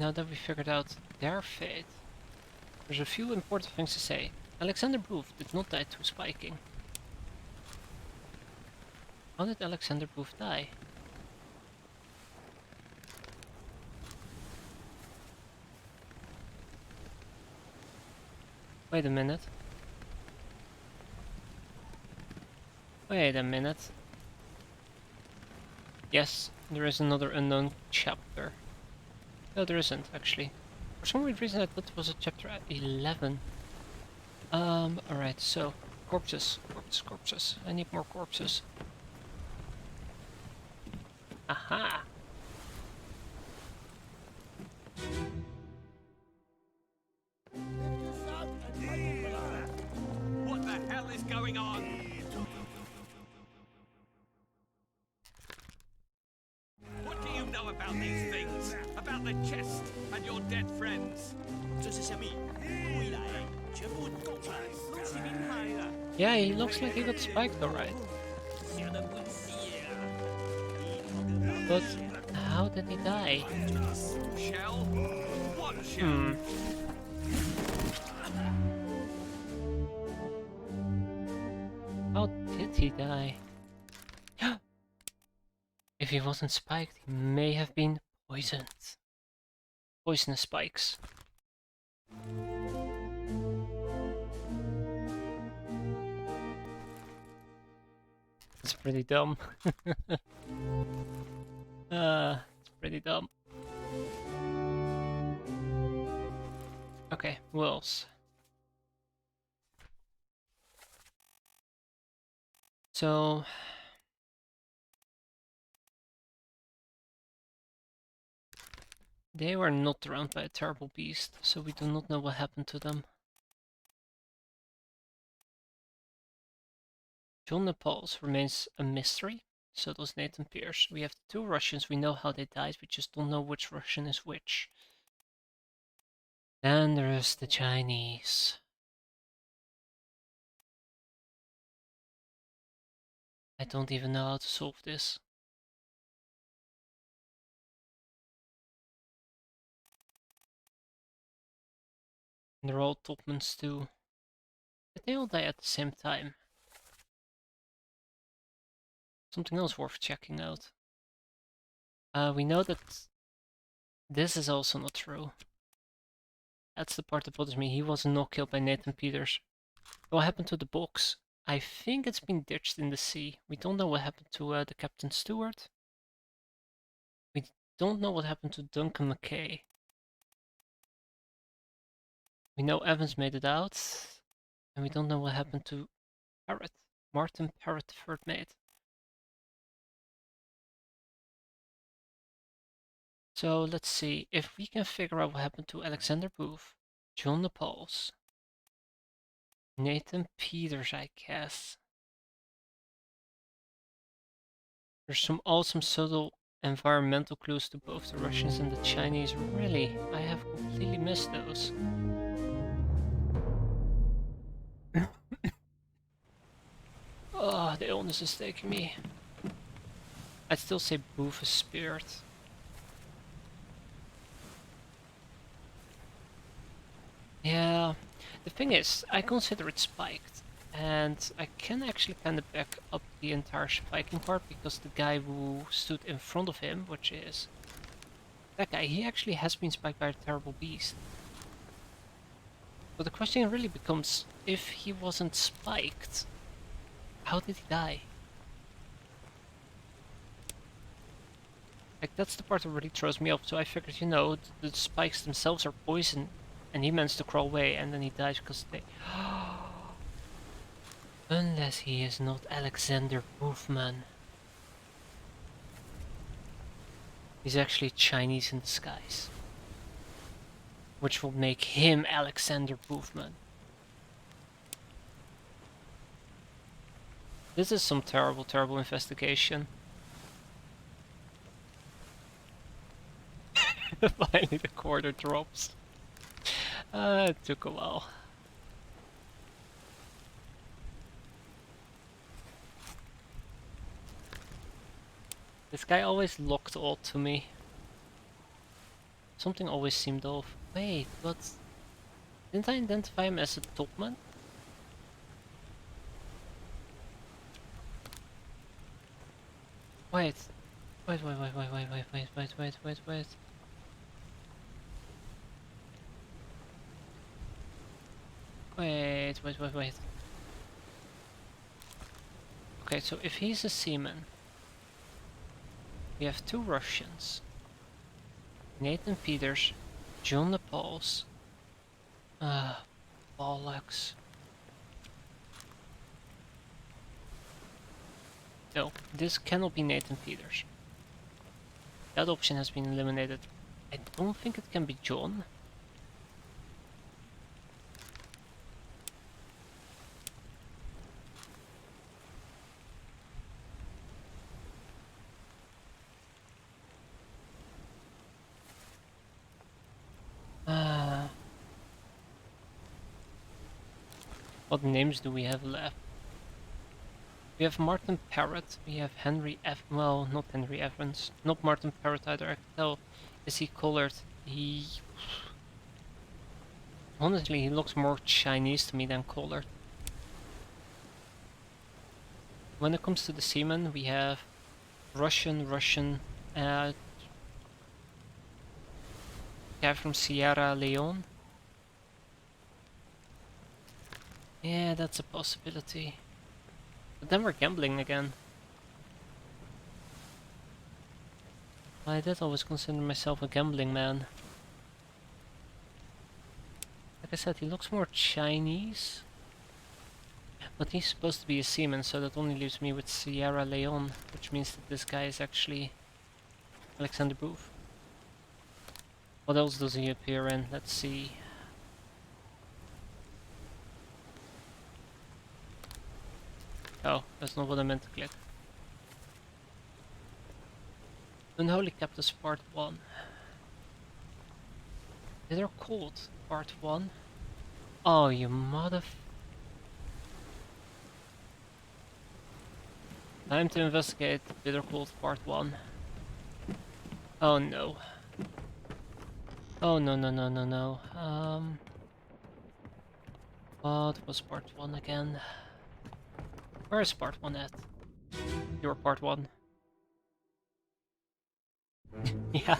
now that we figured out their fate, there's a few important things to say. Alexander Booth did not die through spiking. How did Alexander Booth die? Wait a minute. Wait a minute. Yes, there is another unknown chapter. No, there isn't, actually. For some weird reason I thought it was a chapter 11. Alright, so... corpses, corpses. I need more corpses. Aha! What the hell is going on? What do you know about these things? About the chest and your dead friends? 这是什么？未来全部供出来，都是名牌啦。 Yeah, he looks like he got spiked alright. 想得滚死呀！ But how did he die? Shell? What shell? How did he die? If he wasn't spiked, he may have been poisoned. Poisonous spikes. It's pretty dumb. It's pretty dumb. Okay, who else? So... they were not drowned by a terrible beast, so we do not know what happened to them. John Nepal's remains a mystery, so does Nathan Pierce. We have the two Russians, we know how they died, we just don't know which Russian is which. Then there's the Chinese. I don't even know how to solve this. And they're all topmans too. But they all die at the same time. Something else worth checking out. We know that this is also not true. That's the part that bothers me. He was not killed by Nathan Peters. What happened to the box? I think it's been ditched in the sea. We don't know what happened to the Captain Stewart. We don't know what happened to Duncan McKay. We know Evans made it out, and we don't know what happened to Parrott. Martin Parrott, the third mate. So let's see if we can figure out what happened to Alexander Booth, John Nepals, Nathan Peters, I guess. There's some awesome subtle environmental clues to both the Russians and the Chinese. Really, I have completely missed those. Oh, the illness is taking me. I'd still say Booth is spared. Yeah, the thing is, I consider it spiked, and I can actually pen it back up the entire spiking part because the guy who stood in front of him, which is that guy, he actually has been spiked by a terrible beast. But the question really becomes, if he wasn't spiked, how did he die? Like, that's the part that really throws me off, so I figured, you know, the spikes themselves are poison, and he managed to crawl away, and then he dies because they... Unless he is not Alexander Boofman. He's actually Chinese in disguise. Which will make him Alexander Boofman. This is some terrible, terrible investigation. Finally the quarter drops. It took a while. This guy always looked odd to me. Something always seemed off. Wait, but... Didn't I identify him as a topman? Wait. Wait. Wait. Okay, so if he's a seaman, we have two Russians. Nathan Peters, John Nepals. Bollocks. No, this cannot be Nathan Peters. That option has been eliminated. I don't think it can be John. What names do we have left? We have Martin Parrott, we have Henry well, not Henry Evans, not Martin Parrott either, I can tell. Is he colored? Honestly, he looks more Chinese to me than colored. When it comes to the seamen, we have Russian, guy from Sierra Leone. Yeah, that's a possibility. But then we're gambling again. I did always consider myself a gambling man. Like I said, he looks more Chinese. But he's supposed to be a seaman, so that only leaves me with Sierra Leone, which means that this guy is actually Alexander Booth. What else does he appear in? Let's see. Oh, that's not what I meant to click. Unholy Captives Part 1. They're called Part 1. Oh, you Time to investigate Bitter Cold Part 1. Oh no. Oh no. What was Part 1 again? Where is Part 1 at? Your Part 1. Yeah.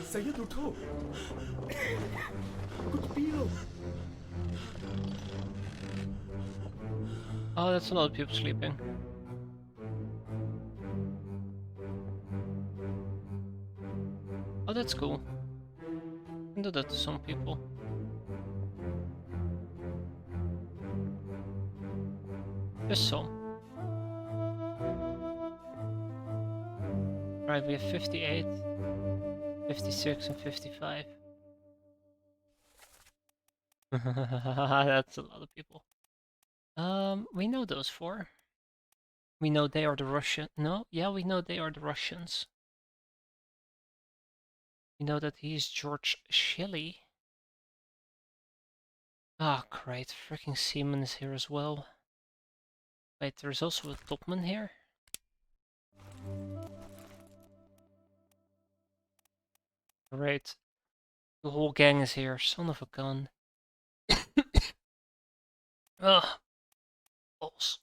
Saya tutup. Good deal. Oh, that's a lot of people sleeping. Oh, that's cool. Can do that to some people. Just some. Right, we have 58, 56, and 55. That's a lot of people. We know those four. We know they are the Russian. No, yeah, we know they are the Russians. We know that he's George Shelley. Ah, great. Freaking Seaman is here as well. Wait, there's also a topman here. Great. The whole gang is here. Son of a gun. Ugh. Balls.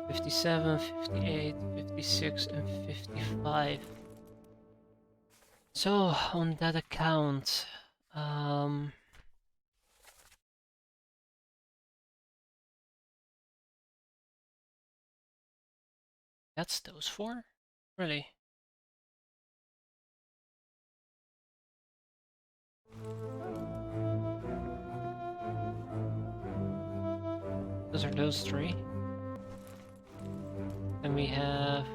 57, 58, 56, and 55. So, on that account, that's those four? Really? Those are those three. Then we have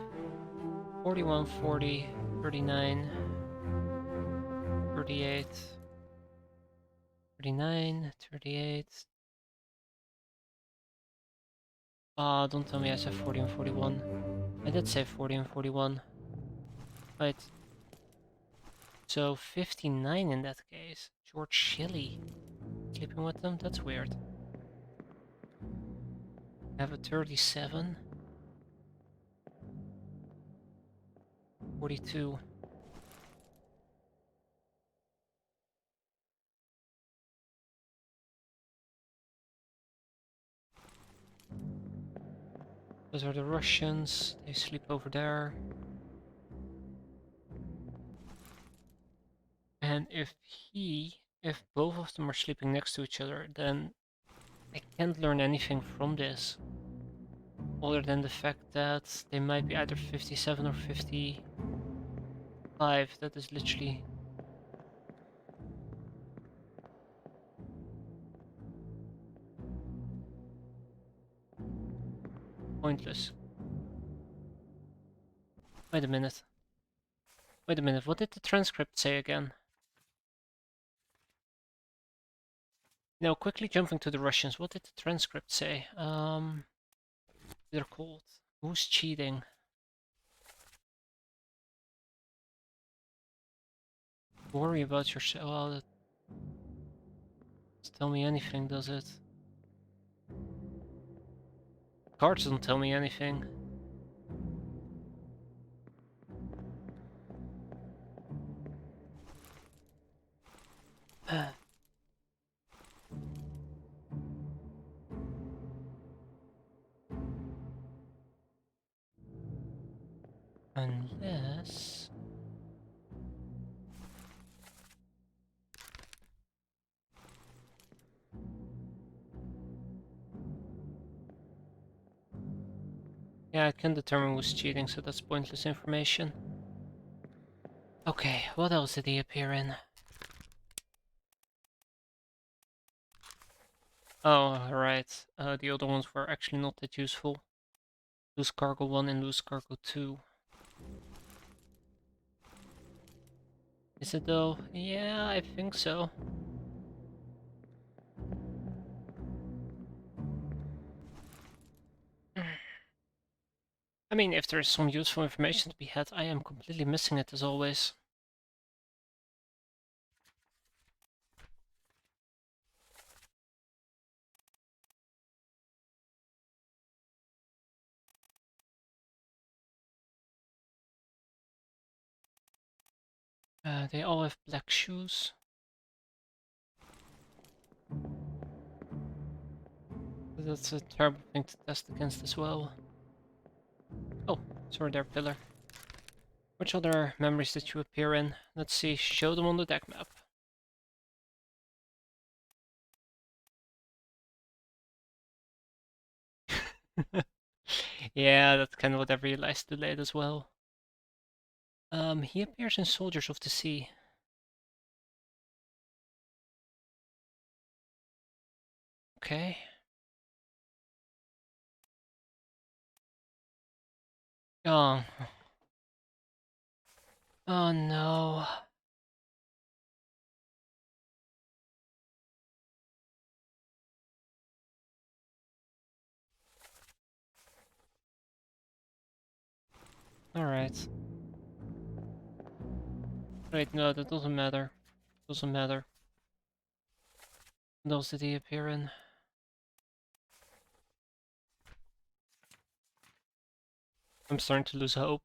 41, 40, 39, 38, 39, 38. Ah, don't tell me I said 40 and 41. I did say 40 and 41. Right. So 59 in that case. George Shelley. Sleeping with them? That's weird. I have a 37. 42. Those are the Russians. They sleep over there. And if both of them are sleeping next to each other, then I can't learn anything from this. Other than the fact that they might be either 57 or 55. That is literally... pointless. Wait a minute. Wait a minute, what did the transcript say again? Now, quickly jumping to the Russians, what did the transcript say? They're called. Who's cheating? Worry about yourself. Well, that doesn't tell me anything, does it? Cards don't tell me anything. Unless... yeah, I can determine who's cheating, so that's pointless information. Okay, what else did he appear in? Oh, right. The other ones were actually not that useful. Loose Cargo 1 and Loose Cargo 2. Is it though? Yeah, I think so. I mean, if there's some useful information to be had, I am completely missing it as always. They all have black shoes. That's a terrible thing to test against as well. Oh, sorry there, Pillar. Which other memories did you appear in? Let's see, show them on the deck map. Yeah, that's kind of what I realized too late as well. He appears in Soldiers of the Sea. Okay. Oh. Oh no. Alright. Wait, no, that doesn't matter. Doesn't matter. What else did he appear in? I'm starting to lose hope.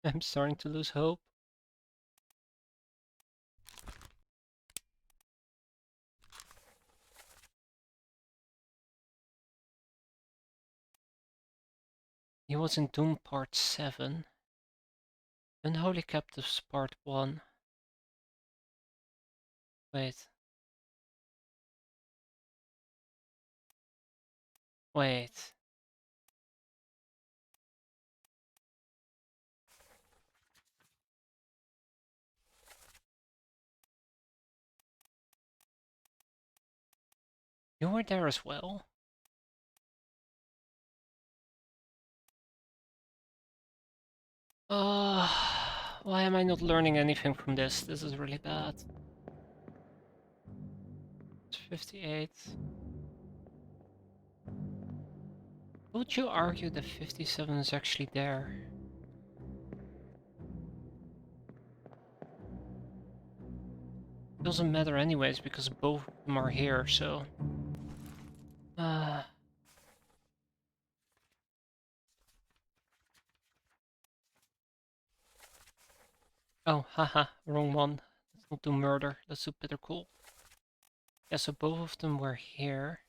I'm starting to lose hope. He was in Doom Part 7. Unholy Captives Part 1. Wait. Wait. You were there as well? Uh, why am I not learning anything from this? This is really bad. It's 58. Would you argue that 57 is actually there? Doesn't matter anyways because both of them are here, so... Uh... Oh, haha, wrong one. Let's not do murder, let's do bitter cool. Yeah, so both of them were here.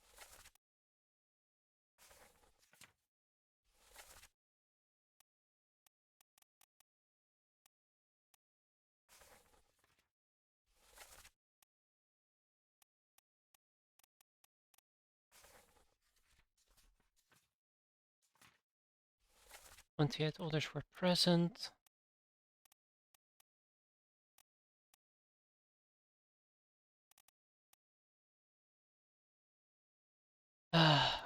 "28 others were present."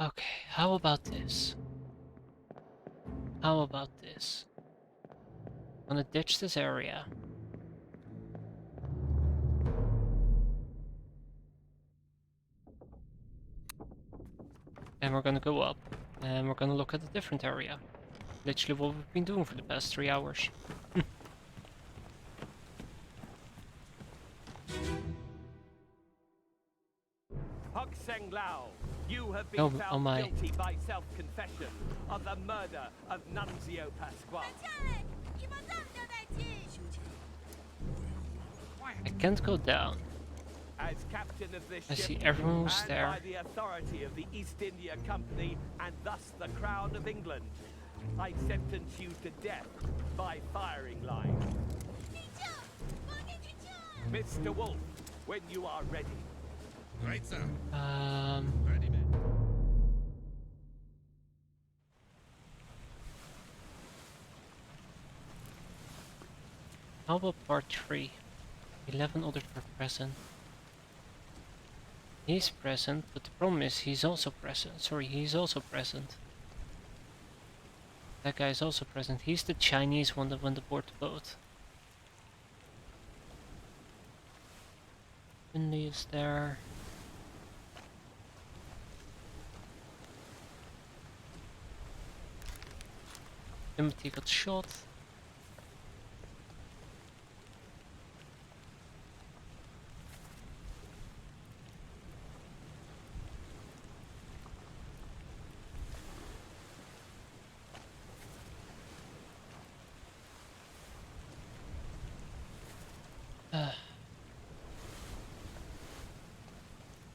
Okay, how about this? How about this? I'm gonna ditch this area. And we're gonna go up. And we're gonna look at a different area. Literally what we've been doing for the past 3 hours. Hok Seng Lao, you have been Oh found my. guilty by self-confession of the murder of Nunzio Pasquale. I can't go down. As captain of this I ship, see everyone was and there. by the authority of the East India Company and thus the Crown of England, I sentence you to death by firing line. Mr. Wolf, when you are ready. Right, sir. Ready, men. How about part 3? 11 others were present. He's present, but the problem is he's also present. Sorry, he's also present. That guy is also present. He's the Chinese one that went aboard the boat. Finley is there. Timothy got shot.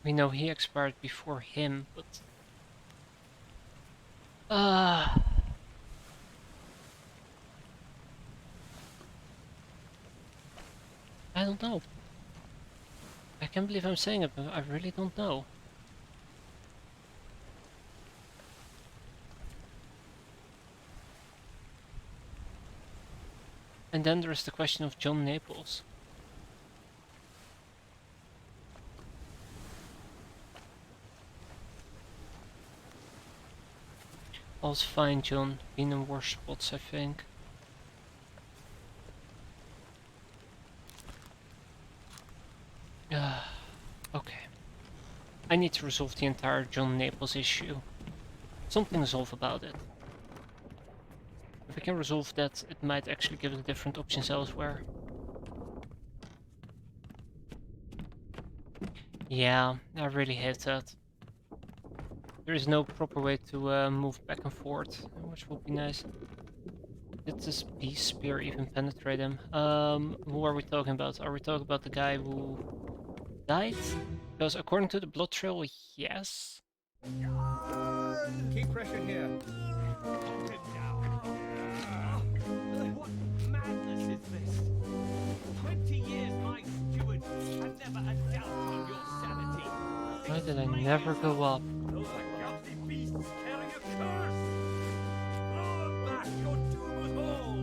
We know he expired before him, but... I don't know. I can't believe I'm saying it, but I really don't know. And then there is the question of John Naples. All's fine, John. Been in worse spots, I think. Okay. I need to resolve the entire John Naples issue. Something resolve about it. If we can resolve that, it might actually give us different options elsewhere. Yeah, I really hate that. There is no proper way to move back and forth, which would be nice. Did this beast spear even penetrate him? Who are we talking about? Are we talking about the guy who died? Because according to the blood trail, yes. Keep pressure here. Knock him down. What madness is this? 20 years my steward, and never a doubt on your sanity. Why did I never go up? Those are ghastly beasts carrying a curse. Throw them back, your doom was all.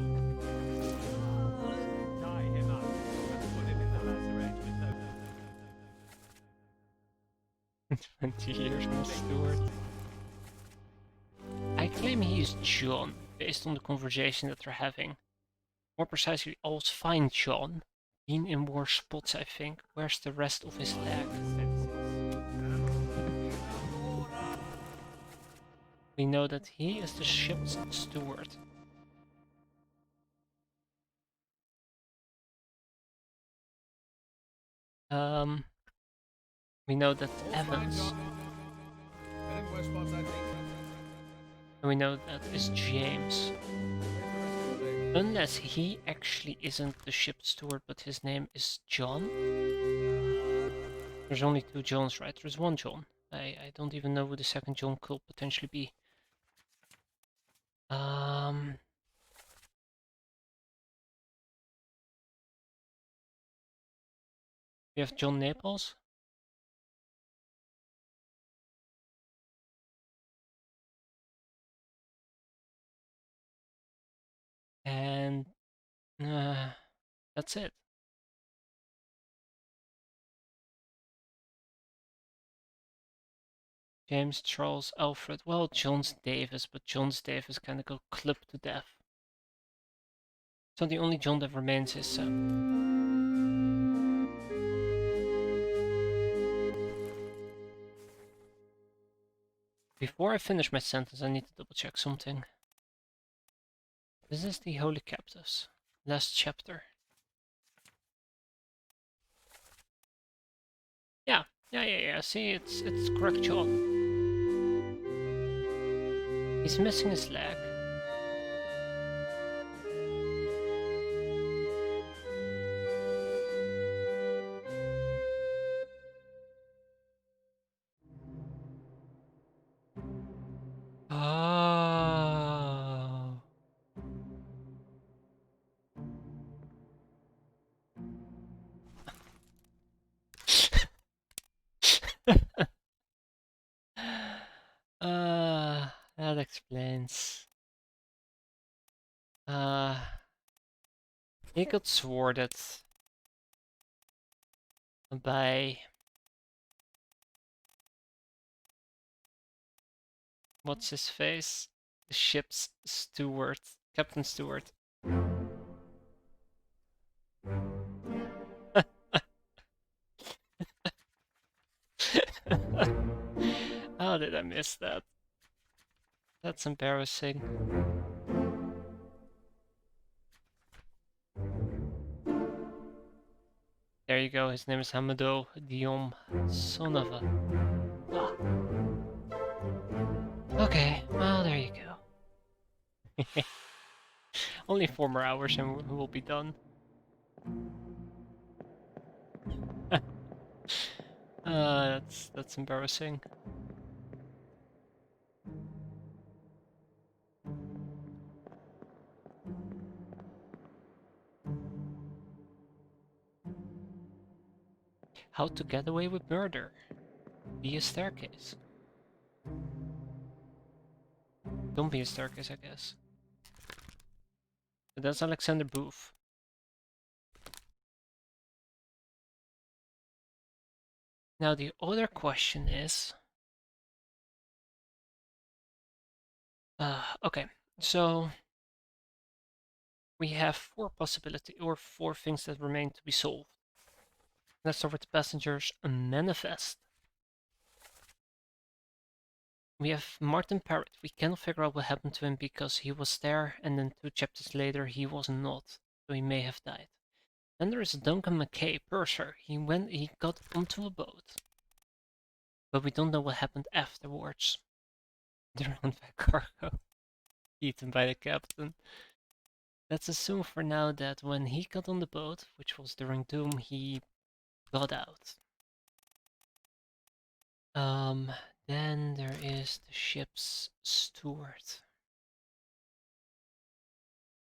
Tie him up and put him in the lazaret with no. 20 years, my steward. I claim he is John, based on the conversation that they're having. More precisely, all's fine, John. Been in worse spots, I think. Where's the rest of his leg? We know that he is the ship's steward. We know that Evans, Been in worse spots, I think. and we know that is James. Unless he actually isn't the ship's steward, but his name is John. There's only two Johns, right? There's one John. I don't even know who the second John could potentially be. We have John Naples. And that's it. James, Charles, Alfred. Well, John's Davis, but John's Davis kind of got clipped to death. So the only John that remains is before I finish my sentence, I need to double check something. This is the Holy Captives. Last chapter. Yeah. See, it's correct, John. He's missing his leg. Oh. That explains. He got sworded by what's his face? The ship's steward, Captain Stewart. How did I miss that? That's embarrassing. There you go, his name is Hamado Diom, son of a... Ah. Okay, well there you go. Only 4 more hours and we will be done. That's embarrassing. How to get away with murder via staircase. Don't be a staircase, I guess. But that's Alexander Booth. Now the other question is... okay, so we have four things that remain to be solved. Let's start with the passengers manifest. We have Martin Parrott. We cannot figure out what happened to him because he was there and then 2 chapters later he was not, so he may have died. Then there is Duncan McKay, purser. He got onto a boat, but we don't know what happened afterwards. Drowned by cargo, eaten by the captain. Let's assume for now that when he got on the boat, which was during Doom, he got out. Then there is the ship's steward.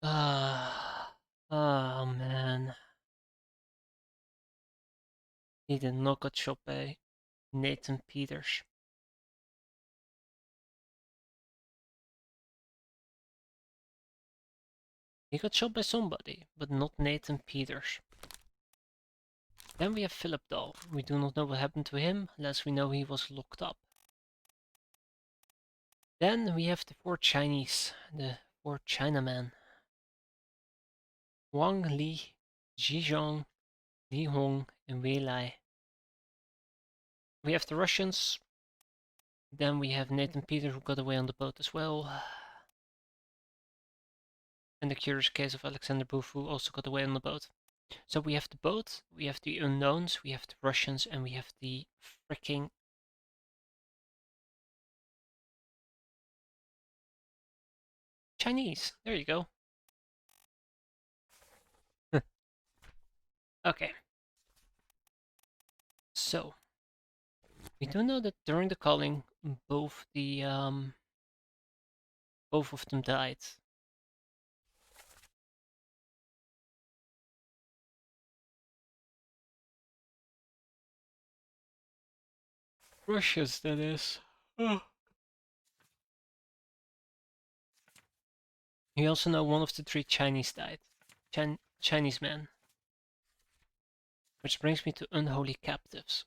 Oh man. He did not get shot by Nathan Peters. He got shot by somebody, but not Nathan Peters. Then we have Philip Dahl. We do not know what happened to him, unless we know he was locked up. Then we have the 4 Chinese, the 4 Chinamen. Wang Li, Zhizhong, Li Hong, and Wei Lai. We have the Russians. Then we have Nathan Peters, who got away on the boat as well. And the curious case of Alexander Booth, who also got away on the boat. So we have the boat, we have the unknowns, we have the Russians, and we have the freaking Chinese. There you go. Okay. So we do know that during the culling, both of them died. Russians, that is. Oh. We also know one of the 3 Chinese died. Chinese men. Which brings me to unholy captives.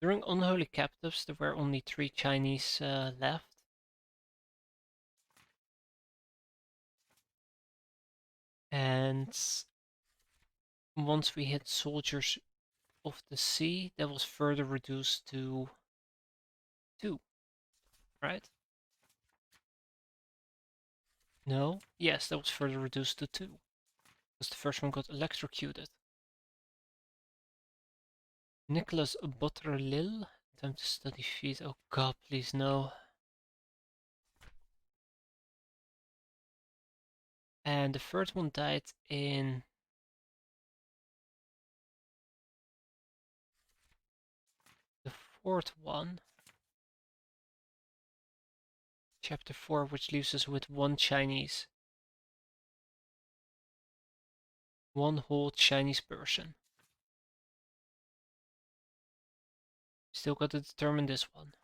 During unholy captives, there were only 3 Chinese left. And once we hit soldiers of the sea, that was further reduced to 2, right? No? Yes, that was further reduced to 2. Because the first one got electrocuted. Nicholas Botterlil. Time to study feet. Oh god, please no. And the third one died in... the fourth one. Chapter 4, which leaves us with 1 Chinese. 1 whole Chinese person. Still got to determine this one.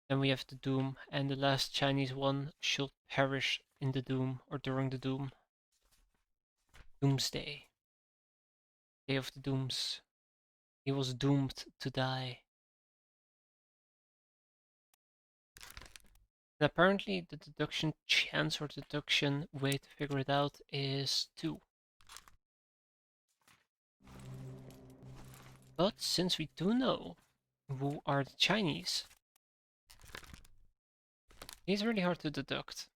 Then we have the Doom, and the last Chinese one should perish in the Doom, or during the Doom. Doomsday. Day of the Dooms. He was doomed to die. And apparently the deduction chance or deduction way to figure it out is 2. But since we do know who are the Chinese, it's really hard to deduct.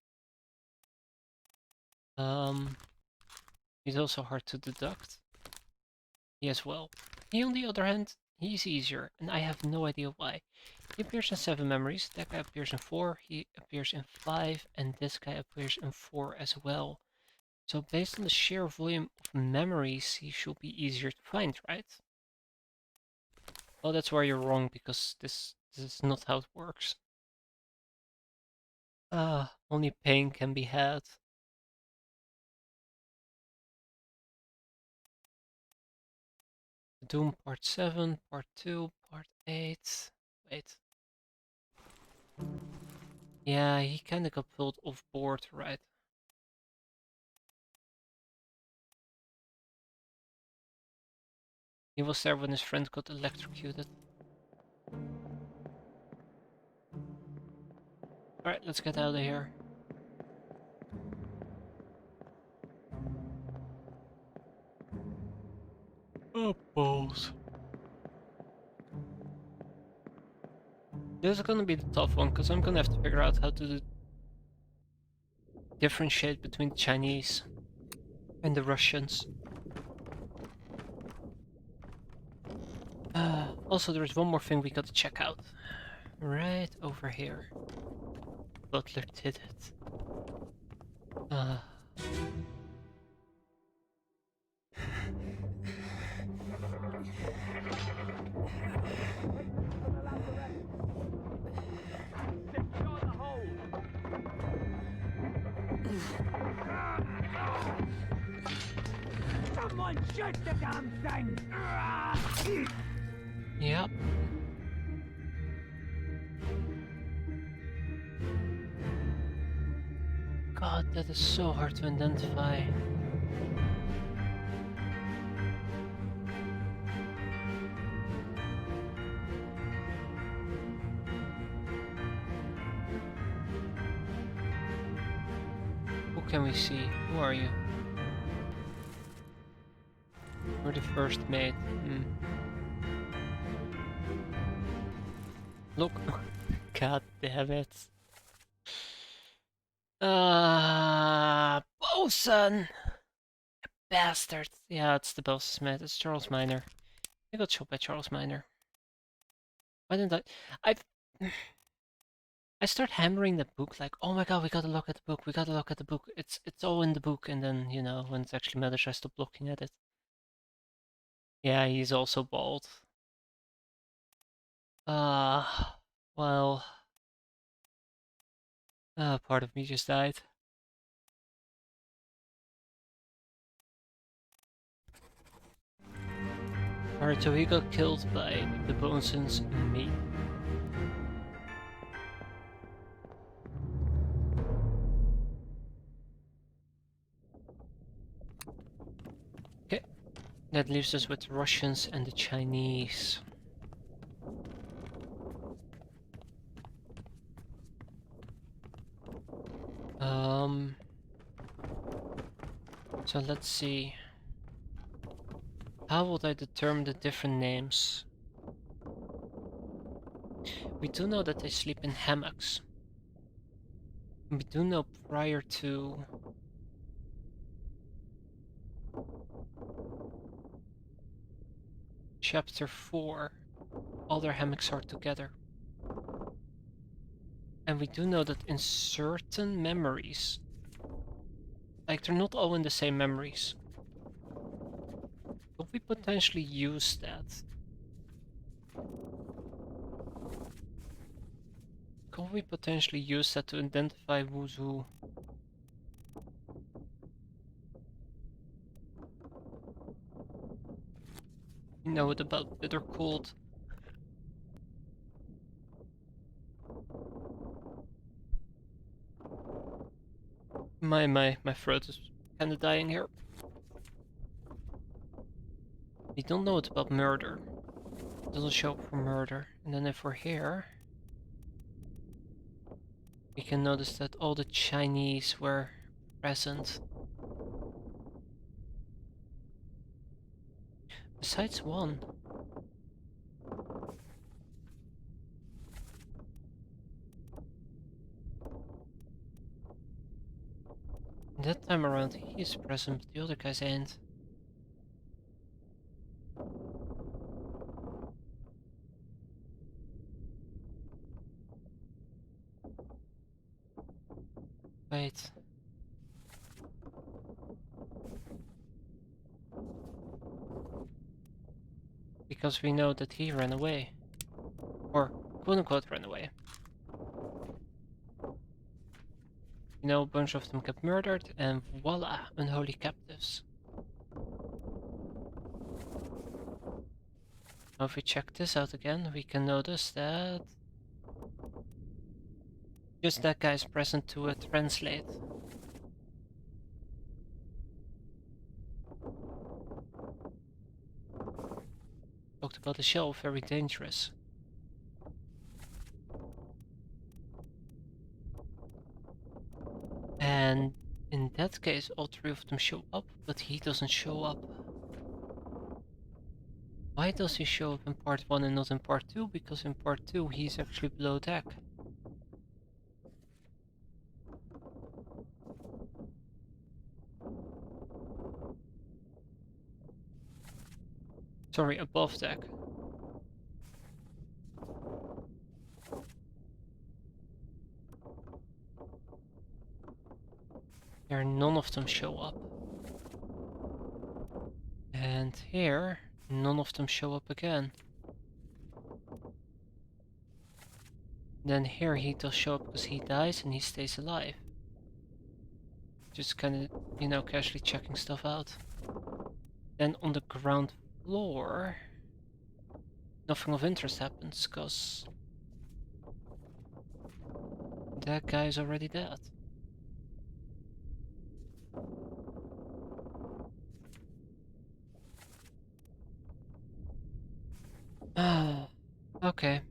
He's also hard to deduct. He as well. He on the other hand, he's easier, and I have no idea why. He appears in 7 memories, that guy appears in 4, he appears in 5, and this guy appears in 4 as well. So based on the sheer volume of memories, he should be easier to find, right? Well, that's where you're wrong, because this is not how it works. Only pain can be had. Doom Part 7, Part 2, Part 8. Wait. Yeah, he kinda got pulled off board, right? He was there when his friend got electrocuted. Alright, let's get out of here. Oh, balls. This is gonna be the tough one, because I'm gonna have to figure out how to differentiate between the Chinese and the Russians. Also, there's one more thing we gotta check out. Right over here. Butler did it. Secure the hole. Someone shoot the damn thing! Yep. God, that is so hard to identify. Who can we see? Who are you? We're the first mate. Look. God damn it. Bosun! Bastard. Yeah, it's the boss's mate. It's Charles Minor. I got shot by Charles Minor. Why didn't I start hammering the book like, oh my god, we gotta look at the book, we gotta look at the book. It's all in the book, and then, you know, when it's actually matters, I stop looking at it. Yeah, he's also bald. Well... part of me just died. Alright, so he got killed by the Bosun's mate. Okay, that leaves us with the Russians and the Chinese. So let's see. How would I determine the different names? We do know that they sleep in hammocks. We do know prior to... Chapter 4, all their hammocks are together. And we do know that in certain memories, like they're not all in the same memories. Could we potentially use that? Could we potentially use that to identify who's who? You know it about bitter cold. My throat is kinda dying here. We don't know it about murder. It doesn't show up for murder. And then if we're here, we can notice that all the Chinese were present. Besides one. That time around he is present, but the other guys ain't. Wait. Because we know that he ran away. Or, quote-unquote, ran away. You know, a bunch of them got murdered, and voila, unholy captives. Now if we check this out again, we can notice that just that guy is present to translate. about the shell, very dangerous. And in that case, all three of them show up, but he doesn't show up. Why does he show up in part 1 and not in part 2? Because in part 2 he's actually below deck. Sorry, above deck. Here none of them show up. And here, none of them show up again. Then here he does show up because he dies and he stays alive. Just kind of, you know, casually checking stuff out. Then on the ground floor, nothing of interest happens because that guy is already dead. Ah, okay.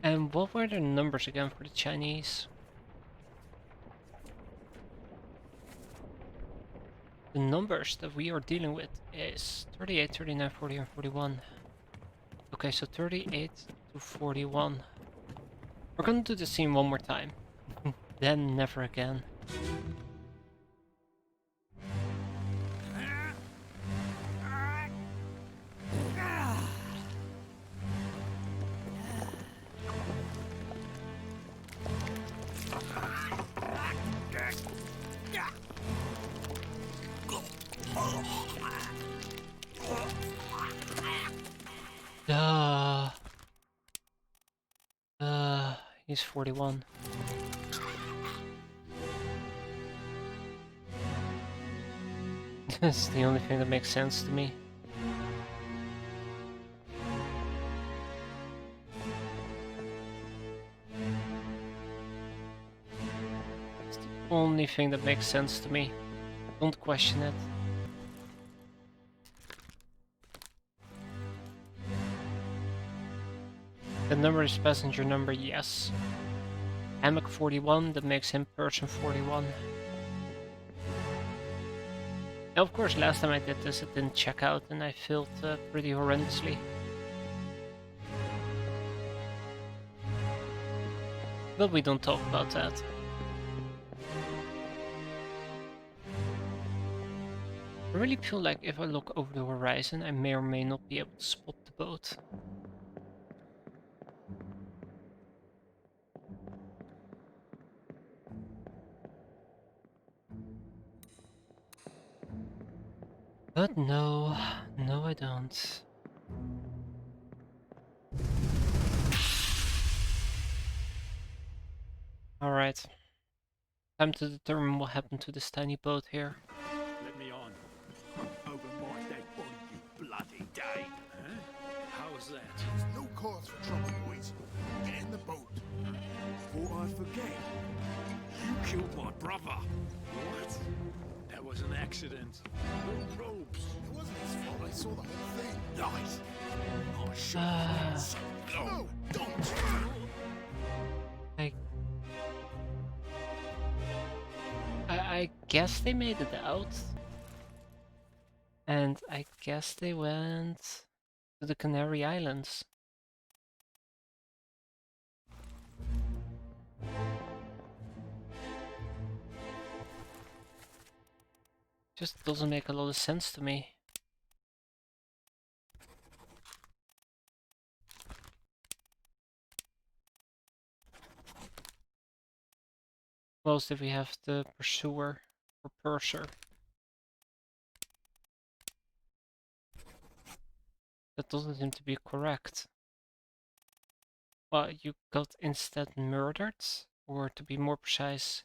And what were the numbers again for the Chinese? The numbers that we are dealing with is 38, 39, 40 and 41. Okay, so 38 to 41. We're gonna do the scene one more time. Then never again. He's 41. That's the only thing that makes sense to me. It's the only thing that makes sense to me. Don't question it. The number is passenger number, yes. Hammock 41, that makes him person 41. Now, of course, last time I did this, it didn't check out and I failed pretty horrendously. But we don't talk about that. I really feel like if I look over the horizon, I may or may not be able to spot the boat. But no, no I don't. Alright. Time to determine what happened to this tiny boat here. Let me on. Over my dead body, you bloody day. Huh? How was that? There's no cause for trouble, boys. Get in the boat. Thought I'd forget. You killed my brother. What? That was an accident. No ropes. It wasn't his fault. I saw the whole thing. Lies. I should have said so. No, don't. I guess they made it out. And I guess they went to the Canary Islands. Just doesn't make a lot of sense to me. What else did we have? The pursuer or purser. That doesn't seem to be correct. Well, you got instead murdered, or to be more precise,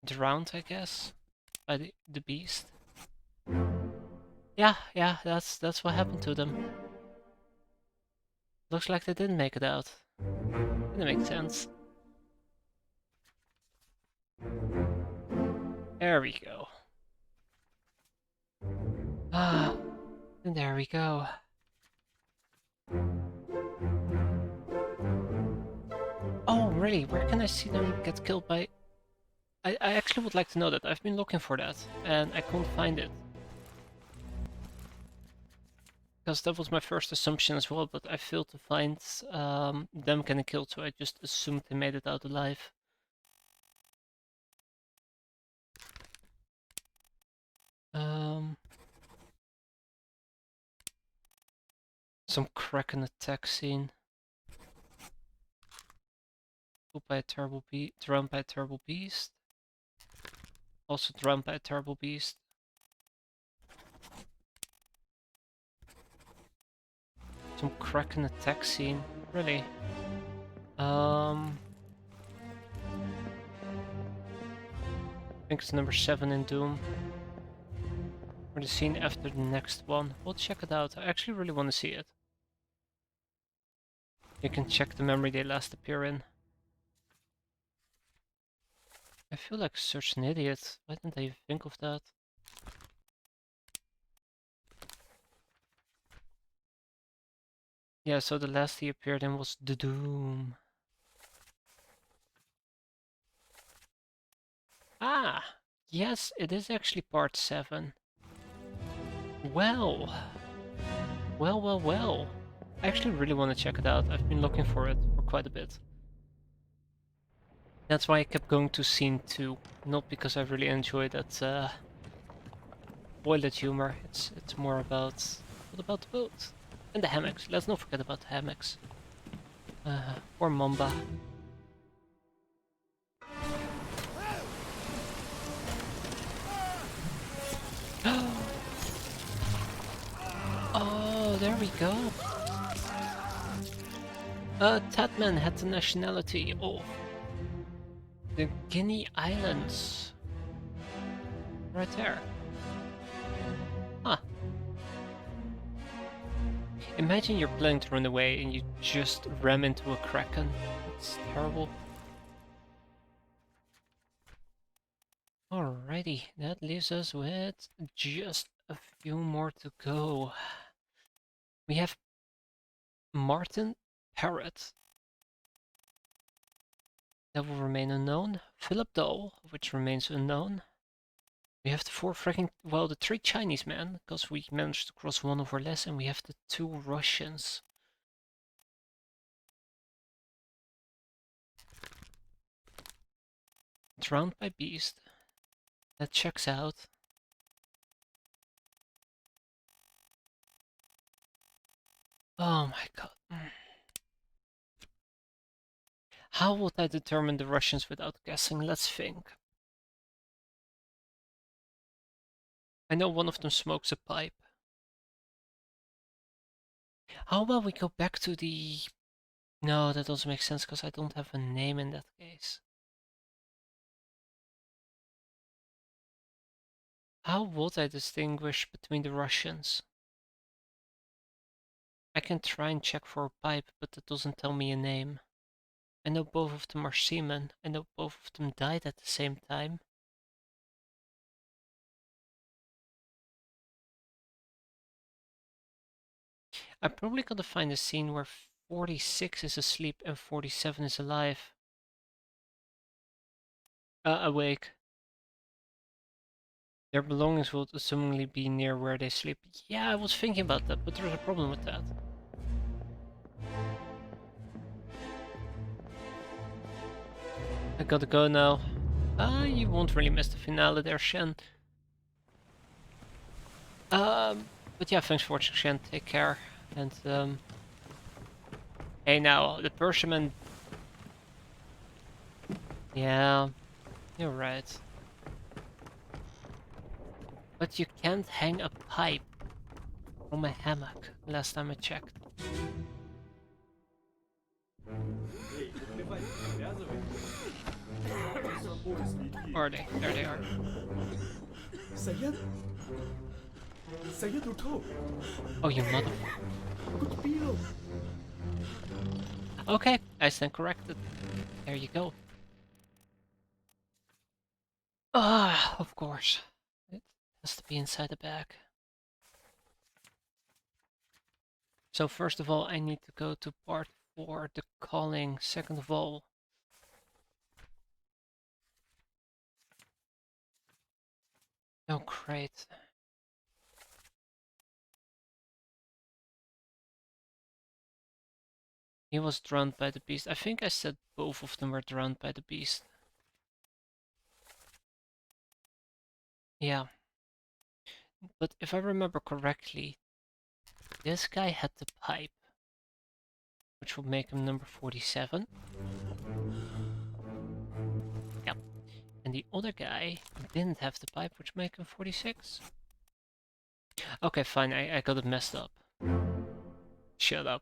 drowned, I guess, by the beast. Yeah, that's what happened to them. Looks like they didn't make it out. Didn't make sense. There we go. Ah, and there we go. Oh, really? Where can I see them get killed by? I actually would like to know that. I've been looking for that, and I couldn't find it. Because that was my first assumption as well, but I failed to find them getting killed, so I just assumed they made it out alive. Some Kraken attack scene. Killed by a terrible drowned by a terrible beast. Also drowned by a terrible beast. Some Kraken attack scene. Really? I think it's number 7 in Doom. Or the scene after the next one. We'll check it out. I actually really want to see it. You can check the memory they last appear in. I feel like such an idiot. Why didn't I even think of that? Yeah, so the last he appeared in was The Doom. Ah! Yes, it is actually part 7. Well. Well. I actually really want to check it out. I've been looking for it for quite a bit. That's why I kept going to scene 2. Not because I really enjoy that toilet humor. It's more about what about the boat? And the hammocks. Let's not forget about the hammocks. Or Mamba. Oh, there we go. Tatman had the nationality of the Guinea Islands. Right there. Huh. Imagine you're planning to run away and you just ram into a Kraken. That's terrible. Alrighty, that leaves us with just a few more to go. We have Martin Parrott. That will remain unknown. Philip Dole, which remains unknown. We have the 3 Chinese men, because we managed to cross one over less, and we have the 2 Russians. Drowned by beast. That checks out. Oh my god. How would I determine the Russians without guessing? Let's think. I know one of them smokes a pipe. How about we go back to the... No, that doesn't make sense because I don't have a name in that case. How would I distinguish between the Russians? I can try and check for a pipe, but that doesn't tell me a name. I know both of them are seamen. I know both of them died at the same time. I'm probably gonna find a scene where 46 is asleep and 47 is alive. Awake. Their belongings will assumingly be near where they sleep. Yeah, I was thinking about that, but there's a problem with that. I gotta go now. You won't really miss the finale there, Shen. But yeah, thanks for watching, Shen. Take care. And, hey now, the Persian... Yeah, you're right. But you can't hang a pipe from a hammock, last time I checked. Are they? There they are. Saya tu tahu. Oh, you mother. Aku terbilang. Okay, I stand corrected. There you go. Ah, of course. It has to be inside the bag. So first of all, I need to go to part 4, the calling. Second of all, oh great. He was drowned by the beast. I think I said both of them were drowned by the beast. Yeah. But if I remember correctly, this guy had the pipe, which will make him number 47. Yep. And the other guy didn't have the pipe, which make him 46. Okay, fine, I got it messed up. Shut up.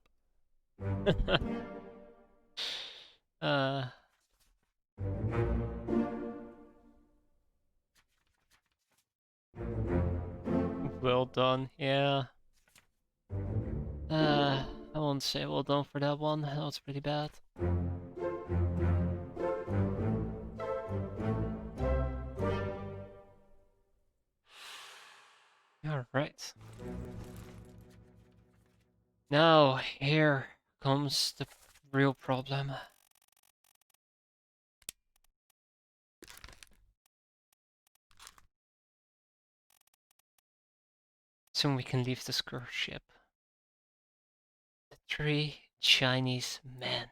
uh... Well done, yeah. I won't say well done for that one, that was pretty bad. Alright. Now, here comes the real problem. Soon we can leave the scourge ship. The 3 Chinese men.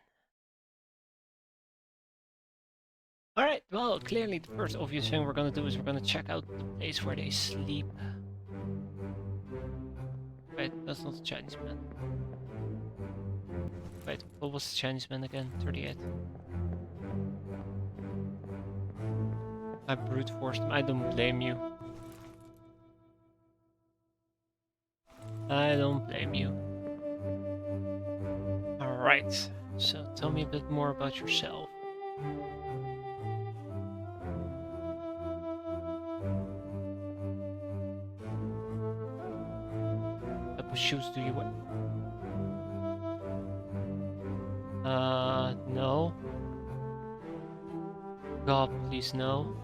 Alright, well, clearly the first obvious thing we're gonna do is we're gonna check out the place where they sleep. Wait, that's not the Chinese man. Wait, what was the Chinese man again? 38. I brute forced him. I don't blame you. I don't blame you. Alright, so tell me a bit more about yourself. What type of shoes do you wear? No. God, please no.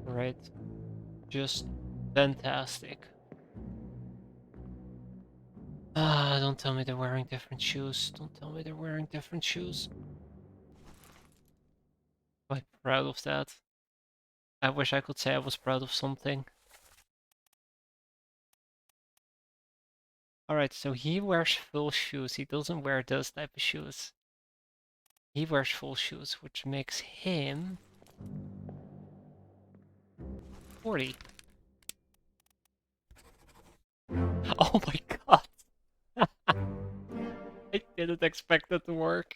Right. Just fantastic. Ah, don't tell me they're wearing different shoes. Don't tell me they're wearing different shoes. Quite proud of that. I wish I could say I was proud of something. Alright, so he wears full shoes. He doesn't wear those type of shoes. He wears full shoes, which makes him 40. Oh my god! I didn't expect that to work.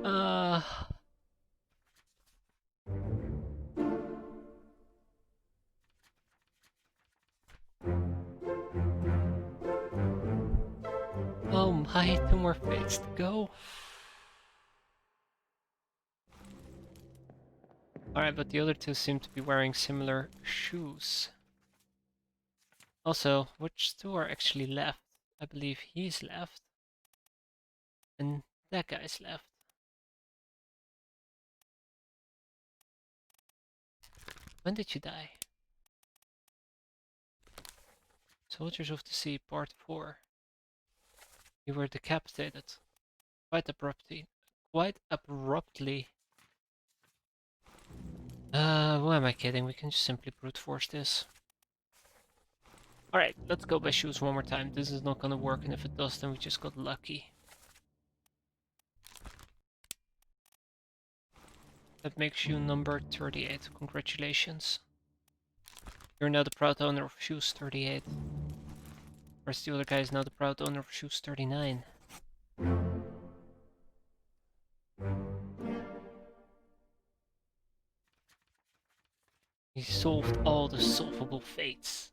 Uh... Oh my, 2 more fates to go. Alright, but the other 2 seem to be wearing similar shoes. Also, which 2 are actually left? I believe he's left. And that guy's left. When did you die? Soldiers of the Sea, Part 4. You were decapitated. Quite abruptly. Quite abruptly. Who am I kidding? We can just simply brute force this. Alright, let's go by shoes one more time. This is not gonna work, and if it does, then we just got lucky. That makes you number 38. Congratulations. You're now the proud owner of shoes 38. Whereas the other guy is now the proud owner of shoes 39. He solved all the solvable fates.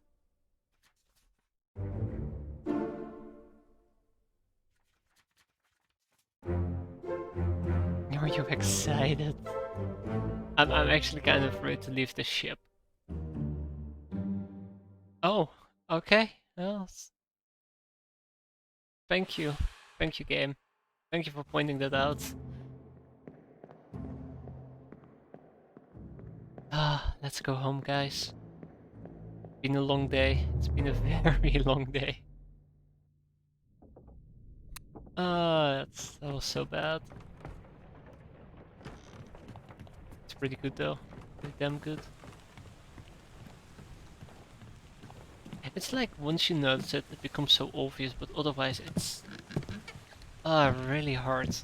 Are you excited? I'm actually kind of afraid to leave the ship. Oh, okay. Well, thank you. Thank you, game. Thank you for pointing that out. Let's go home, guys. Been a long day. It's been a very long day. That was so bad. It's pretty good though. Pretty damn good. It's like once you notice it, it becomes so obvious, but otherwise it's really hard.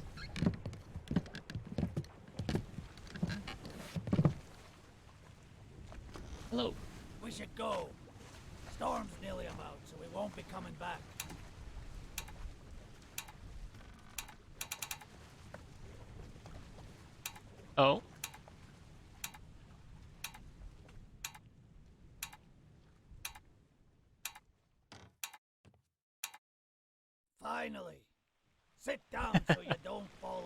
Hello. We should go. Storm's nearly about, so we won't be coming back. Oh. Finally. Sit down so you don't fall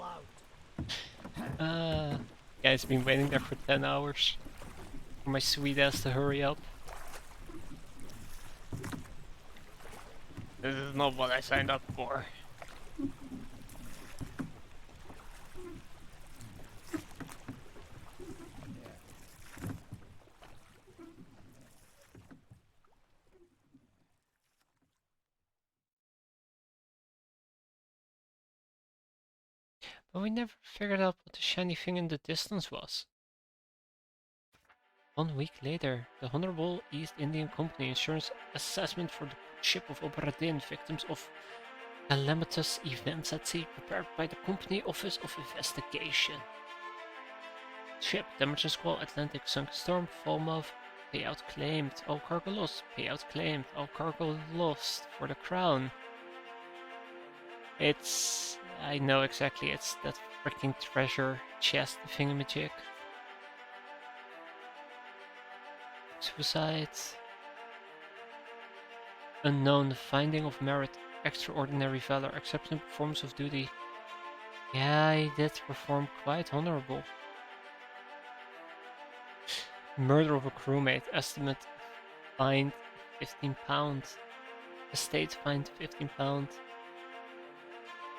out. Guys, been waiting there for 10 hours for my sweet ass to hurry up. This is not what I signed up for. But we never figured out what the shiny thing in the distance was. 1 week later, the Honorable East Indian Company insurance assessment for the ship of Obra Dinn, victims of calamitous events at sea, prepared by the Company Office of Investigation. Ship, damage and squall, Atlantic, sunk storm, Falmouth, payout claimed, all cargo lost, payout claimed, all cargo lost for the Crown. I know exactly, it's that freaking treasure chest thingamajig. Suicide. Unknown, finding of merit, extraordinary valor, exceptional performance of duty. Yeah, he did perform quite honorable. Murder of a crewmate, estimate fined £15. Estate fined £15.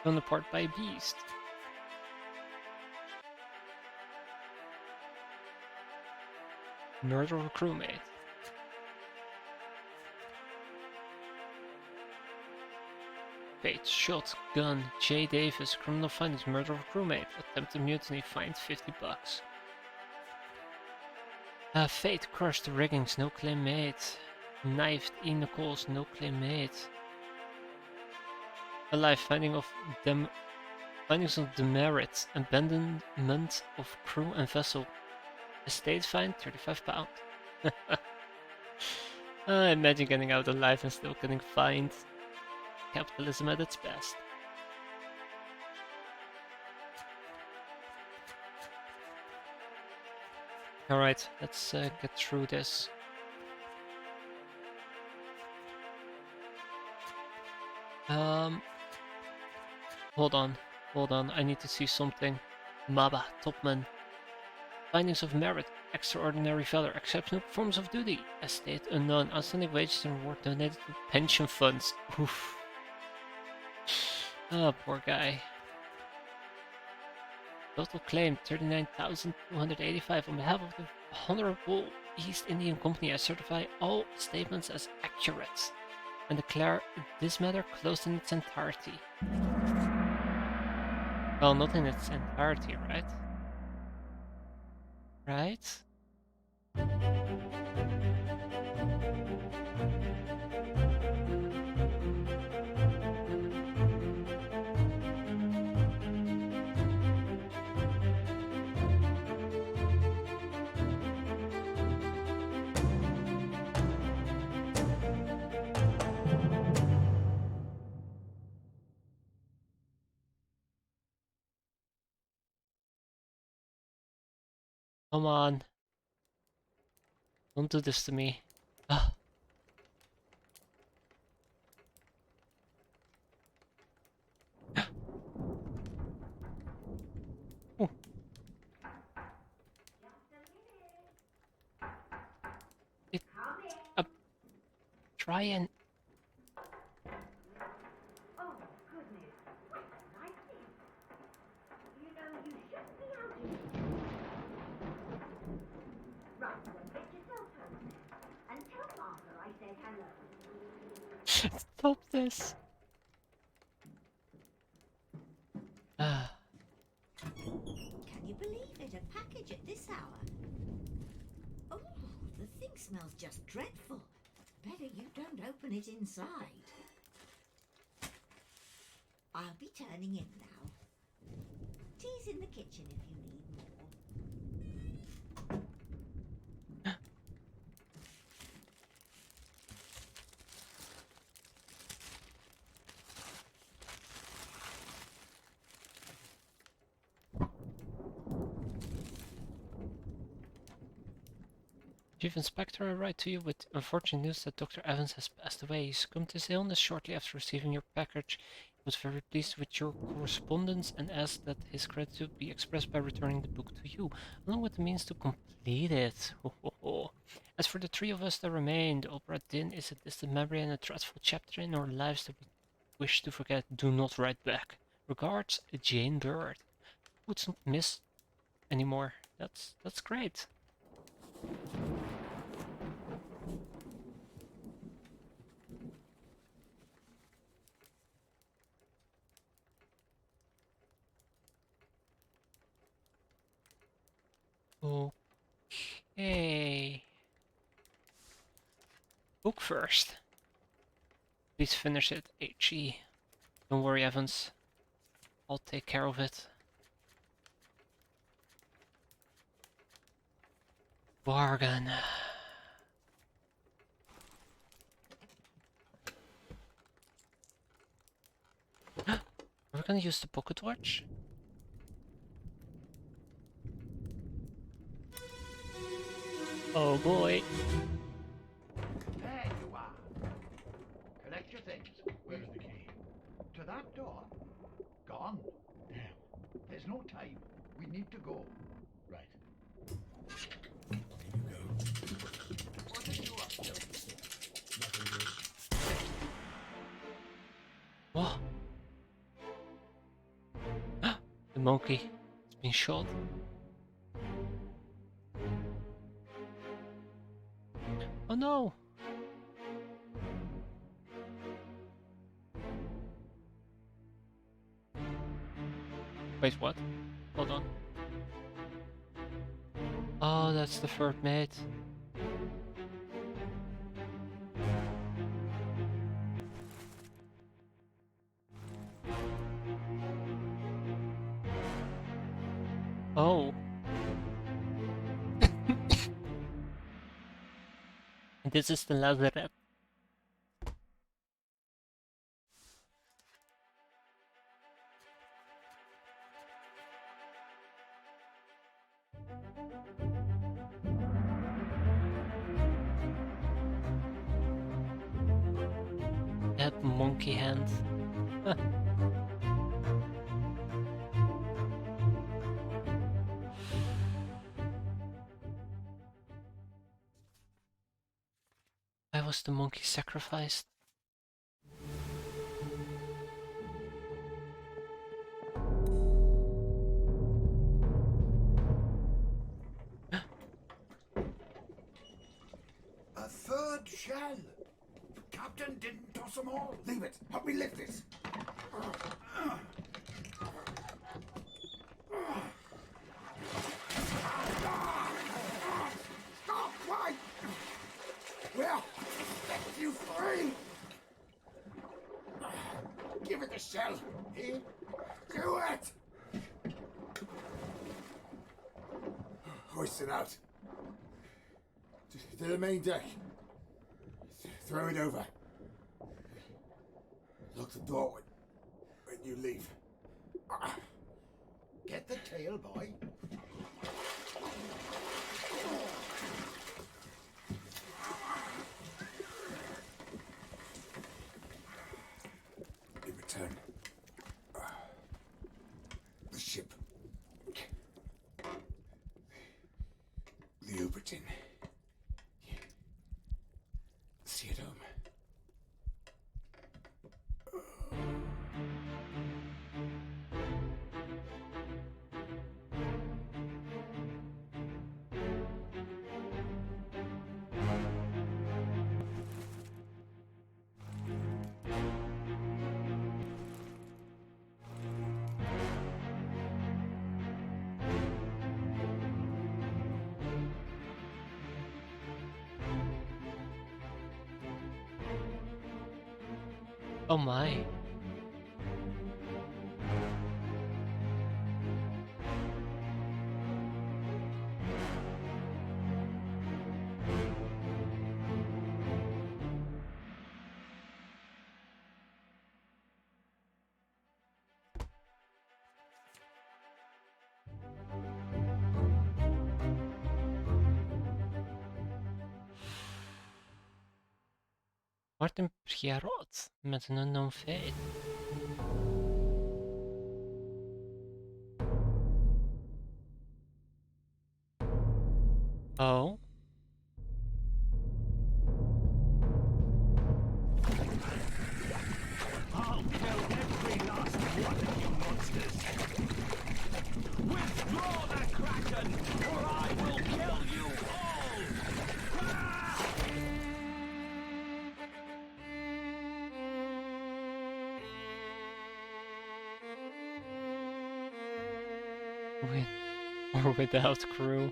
Torn apart by a beast. Murder of a crewmate. Fate, shot, gun, J. Davis, criminal findings, murder of a crewmate, attempted mutiny, fined $50. Fate, crushed, riggings, no claim made. Knifed, E. Nichols, no claim made. Alive, findings of demerit, abandonment of crew and vessel. Estate fine, £35. Imagine getting out alive and still getting fined. Capitalism at its best. Alright, let's get through this. Hold on, I need to see something. Maba, Topman. Findings of merit, extraordinary valor, exceptional performance of duty, estate unknown, outstanding wages and reward donated to pension funds. Oof. Oh, poor guy. Total claim 39,285. On behalf of the Honorable East Indian Company, I certify all statements as accurate and declare this matter closed in its entirety. Well, not in its entirety, right? Right? Come on. Don't do this to me. Ah. Ooh. try and... Oh, goodness. What a night this. You know, you shouldn't be out here. Right, then get yourself home then. And tell Martha I said hello. Stop this. Ah. Can you believe it? A package at this hour? Oh, the thing smells just dreadful. Better you don't open it inside. I'll be turning in now. Tea's in the kitchen if you need more. Chief Inspector, I write to you with unfortunate news that Dr. Evans has passed away. He succumbed to his illness shortly after receiving your package. He was very pleased with your correspondence and asked that his gratitude be expressed by returning the book to you, along with the means to complete it. As for the three of us that remained, Obra Dinn is a distant memory and a dreadful chapter in our lives that we wish to forget. Do not write back. Regards, Jane Bird. Wouldn't miss anymore. That's great. Okay. Book first. Please finish it, HE. Don't worry, Evans. I'll take care of it. Bargain. Are we gonna use the pocket watch? Oh boy. There you are. Collect your things. Where's the key? To that door. Gone. Damn. There's no time. We need to go. Right. Here you go. What are you up to? Nothing good. What? The monkey has been shot. Oh no! Wait, what? Hold on. Oh, that's the third mate. Oh. And this is the lazaret. That monkey hand. Why was the monkey sacrificed? A third shell. Captain didn't toss them all. Leave it. Help me lift this. Stop! Why? Well, set you free. Give it the shell. Here. Do it. Hoist it out. To the main deck. Throw it over. Lock the door when you leave. Get the tail, boy. In return, the ship. The Obra Dinn. See it home. Oh my. Martin Pierrot met een unknown fate. Oh. I'll kill every last one of you monsters. Withdraw the Kraken, or I will kill you all! Ah! With or without crew.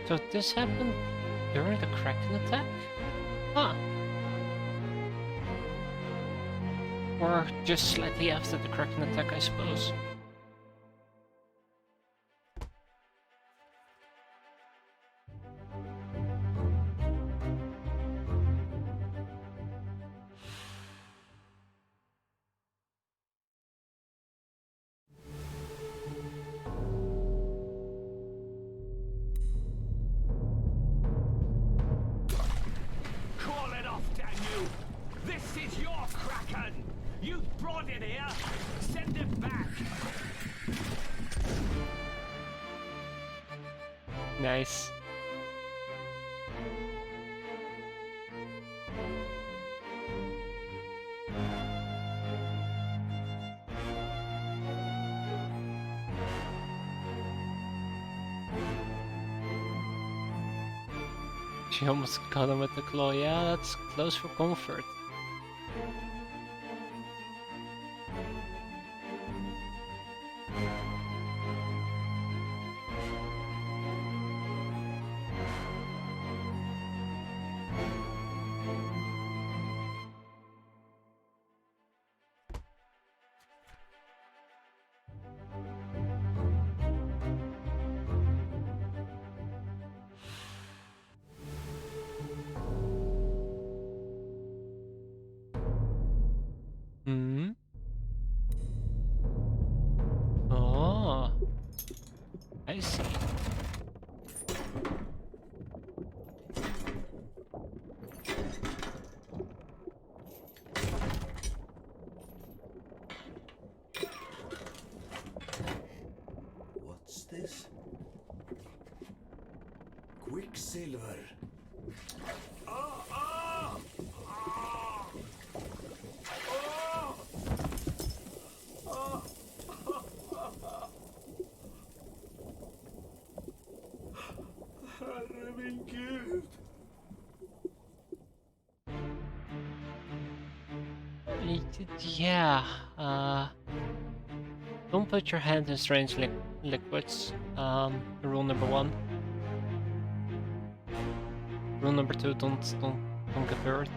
So this happened during the Kraken attack? Huh. Or just slightly after the Kraken attack, I suppose. Call it off, damn you! This is your Kraken! You brought it here! Send it back! Nice. She almost got him with the claw. Yeah, that's close for comfort. Hmm. Oh, I see. What's this? Quicksilver. Herre min Gud! Yeah. Don't put your hand in strange liquids. Rule number 1. Rule number 2, don't get burned.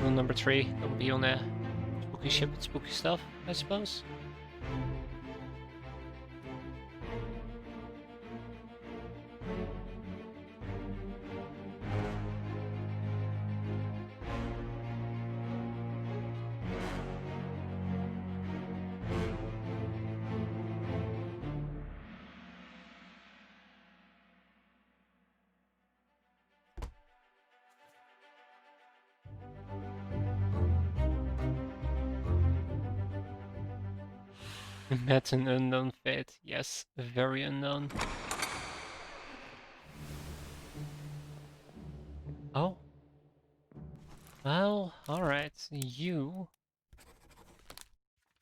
Rule number 3, don't be on a spooky ship with spooky stuff, I suppose. Met an unknown fate. Yes, very unknown. Oh. Well, alright. You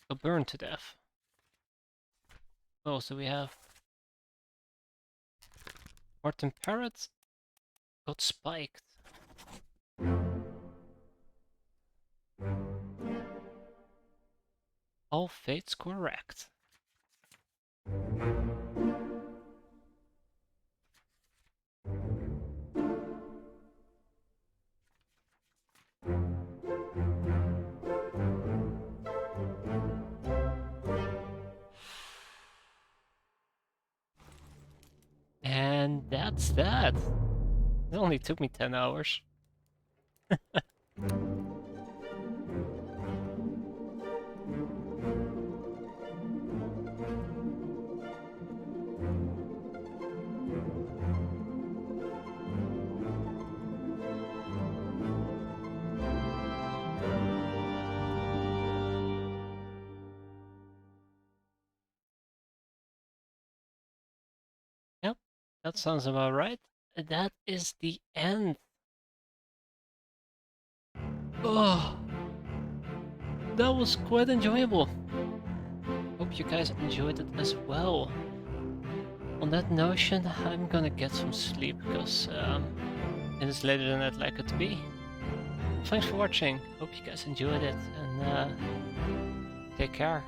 got burned to death. Oh, so we have Martin Parrot got spiked. All fates correct. And that's that. It only took me 10 hours. Yep, that sounds about right. That is the end. Oh, that was quite enjoyable. Hope you guys enjoyed it as well. On that notion, I'm gonna get some sleep because it is later than I'd like it to be. Thanks for watching. Hope you guys enjoyed it and take care.